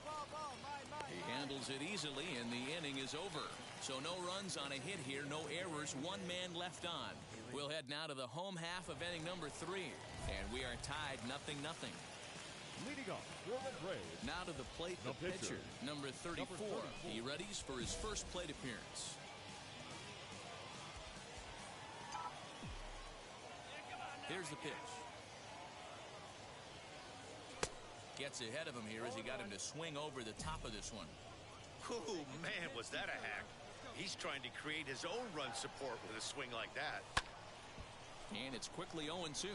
He handles it easily, and the inning is over. So no runs on a hit here, no errors, 1 man left on. We'll head now to the home half of inning number 3, and we are tied 0-0. Leading off for the Braves. Now to the plate, the pitcher, number 34. He readies for his first plate appearance. Here's the pitch. Gets ahead of him here as he got him to swing over the top of this one. Oh, man, was that a hack. He's trying to create his own run support with a swing like that. And it's quickly 0-2.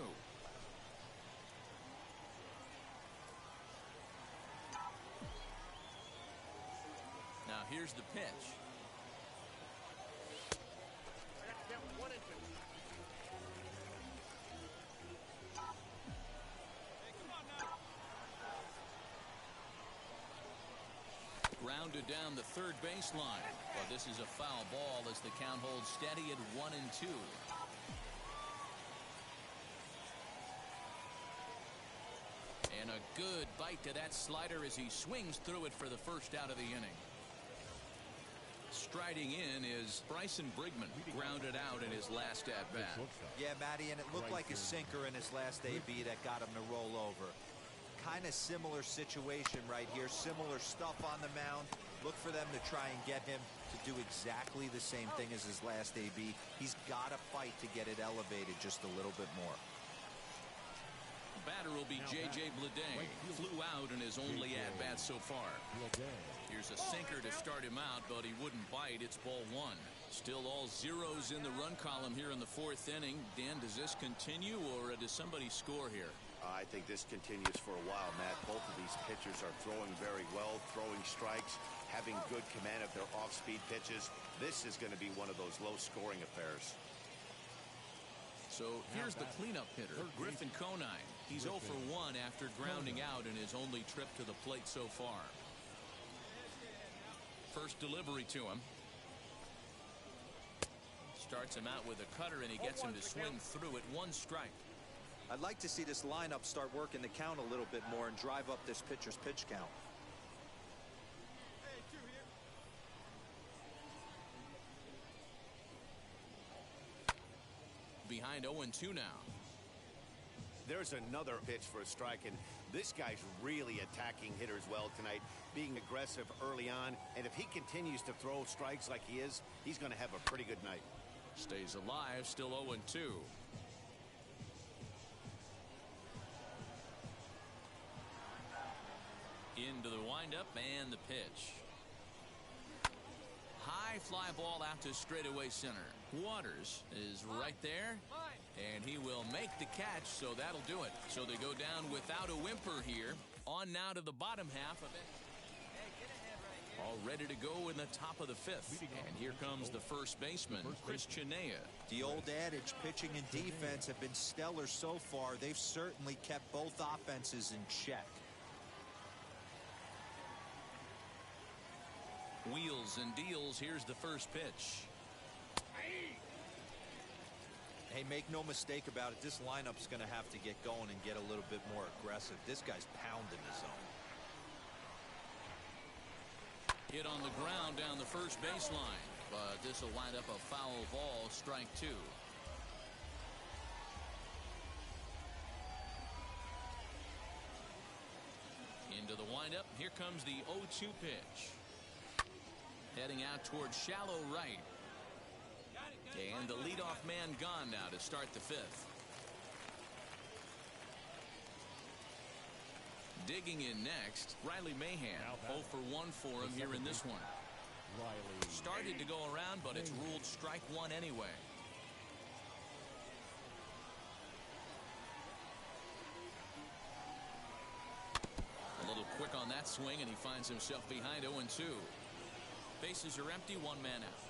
Now here's the pitch. Grounded down the third baseline. But this is a foul ball as the count holds steady at 1-2. And a good bite to that slider as he swings through it for the first out of the inning. Striding in is Bryson Brigman, grounded out in his last at-bat. Yeah, Matty, and it looked like a sinker in his last AB that got him to roll over. Kind of similar situation right here, similar stuff on the mound. Look for them to try and get him to do exactly the same thing as his last AB. He's got to fight to get it elevated just a little bit more. Batter will be J.J. Bleday. Flew out in his only at-bat so far. Here's a sinker to start him out, but he wouldn't bite. It's ball one. Still all zeros in the run column here in the fourth inning. Dan, does this continue, or does somebody score here? I think this continues for a while, Matt. Both of these pitchers are throwing very well, throwing strikes, having good command of their off-speed pitches. This is going to be one of those low-scoring affairs. So here's the cleanup hitter, Griffin Conine. He's 0 for 1 after grounding out in his only trip to the plate so far. First delivery to him. Starts him out with a cutter, and he gets him to swing through it. 1 strike. I'd like to see this lineup start working the count a little bit more and drive up this pitcher's pitch count. Behind 0-2 now. There's another pitch for a strike, and this guy's really attacking hitters well tonight, being aggressive early on, and if he continues to throw strikes like he is, he's going to have a pretty good night. Stays alive, still 0-2. Into the windup and the pitch. High fly ball out to straightaway center. Waters is right there, and he will make the catch, so that'll do it. So they go down without a whimper here. On now to the bottom half of it. All ready to go in the top of the fifth. And here comes the first baseman, Chris Chinea. The old adage, pitching and defense have been stellar so far. They've certainly kept both offenses in check. Wheels and deals. Here's the first pitch. Hey, make no mistake about it. This lineup's going to have to get going and get a little bit more aggressive. This guy's pounding the zone. Hit on the ground down the first baseline, but this will wind up a foul ball, strike 2. Into the windup. Here comes the 0-2 pitch. Heading out towards shallow right. And the leadoff man gone now to start the fifth. Digging in next, Riley Mahan. 0 for 1 for him here in this one. Started to go around, but it's ruled strike 1 anyway. A little quick on that swing, and he finds himself behind 0-2. Bases are empty, 1 man out.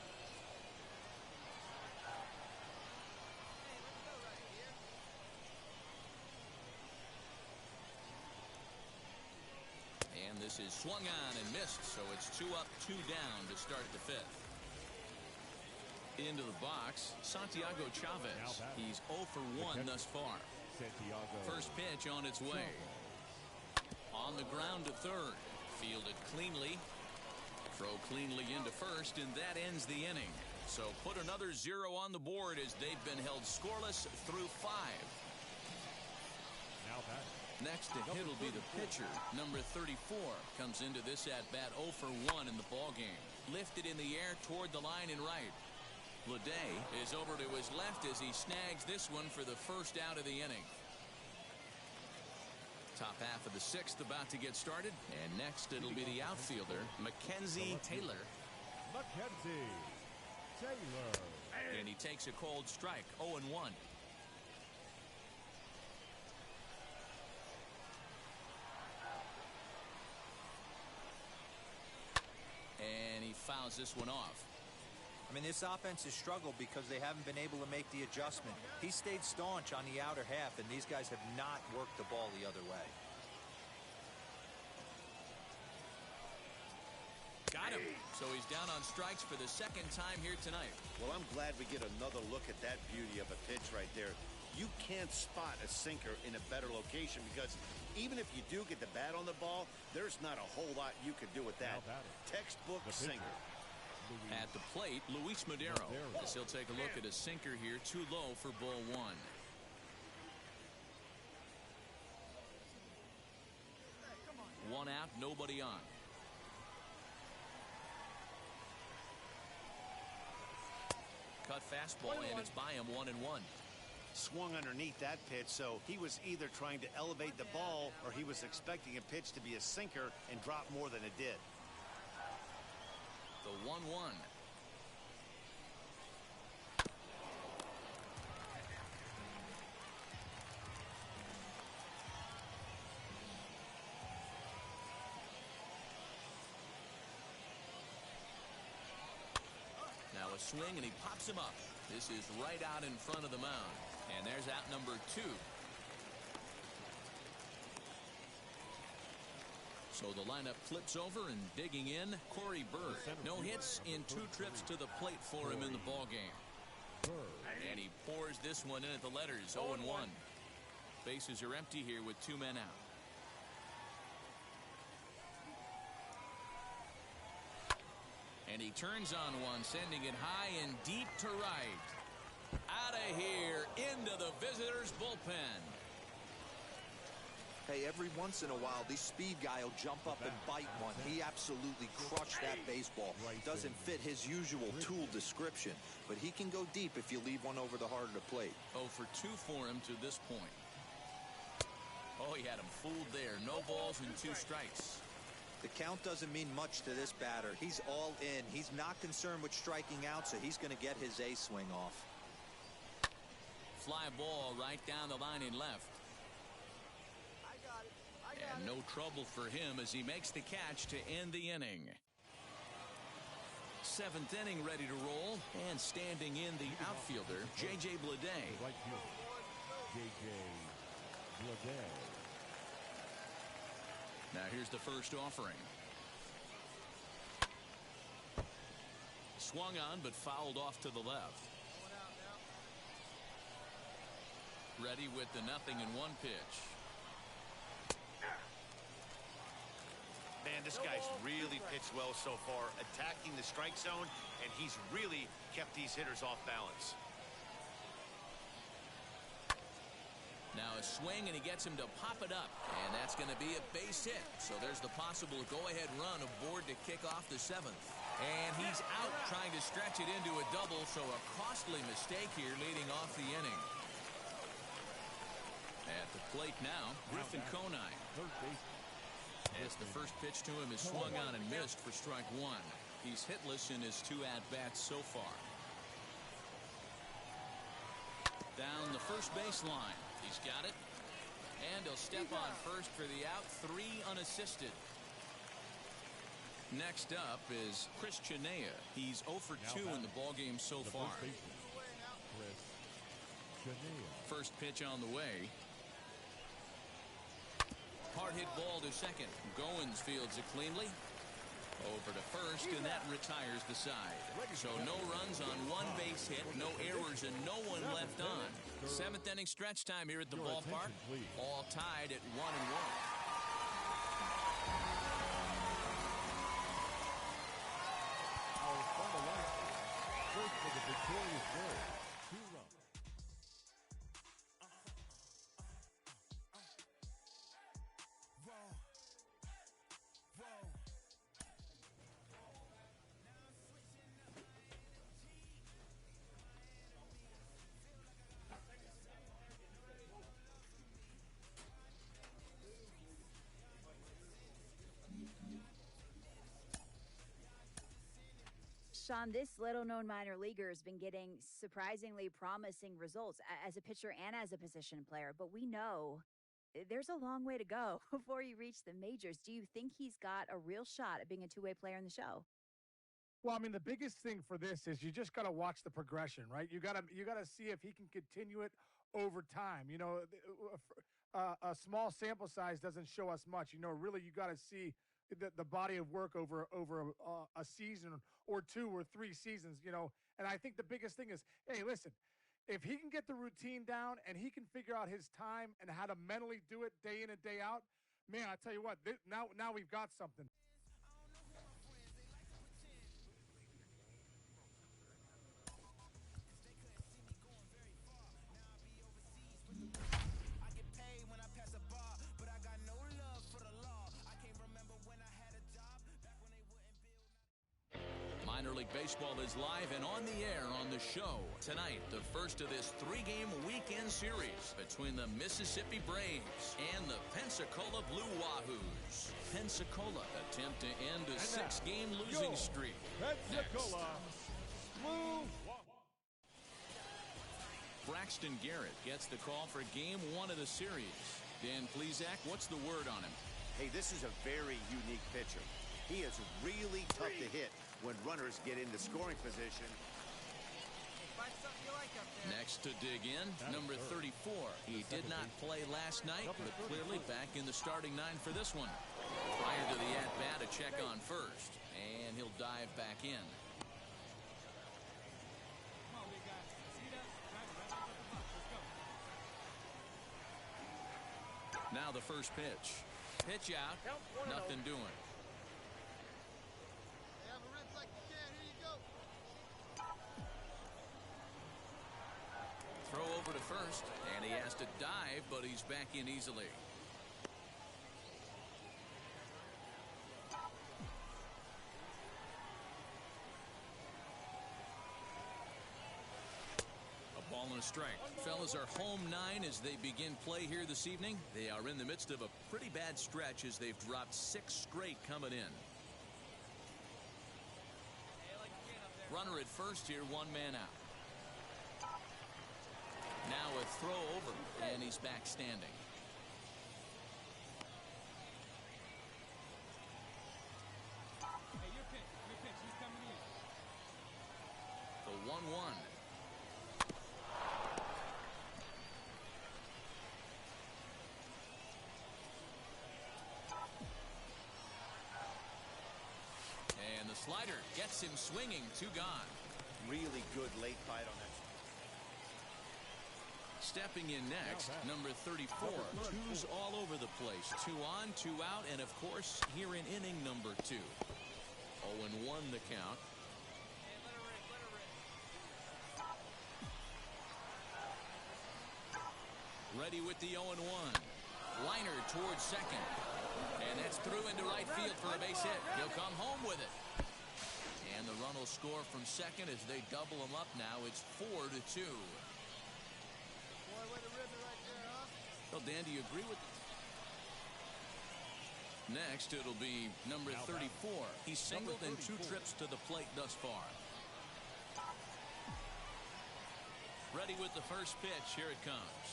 And this is swung on and missed, so it's 2 up, 2 down to start the fifth. Into the box, Santiago Chavez. He's 0 for 1 thus far. First pitch on its way. On the ground to third. Fielded cleanly. Throw cleanly into first, and that ends the inning. So put another 0 on the board as they've been held scoreless through 5. Next to hit will be the pitcher. Number 34 comes into this at-bat 0 for 1 in the ballgame. Lifted in the air toward the line and right. Bleday is over to his left as he snags this one for the first out of the inning. Top half of the sixth about to get started, and next it'll be the outfielder, Mackenzie Taylor. Mackenzie Taylor. And he takes a cold strike, 0-1. And he fouls this one off. I mean, this offense has struggled because they haven't been able to make the adjustment. He stayed staunch on the outer half, and these guys have not worked the ball the other way. Got him. So he's down on strikes for the second time here tonight. Well, I'm glad we get another look at that beauty of a pitch right there. You can't spot a sinker in a better location because even if you do get the bat on the ball, there's not a whole lot you can do with that. Textbook sinker. At the plate, Luis Madero. As he'll take a look at a sinker here, too low for ball one. One out, nobody on. Cut fastball, and it's by him 1-1. Swung underneath that pitch, so he was either trying to elevate the ball or he was expecting a pitch to be a sinker and drop more than it did. The 1-1. Now a swing, and he pops him up. This is right out in front of the mound. And there's out number 2. So the lineup flips over, and digging in, Corey Bird. No hits in 2 trips to the plate for him in the ballgame. And he pours this one in at the letters, 0-1. Bases are empty here with 2 men out. And he turns on one, sending it high and deep to right. Out of here, into the visitors' bullpen. Hey, every once in a while, this speed guy will jump up and bite one. He absolutely crushed that baseball. Doesn't fit his usual tool description, but he can go deep if you leave one over the heart of the plate. 0 for 2 for him to this point. Oh, he had him fooled there. No balls and 2 strikes. The count doesn't mean much to this batter. He's all in. He's not concerned with striking out, so he's going to get his A swing off. Fly ball right down the line in left. And no trouble for him as he makes the catch to end the inning. 7th inning ready to roll, and standing in the outfielder, J.J. Bleday. Right fielder, J.J. Bleday. Now here's the first offering. Swung on, but fouled off to the left. Ready with the 0-1 pitch. Man, this guy's really pitched well so far, attacking the strike zone, and he's really kept these hitters off balance. Now a swing, and he gets him to pop it up, and that's going to be a base hit. So there's the possible go-ahead run aboard to kick off the 7th. And he's out trying to stretch it into a double, so a costly mistake here leading off the inning. At the plate now, Griffin Conine. As the first pitch to him is swung on and missed for strike 1. He's hitless in his 2 at-bats so far. Down the first baseline. He's got it. And he'll step on first for the out. 3 unassisted. Next up is Chris Chenea. He's 0 for 2 in the ballgame so far. First pitch on the way. Hard hit ball to second. Goins fields it cleanly. Over to first, and that retires the side. So no runs on 1 base hit, no errors, and no one left on. 7th inning stretch time here at the ballpark. All tied at 1-1. Our final line. First for the victorious Braves. 2 runs. Sean, this little-known minor leaguer has been getting surprisingly promising results as a pitcher and as a position player, but we know there's a long way to go before you reach the majors. Do you think he's got a real shot at being a two-way player in the show? Well, I mean, the biggest thing for this is you just got to watch the progression, right? You got to see if he can continue it over time. You know, a small sample size doesn't show us much. You know, really, you got to see the body of work over a season or 2 or 3 seasons. You know, and I think the biggest thing is, hey, listen, if he can get the routine down and he can figure out his time and how to mentally do it day in and day out, man, I tell you what, now we've got something. League Baseball is live and on the air on the show. Tonight, the first of this 3-game weekend series between the Mississippi Braves and the Pensacola Blue Wahoos. Pensacola attempt to end a 6-game losing streak. Pensacola Blue. Braxton Garrett gets the call for game 1 of the series. Dan Plesac, what's the word on him? Hey, this is a very unique pitcher. He is really tough to hit when runners get into scoring position. Next to dig in, number 34. He did not play last night, but clearly back in the starting 9 for this one. Prior to the at-bat, a check on first, and he'll dive back in. Now the first pitch. Pitch out. Nothing doing. Throw over to first, and he has to dive, but he's back in easily. A ball and a strike. Fellas are home 9 as they begin play here this evening. They are in the midst of a pretty bad stretch as they've dropped 6 straight coming in. Runner at first here, 1 man out. Now a throw over, and he's back standing. Hey, your pitch. He's coming in. The 1-1. And the slider gets him swinging. 2 gone. Really good late bite on that. Stepping in next, number 34. 2's all over the place. 2 on, 2 out, and of course, here in inning number 2. 0-1 the count. Ready with the 0-1. Liner towards second. And that's through into right field for a base hit. He'll come home with it. And the run will score from second as they double him up now. It's 4-2. Well, Dan, do you agree with this? Next, it'll be number 34. He's singled in 2 trips to the plate thus far. Ready with the first pitch. Here it comes.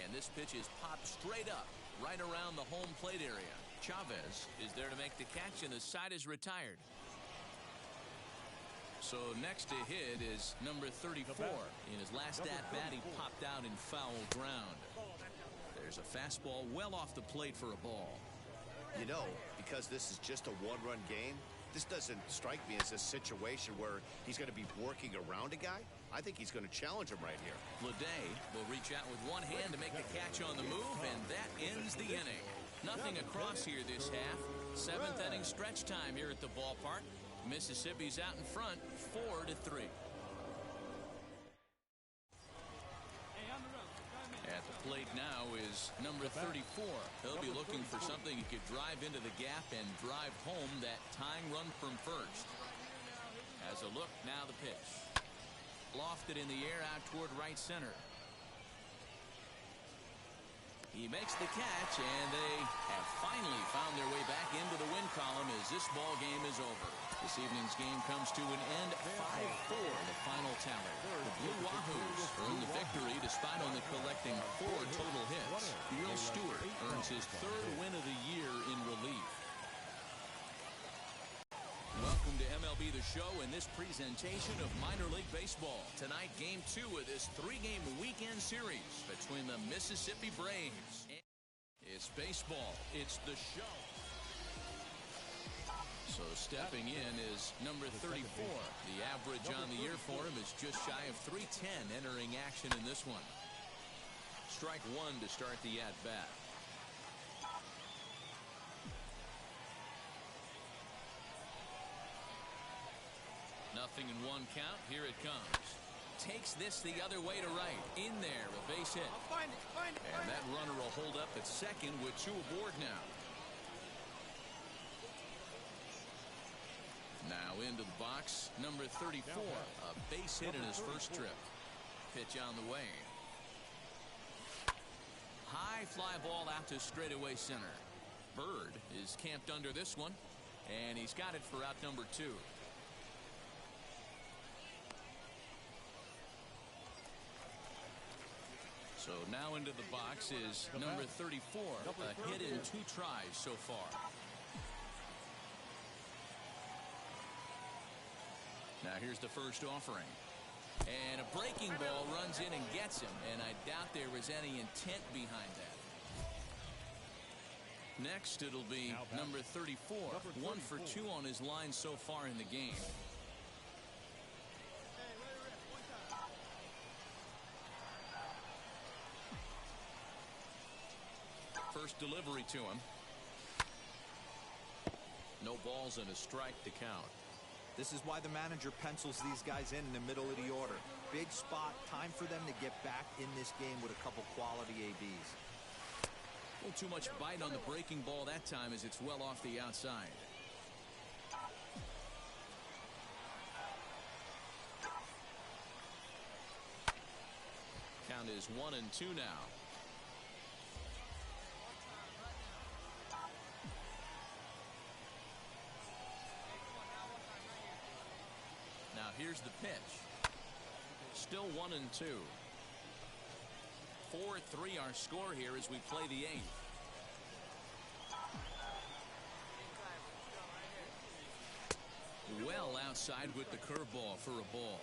And this pitch is popped straight up, right around the home plate area. Chavez is there to make the catch, and the side is retired. So next to hit is number 34. In his last at-bat, he popped out in foul ground. There's a fastball well off the plate for a ball. You know, because this is just a 1-run game, this doesn't strike me as a situation where he's going to be working around a guy. I think he's going to challenge him right here. Leday will reach out with one hand to make the catch on the move, and that ends the inning. Nothing across here this half. 7th inning stretch time here at the ballpark. Mississippi's out in front, 4-3. At the plate now is number 34. He'll be looking for something he could drive into the gap and drive home that tying run from first. As a look, now the pitch. Lofted in the air out toward right center. He makes the catch, and they have finally found their way back into the win column as this ball game is over. This evening's game comes to an end, 5-4, the final tally. The Blue Wahoos earn the victory despite only collecting 4 total hits. Will Stewart earns his 3rd win of the year in relief. Welcome to MLB The Show and this presentation of minor league baseball. Tonight, game 2 of this 3-game weekend series between the Mississippi Braves. It's baseball. It's the show. So stepping in is number 34. The average on the year for him is just shy of 310 entering action in this one. Strike 1 to start the at-bat. Nothing in 1 count. Here it comes. Takes this the other way to right. In there, a base hit. Find it. And that runner will hold up at second with 2 aboard now. Now into the box, number 34, a base hit in his first trip. Pitch on the way. High fly ball out to straightaway center. Bird is camped under this one, and he's got it for out number 2. So now into the box is number 34, a hit in 2 tries so far. Now here's the first offering. And a breaking ball runs in and gets him, and I doubt there was any intent behind that. Next, it'll be number 34, 1 for 2 on his line so far in the game. First delivery to him. No balls and a strike to count. This is why the manager pencils these guys in the middle of the order. Big spot, time for them to get back in this game with a couple quality ABs. A little too much bite on the breaking ball that time as it's well off the outside. Count is 1-2 now. Now here's the pitch. Still 1-2. 4-3 our score here as we play the 8th. Well outside with the curveball for a ball.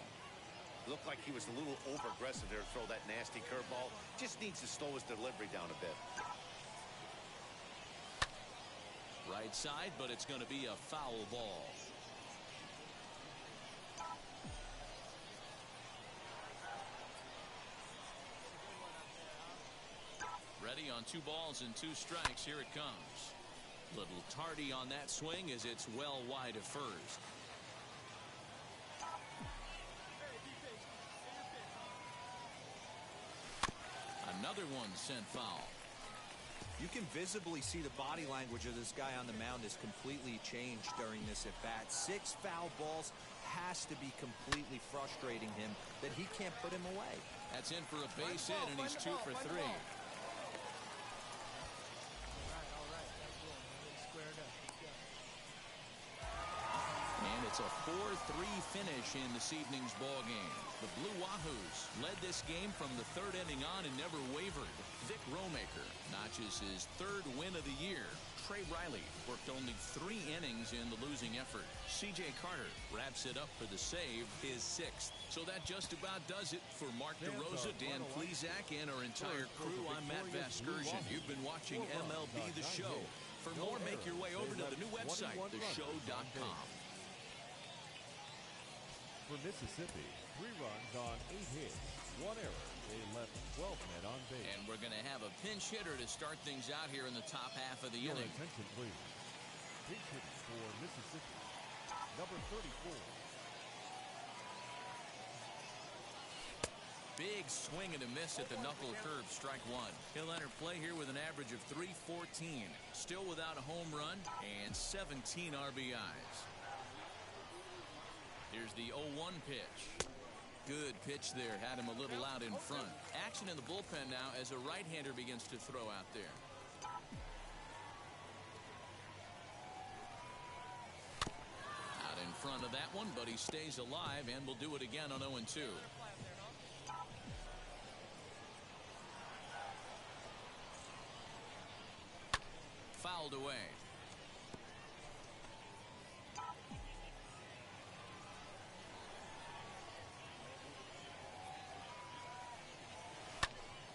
Looked like he was a little over-aggressive there to throw that nasty curveball. Just needs to slow his delivery down a bit. Right side, but it's going to be a foul ball. Ready on 2 balls and 2 strikes. Here it comes. Little tardy on that swing as it's well wide of first. Another one sent foul. You can visibly see the body language of this guy on the mound has completely changed during this at bat. 6 foul balls has to be completely frustrating him that he can't put him away. That's in for a base hit, and he's 2 for 3. And it's a 4-3 finish in this evening's ball game. The Blue Wahoos led this game from the 3rd inning on and never wavered. Vic Romaker notches his 3rd win of the year. Trey Riley worked only 3 innings in the losing effort. C.J. Carter wraps it up for the save, his 6th. So that just about does it for Mark DeRosa, Dan Plesac, and our entire crew. I'm Matt Vasgersian. You've been watching MLB The Show. For more, make your way over to the new website, theshow.com. For Mississippi, 3 runs on 8 hits, 1 error. They left 12 men on base. And we're going to have a pinch hitter to start things out here in the top half of the inning. Attention, please. Pinch hitter for Mississippi, number 34. Big swing and a miss at the knuckle curve, strike 1. He'll enter play here with an average of .314. Still without a home run and 17 RBIs. Here's the 0-1 pitch. Good pitch there. Had him a little out in front. Action in the bullpen now as a right-hander begins to throw out there. Out in front of that one, but he stays alive and will do it again on 0-2. Fouled away.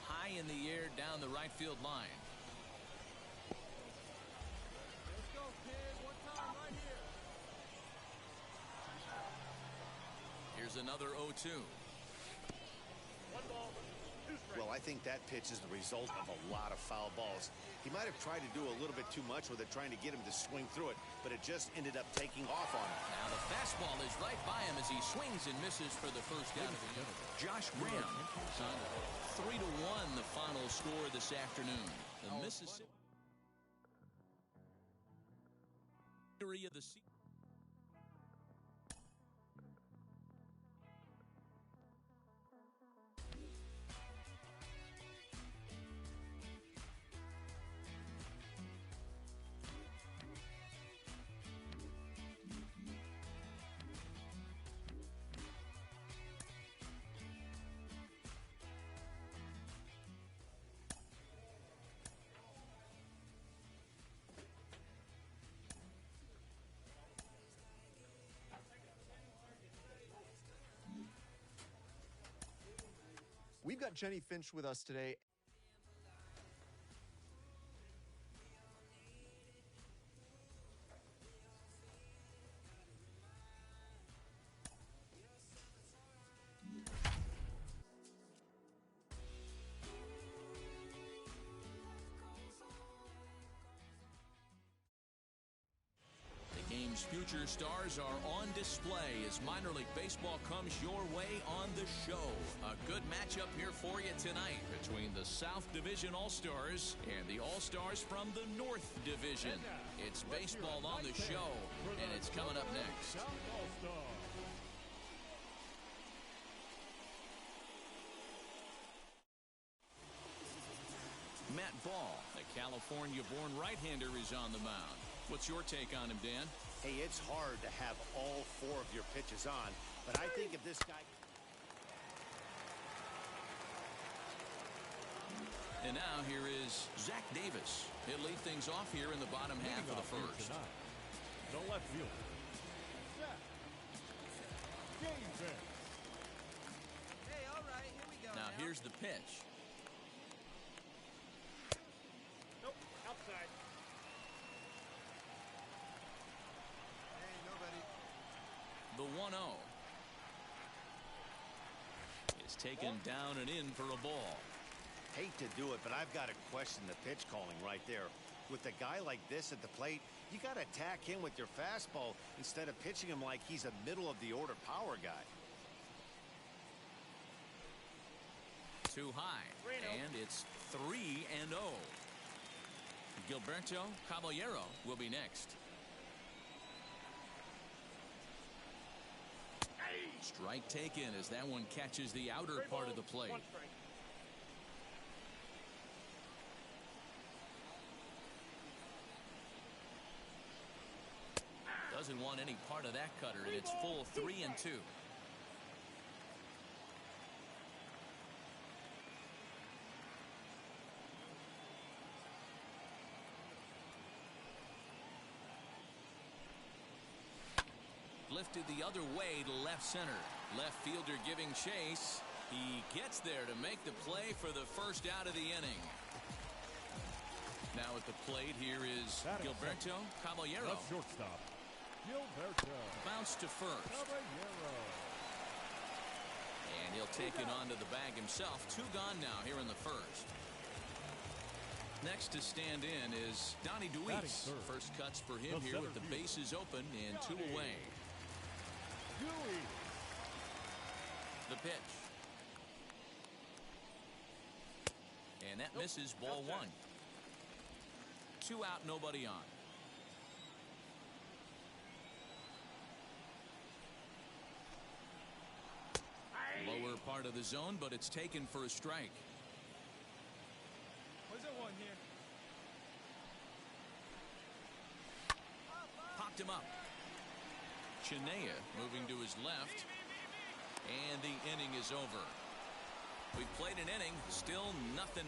High in the air down the right field line. Let's go, kid. One time right here. Here's another 0-2. Well, I think that pitch is the result of a lot of foul balls. He might have tried to do a little bit too much with it, trying to get him to swing through it, but it just ended up taking off on him. Now the fastball is right by him as he swings and misses for the first out of the inning. Josh Graham, 3-1 the final score this afternoon. The Mississippi of the season. got Jenny Finch with us today. The game's future stars are on display as minor league baseball comes your way on the show. A good matchup here for you tonight between the South Division All-Stars and the All-Stars from the North Division. It's baseball on the show, and it's coming up next. Matt Ball, the California-born right-hander, is on the mound. What's your take on him, Dan? Hey, it's hard to have all 4 of your pitches on, but I think if this guy... And now here is Zach Davis. He'll lead things off here in the bottom half of the first. The left fielder, Zach Davis. Hey, all right, here we go. Now here's the pitch. Nope, outside. Hey, nobody. The 1-0 is taken down and in for a ball. Hate to do it, but I've got to question the pitch calling right there. With a guy like this at the plate, you got to attack him with your fastball instead of pitching him like he's a middle-of-the-order power guy. Too high, and it's 3-0. Gilberto Caballero will be next. Strike taken as that one catches the outer part of the plate. Doesn't want any part of that cutter, and it's full 3-2. Lifted the other way to left center. Left fielder giving chase. He gets there to make the play for the first out of the inning. Now at the plate here is Gilberto Caballero. Left shortstop, Gilberto. Bounce to first. Caballero. And he'll take it onto the bag himself. 2 gone now here in the first. Next to stand in is Donnie DeWeese. First cuts for him here with the bases open and 2 away. The pitch. And that misses, ball 1. 2 out, nobody on. Lower part of the zone, but it's taken for a strike. Where's that one here? Popped him up. Chinea moving to his left. And the inning is over. We've played an inning, still 0-0.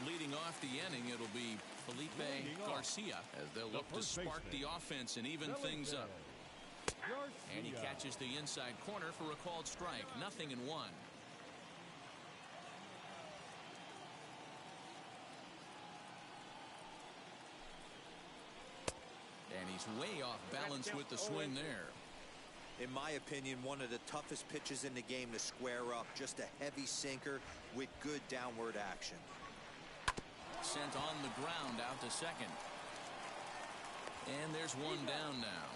Leading off the inning, it'll be Felipe Garcia as they'll look to spark the offense and even things up. And he catches the inside corner for a called strike. 0-1. And he's way off balance with the swing there. In my opinion, one of the toughest pitches in the game to square up. Just a heavy sinker with good downward action. Sent on the ground out to second. And there's one down now.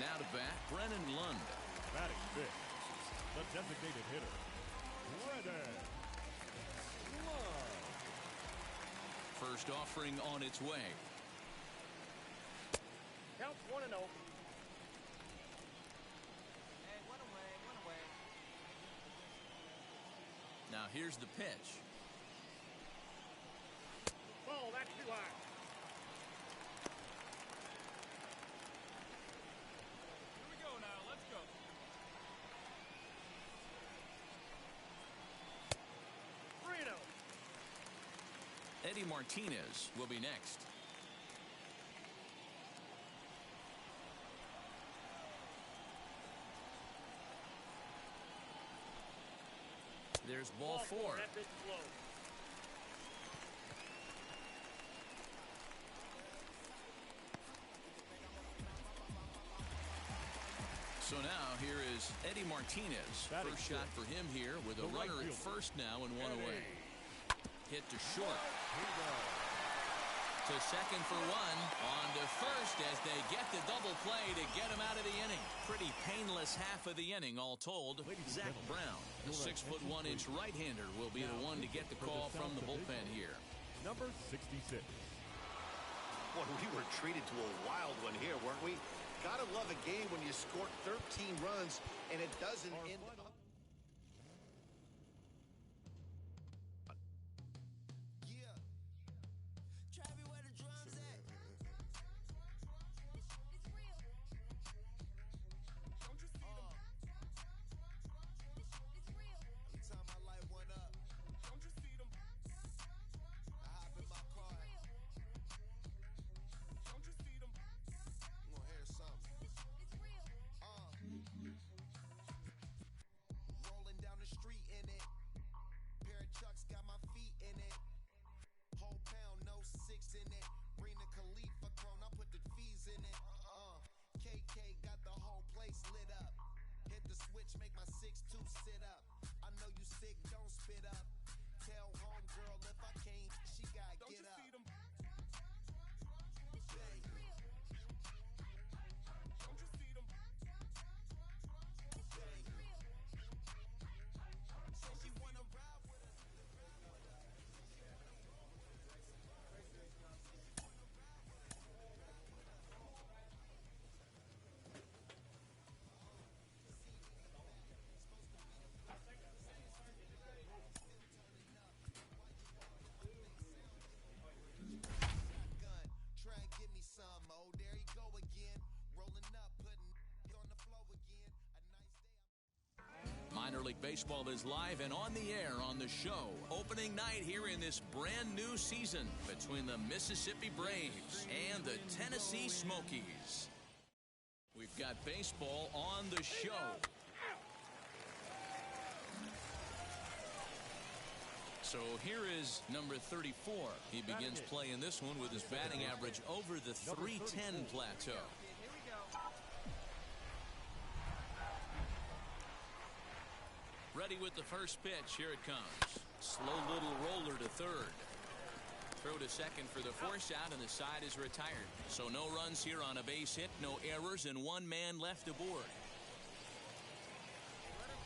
Now to bat, Brennan Lund. Batting fifth, the designated hitter, Brennan Lund. First offering on its way. Counts 1-0. Hey, one away. Now here's the pitch. Ball, that's too high. Here we go now. Let's go. Eddie Martinez will be next. There's ball 4. That pitch is low. So now here is Eddie Martinez. First shot for him here with a runner at first now and one away. Hit to short. To second for one. On to first as they get the double play to get him out of the inning. Pretty painless half of the inning all told. Zach Brown, the 6'1" right-hander, will be the one to get the call from the bullpen here. Number 66. Boy, we were treated to a wild one here, weren't we? Gotta love a game when you score 13 runs and it doesn't end up. Rolling down the street in it. Pair of Chucks got my feet in it. Whole pound, no 6 in it. Bring the Khalifa chrome, I put the fees in it. KK got the whole place lit up. Hit the switch, make my 6'2" sit up. I know you sick, don't spit up. Tell homegirl if I can't, she gotta get up. Try and give me some, oh, there you go again. Rolling up, putting on the flow again. A nice day. Minor League Baseball is live and on the air on the show. Opening night here in this brand new season between the Mississippi Braves and the Tennessee Smokies. We've got baseball on the show. So here is number 34. He begins play in this one with his batting average over the 310 plateau. Ready with the first pitch. Here it comes. Slow little roller to third. Throw to second for the force out, and the side is retired. So no runs here on a base hit, no errors, and one man left aboard.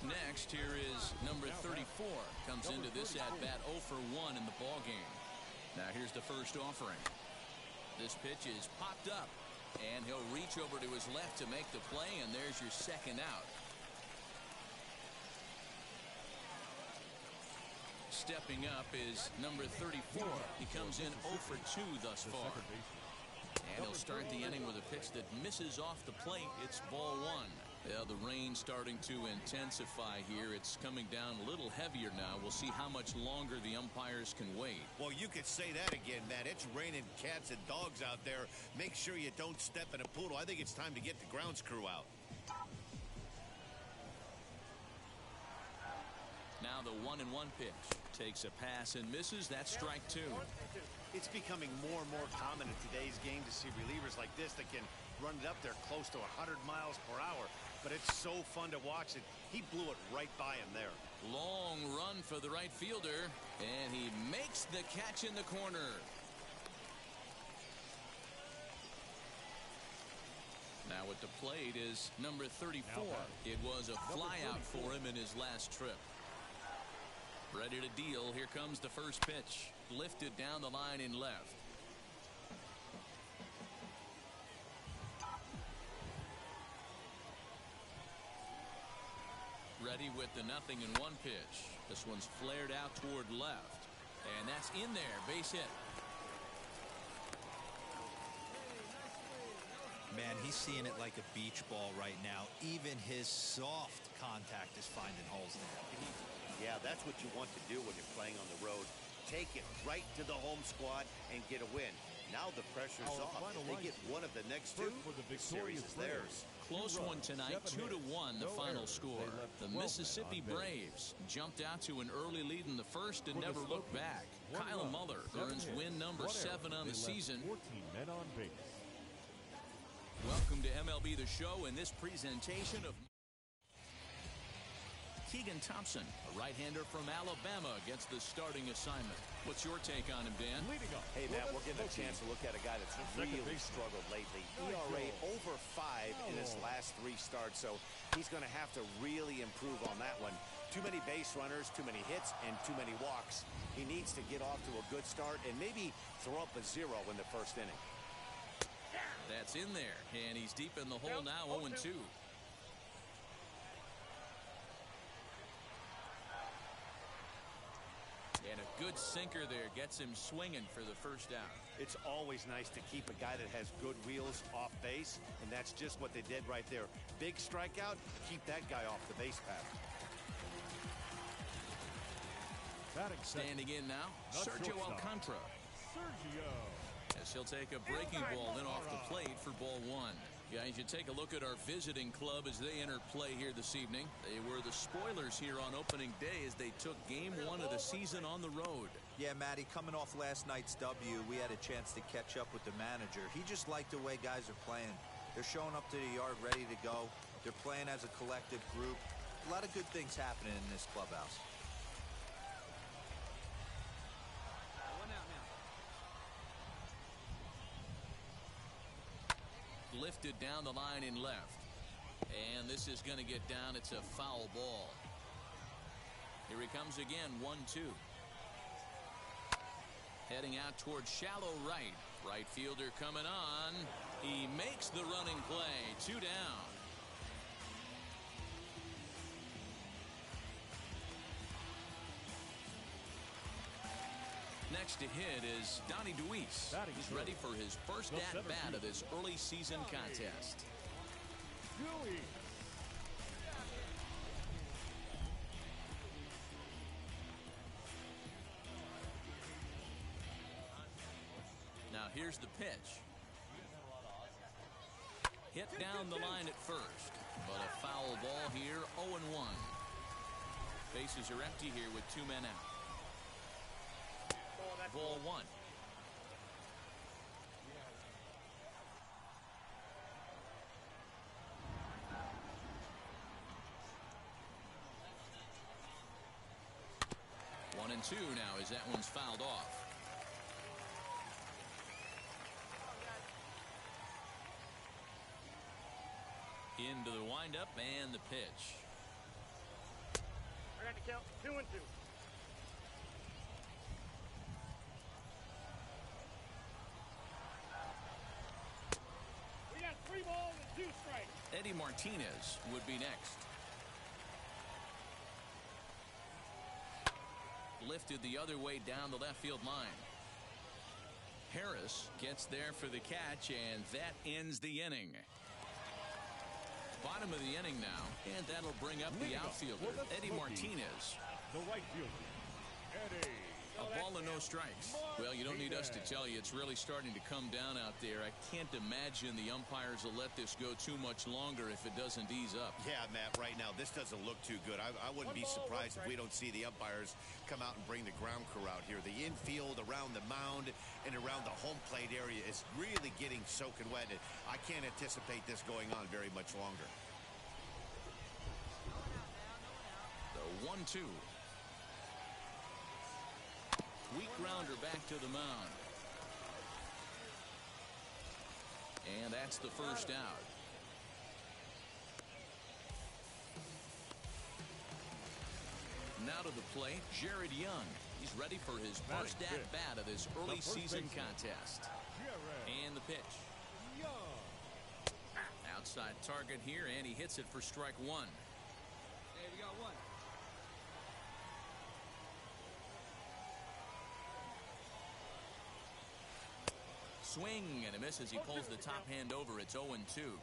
Next, here is number 34. Comes into this at-bat 0 for 1 in the ballgame. Now here's the first offering. This pitch is popped up, and he'll reach over to his left to make the play, and there's your second out. Stepping up is number 34. He comes in 0 for 2 thus far. And he'll start the inning with a pitch that misses off the plate. It's ball 1. Yeah, the rain starting to intensify here. It's coming down a little heavier now. We'll see how much longer the umpires can wait. Well, you could say that again, Matt. It's raining cats and dogs out there. Make sure you don't step in a poodle. I think it's time to get the grounds crew out. Now the 1-1 pitch. Takes a pass and misses. That's strike 2. It's becoming more and more common in today's game to see relievers like this that can run it up there close to 100 miles per hour. But it's so fun to watch it. He blew it right by him there. Long run for the right fielder, and he makes the catch in the corner. Now at the plate is number 34. It was a flyout for him in his last trip. Ready to deal. Here comes the first pitch. Lifted down the line in left. Ready with the 0-1 pitch. This one's flared out toward left. And that's in there. Base hit. Man, he's seeing it like a beach ball right now. Even his soft contact is finding holes there. Yeah, that's what you want to do when you're playing on the road. Take it right to the home squad and get a win. Now the pressure's off. If they get one of the next two, the series is theirs. Close one tonight, 2-1 the final score. The Mississippi Braves jumped out to an early lead in the first and never looked back. Kyle Muller earns win number 7 on the season. 14 men on base. Welcome to MLB The Show and this presentation of Keegan Thompson, a right-hander from Alabama, gets the starting assignment. What's your take on him, Dan? Hey, Matt, we're getting a chance to look at a guy that's really struggled lately. ERA over 5 in his last 3 starts, so he's going to have to really improve on that one. Too many base runners, too many hits, and too many walks. He needs to get off to a good start and maybe throw up a 0 in the first inning. That's in there, and he's deep in the hole now, 0-2. And a good sinker there gets him swinging for the first out. It's always nice to keep a guy that has good wheels off base, and that's just what they did right there. Big strikeout, keep that guy off the base path. Standing in now, Sergio Alcantara. As he'll take a breaking ball in off the plate for ball 1. Guys, you take a look at our visiting club as they enter play here this evening. They were the spoilers here on opening day as they took game 1 of the season on the road. Yeah, Matty, coming off last night's W, we had a chance to catch up with the manager. He just liked the way guys are playing. They're showing up to the yard ready to go. They're playing as a collective group. A lot of good things happening in this clubhouse. Lifted down the line in left. And this is going to get down. It's a foul ball. Here he comes again, 1-2. Heading out towards shallow right. Right fielder coming on. He makes the running play. 2 down. Next to hit is Donnie DeWeese. He's ready for his first at-bat of this early season contest. Now here's the pitch. Hit down the line at first, but a foul ball here, 0-1. Bases are empty here with 2 men out. Ball 1. One and 2 now as that one's fouled off. Into the windup and the pitch. I got to count 2-2. We got 3 balls and 2 strikes. Eddie Martinez would be next. Lifted the other way down the left field line. Harris gets there for the catch, and that ends the inning. Bottom of the inning now, and that'll bring up the outfielder, Eddie Martinez. The right fielder, Eddie. A ball and no strikes. Well, you don't need us to tell you it's really starting to come down out there. I can't imagine the umpires will let this go too much longer if it doesn't ease up. Yeah, Matt, right now this doesn't look too good. I wouldn't be surprised if we don't see the umpires come out and bring the ground crew out here. The infield around the mound and around the home plate area is really getting soaking wet. And I can't anticipate this going on very much longer. The 1-2. Weak grounder back to the mound. And that's the first out. Now to the plate, Jared Young. He's ready for his first at-bat of this early season contest. And the pitch. Outside target here, and he hits it for strike 1. Hey, we got 1. Swing and a miss as he pulls the top hand over. It's 0-2.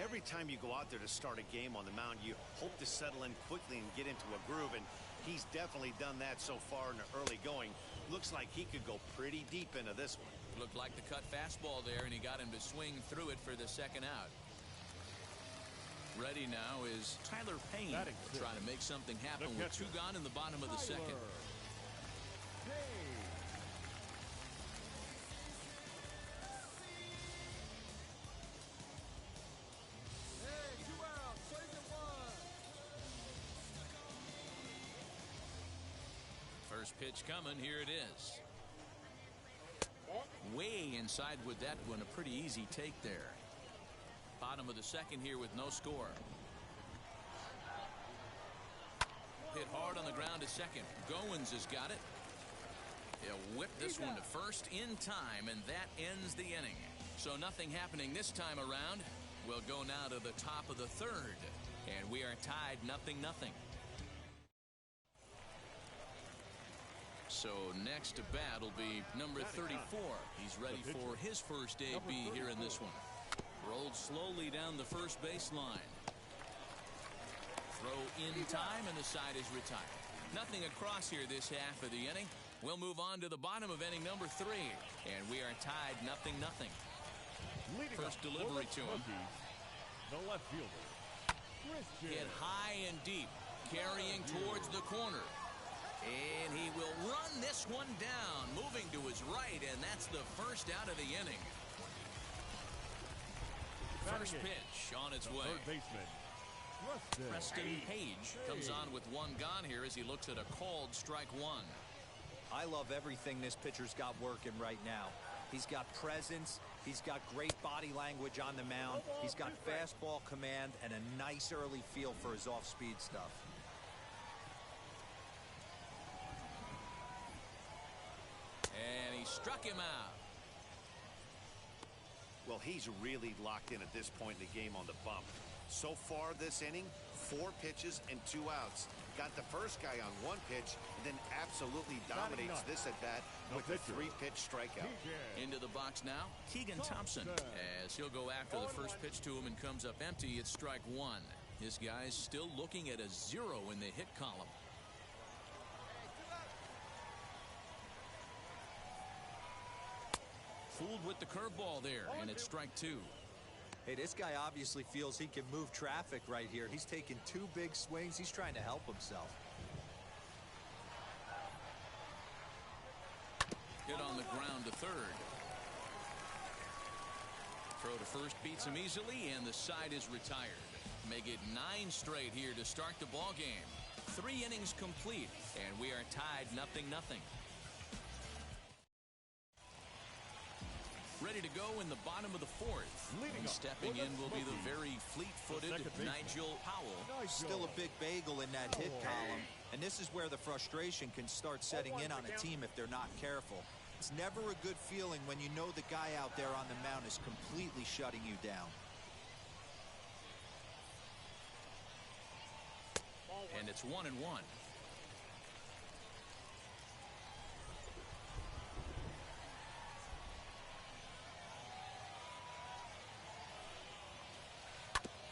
Every time you go out there to start a game on the mound, you hope to settle in quickly and get into a groove, and he's definitely done that so far in the early going. Looks like he could go pretty deep into this one. Looked like the cut fastball there, and he got him to swing through it for the second out. Ready now is Tyler Payne, trying to make something happen with 2 gone in the bottom of the second. First pitch coming. Here it is. Way inside with that one. A pretty easy take there. Bottom of the second here with no score. Hit hard on the ground to second. Goins has got it. He'll whip this one to first in time, and that ends the inning. So nothing happening this time around. We'll go now to the top of the third, and we are tied 0-0. So next to bat will be number 34. He's ready for his first AB here in this one. Rolled slowly down the first baseline. Throw in time, and the side is retired. Nothing across here this half of the inning. We'll move on to the bottom of inning number 3, and we are tied 0-0. First delivery to him. The left fielder. Hit high and deep, carrying towards the corner. And he will run this one down, moving to his right, and that's the first out of the inning. First pitch on its way. Third baseman, Preston Page comes on with 1 gone here as he looks at a called strike 1. I love everything this pitcher's got working right now. He's got presence. He's got great body language on the mound. He's got fastball command and a nice early feel for his off-speed stuff. And he struck him out. Well, he's really locked in at this point in the game on the bump. So far this inning, 4 pitches and 2 outs. Got the first guy on 1 pitch and then absolutely dominates this at bat with a 3-pitch strikeout. Into the box now, Keegan Thompson, as he'll go after the first pitch to him and comes up empty. It's strike 1. This guy's still looking at a 0 in the hit column. Fooled with the curveball there, and it's strike 2. Hey, this guy obviously feels he can move traffic right here. He's taking 2 big swings. He's trying to help himself. Hit on the ground to third. Throw to first beats him easily, and the side is retired. Make it 9 straight here to start the ball game. 3 innings complete, and we are tied 0-0. Ready to go in the bottom of the 4th. And stepping in will be the very fleet-footed Nigel Powell. Still a big bagel in that hit column, and this is where the frustration can start setting in on a team if they're not careful. It's never a good feeling when you know the guy out there on the mound is completely shutting you down. And it's 1-1.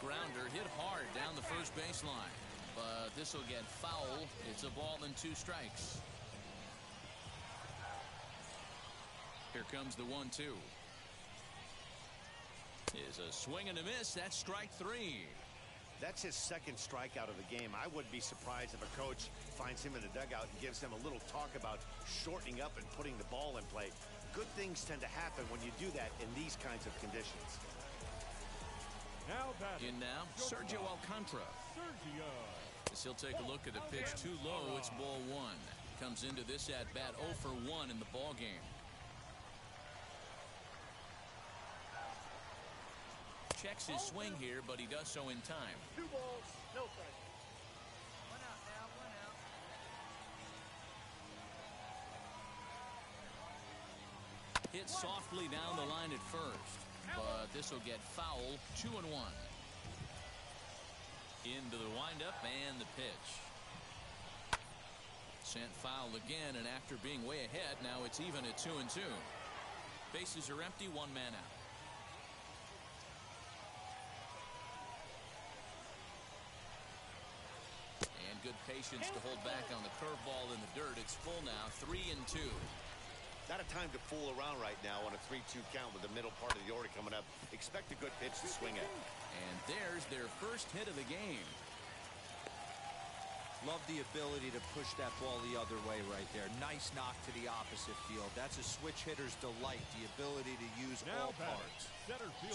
Grounder hit hard down the first baseline, but this will get foul. It's a ball and 2 strikes. Here comes the 1-2. Is a swing and a miss. That's strike 3. That's his 2nd strikeout of the game. I wouldn't be surprised if a coach finds him in the dugout and gives him a little talk about shortening up and putting the ball in play. Good things tend to happen when you do that in these kinds of conditions. In now, Sergio Alcantara. As he'll take a look at a pitch too low, it's ball 1. Comes into this at bat 0 for 1 in the ball game. Checks his swing here, but he does so in time. 2 balls, no strikes. 1 out now, 1 out. Hit softly down the line at first, but this will get foul. 2-1. Into the windup and the pitch. Sent foul again, and after being way ahead, now it's even at 2-2. Bases are empty, 1 man out. Good patience to hold back on the curveball in the dirt. It's full now, 3-2. Not a time to fool around right now on a 3-2 count with the middle part of the order coming up. Expect a good pitch to swing at. And there's their first hit of the game. Love the ability to push that ball the other way right there. Nice knock to the opposite field. That's a switch hitter's delight, the ability to use all parts.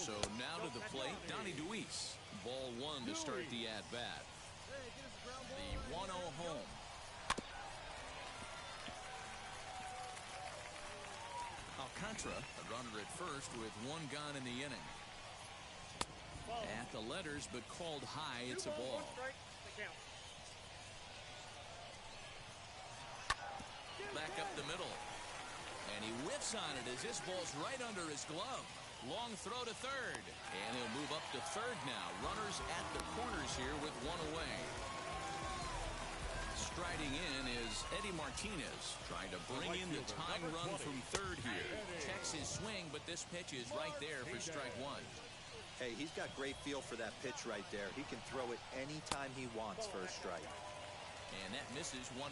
So now to the plate, Donnie DeWeese. Ball one to start the at-bat. The 1-0 home. Alcantara, a runner at first with one gone in the inning. At the letters, but called high. It's a ball. Back up the middle. And he whiffs on it as this ball's right under his glove. Long throw to third. And he'll move up to third now. Runners at the corners here with one away. Striding in is Eddie Martinez, trying to bring in the tying run from third here. Checks his swing, but this pitch is right there for strike one. Hey, he's got great feel for that pitch right there. He can throw it anytime he wants for a strike. And that misses 1-1.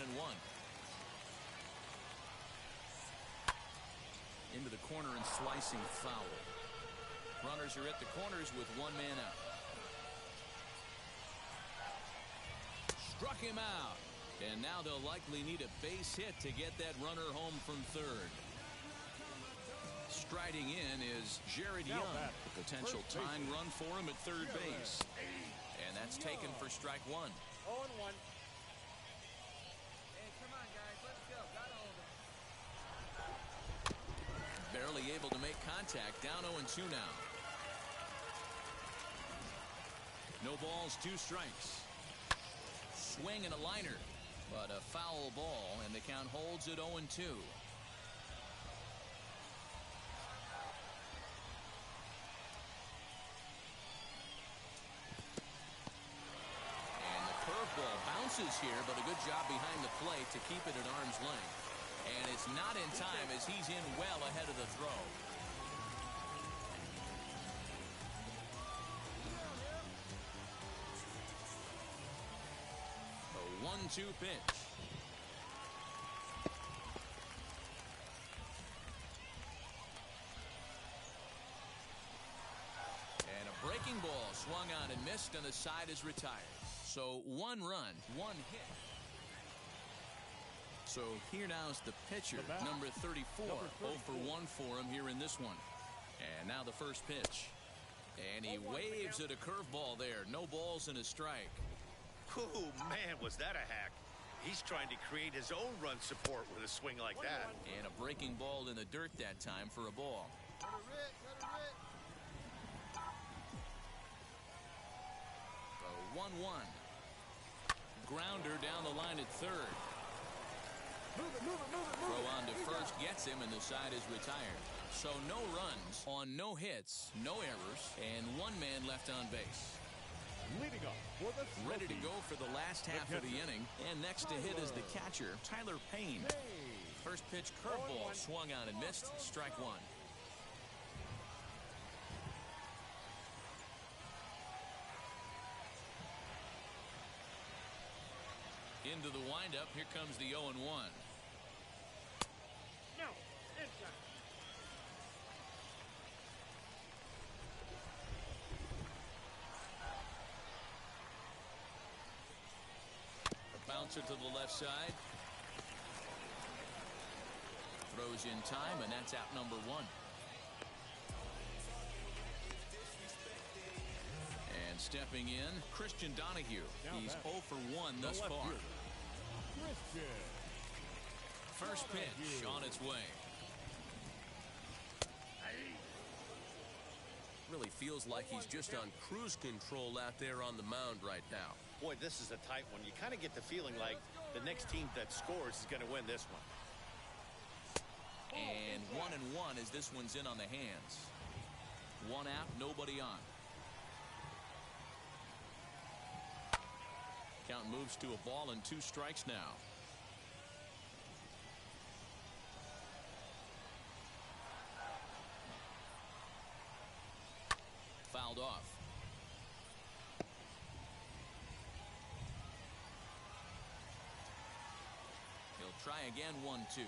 Into the corner and slicing foul. Runners are at the corners with one man out. Struck him out. And now they'll likely need a base hit to get that runner home from third. Striding in is Jared Young. A potential tying run for him at third base. And that's taken for strike one. 0-1. Hey, come on, guys. Let's go. Gotta hold him. Barely able to make contact. Down 0-2 now. No balls, 2 strikes. Swing and a liner. But a foul ball, and the count holds at 0-2. And the curveball bounces here, but a good job behind the plate to keep it at arm's length. And it's not in time as he's in well ahead of the throw. A 1-2 pitch. And a breaking ball swung on and missed, and the side is retired. So 1 run, 1 hit. So here now is the pitcher, number 34. 0 for 1 for him here in this one. And now the first pitch. And he waves at a curveball there. No balls and a strike. Oh, man, was that a hack. He's trying to create his own run support with a swing like that. And a breaking ball in the dirt that time for a ball. The 1-1. Grounder down the line at third. Throw on to first gets him, and the side is retired. So no runs on no hits, no errors, and 1 man left on base. Leading up for the ready to go for the last half of the inning. And next to hit is the catcher, Tyler Payne. First pitch curveball swung on and missed. Strike one. Into the windup. Here comes the 0-1. No, inside. A bouncer to the left side. Throws in time, and that's out number 1. And stepping in, Christian Donahue. He's 0 for 1 thus far. First pitch on its way. Really feels like he's just on cruise control out there on the mound right now. Boy, this is a tight one. You kind of get the feeling like the next team that scores is going to win this one. And 1-1 as this one's in on the hands. 1 out, nobody on. Count moves to a ball and 2 strikes now. Fouled off. He'll try again. 1-2.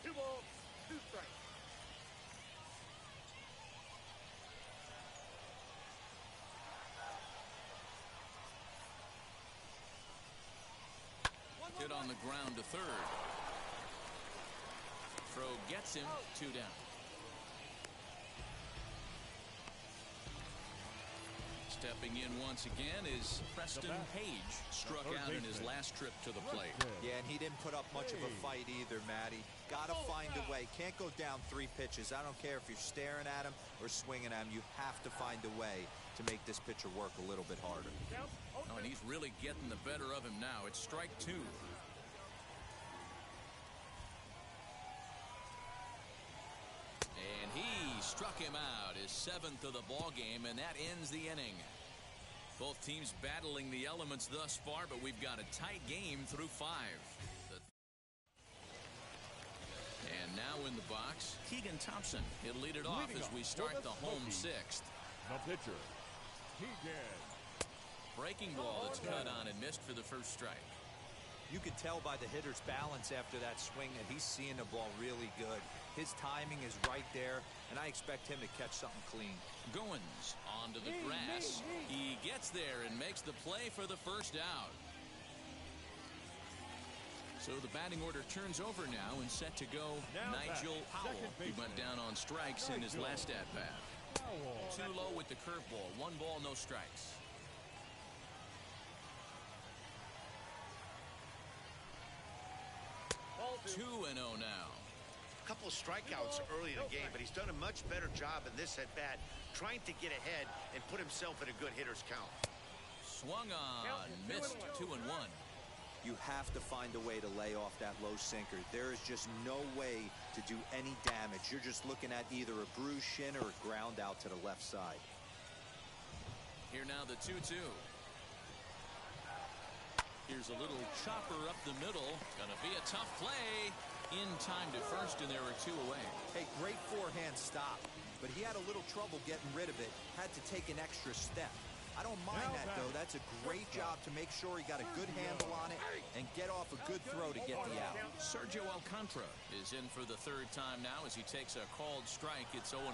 2 balls, 2 strikes. Hit on the ground to third. Throw gets him 2 down. Stepping in once again is Preston Page. Struck out in his last trip to the plate. Yeah, and he didn't put up much of a fight either, Matty. Got to find a way. Can't go down 3 pitches. I don't care if you're staring at him or swinging at him. You have to find a way to make this pitcher work a little bit harder. Oh, and he's really getting the better of him now. It's strike 2. And he struck him out, his 7th of the ball game, and that ends the inning. Both teams battling the elements thus far, but we've got a tight game through 5. And now in the box, Keegan Thompson. He'll lead it off as we start the home 6th. The pitcher, Keegan. Breaking ball that's cut on and missed for the first strike. You can tell by the hitter's balance after that swing that he's seeing the ball really good. His timing is right there, and I expect him to catch something clean. Goins onto the grass. He gets there and makes the play for the first out. So the batting order turns over now and set to go Nigel Powell. He went down on strikes in his last at-bat. Too low with the curveball. 1 ball, no strikes. 2-0 now. A couple of strikeouts early in the game, but he's done a much better job in this at-bat trying to get ahead and put himself in a good hitter's count. Swung on, missed. 2-1. You have to find a way to lay off that low sinker. There is just no way to do any damage. You're just looking at either a bruised shin or a ground out to the left side. Here now the 2-2. Here's a little chopper up the middle. Gonna be a tough play. In time to first, and there are 2 away. Hey, great forehand stop, but he had a little trouble getting rid of it. Had to take an extra step. I don't mind that, though. That's a great job to make sure he got a good handle on it and get off a good throw to get the out. Sergio Alcantara is in for the 3rd time now as he takes a called strike. It's 0-1.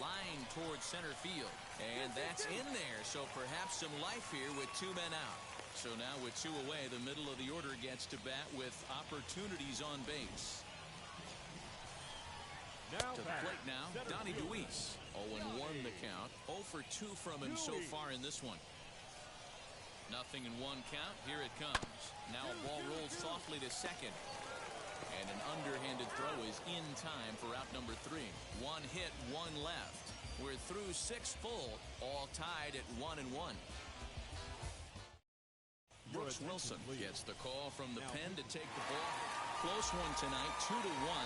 Line towards center field, and that's in there, so perhaps some life here with 2 men out. So now with 2 away, the middle of the order gets to bat with opportunities on base. To the plate now, Donnie Luis. 0-1 the count. 0 for 2 from him so far in this one. Nothing in 1 count. Here it comes. Now a ball rolls softly to second. And an underhanded throw is in time for out number 3. 1 hit, 1 left. We're through 6 full, all tied at 1-1. Brooks Wilson gets the call from the pen to take the ball. Close one tonight, 2-1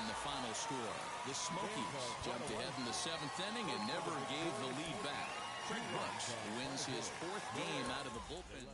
the final score. The Smokies jumped ahead in the 7th inning and never gave the lead back. Craig Brooks wins his 4th game out of the bullpen.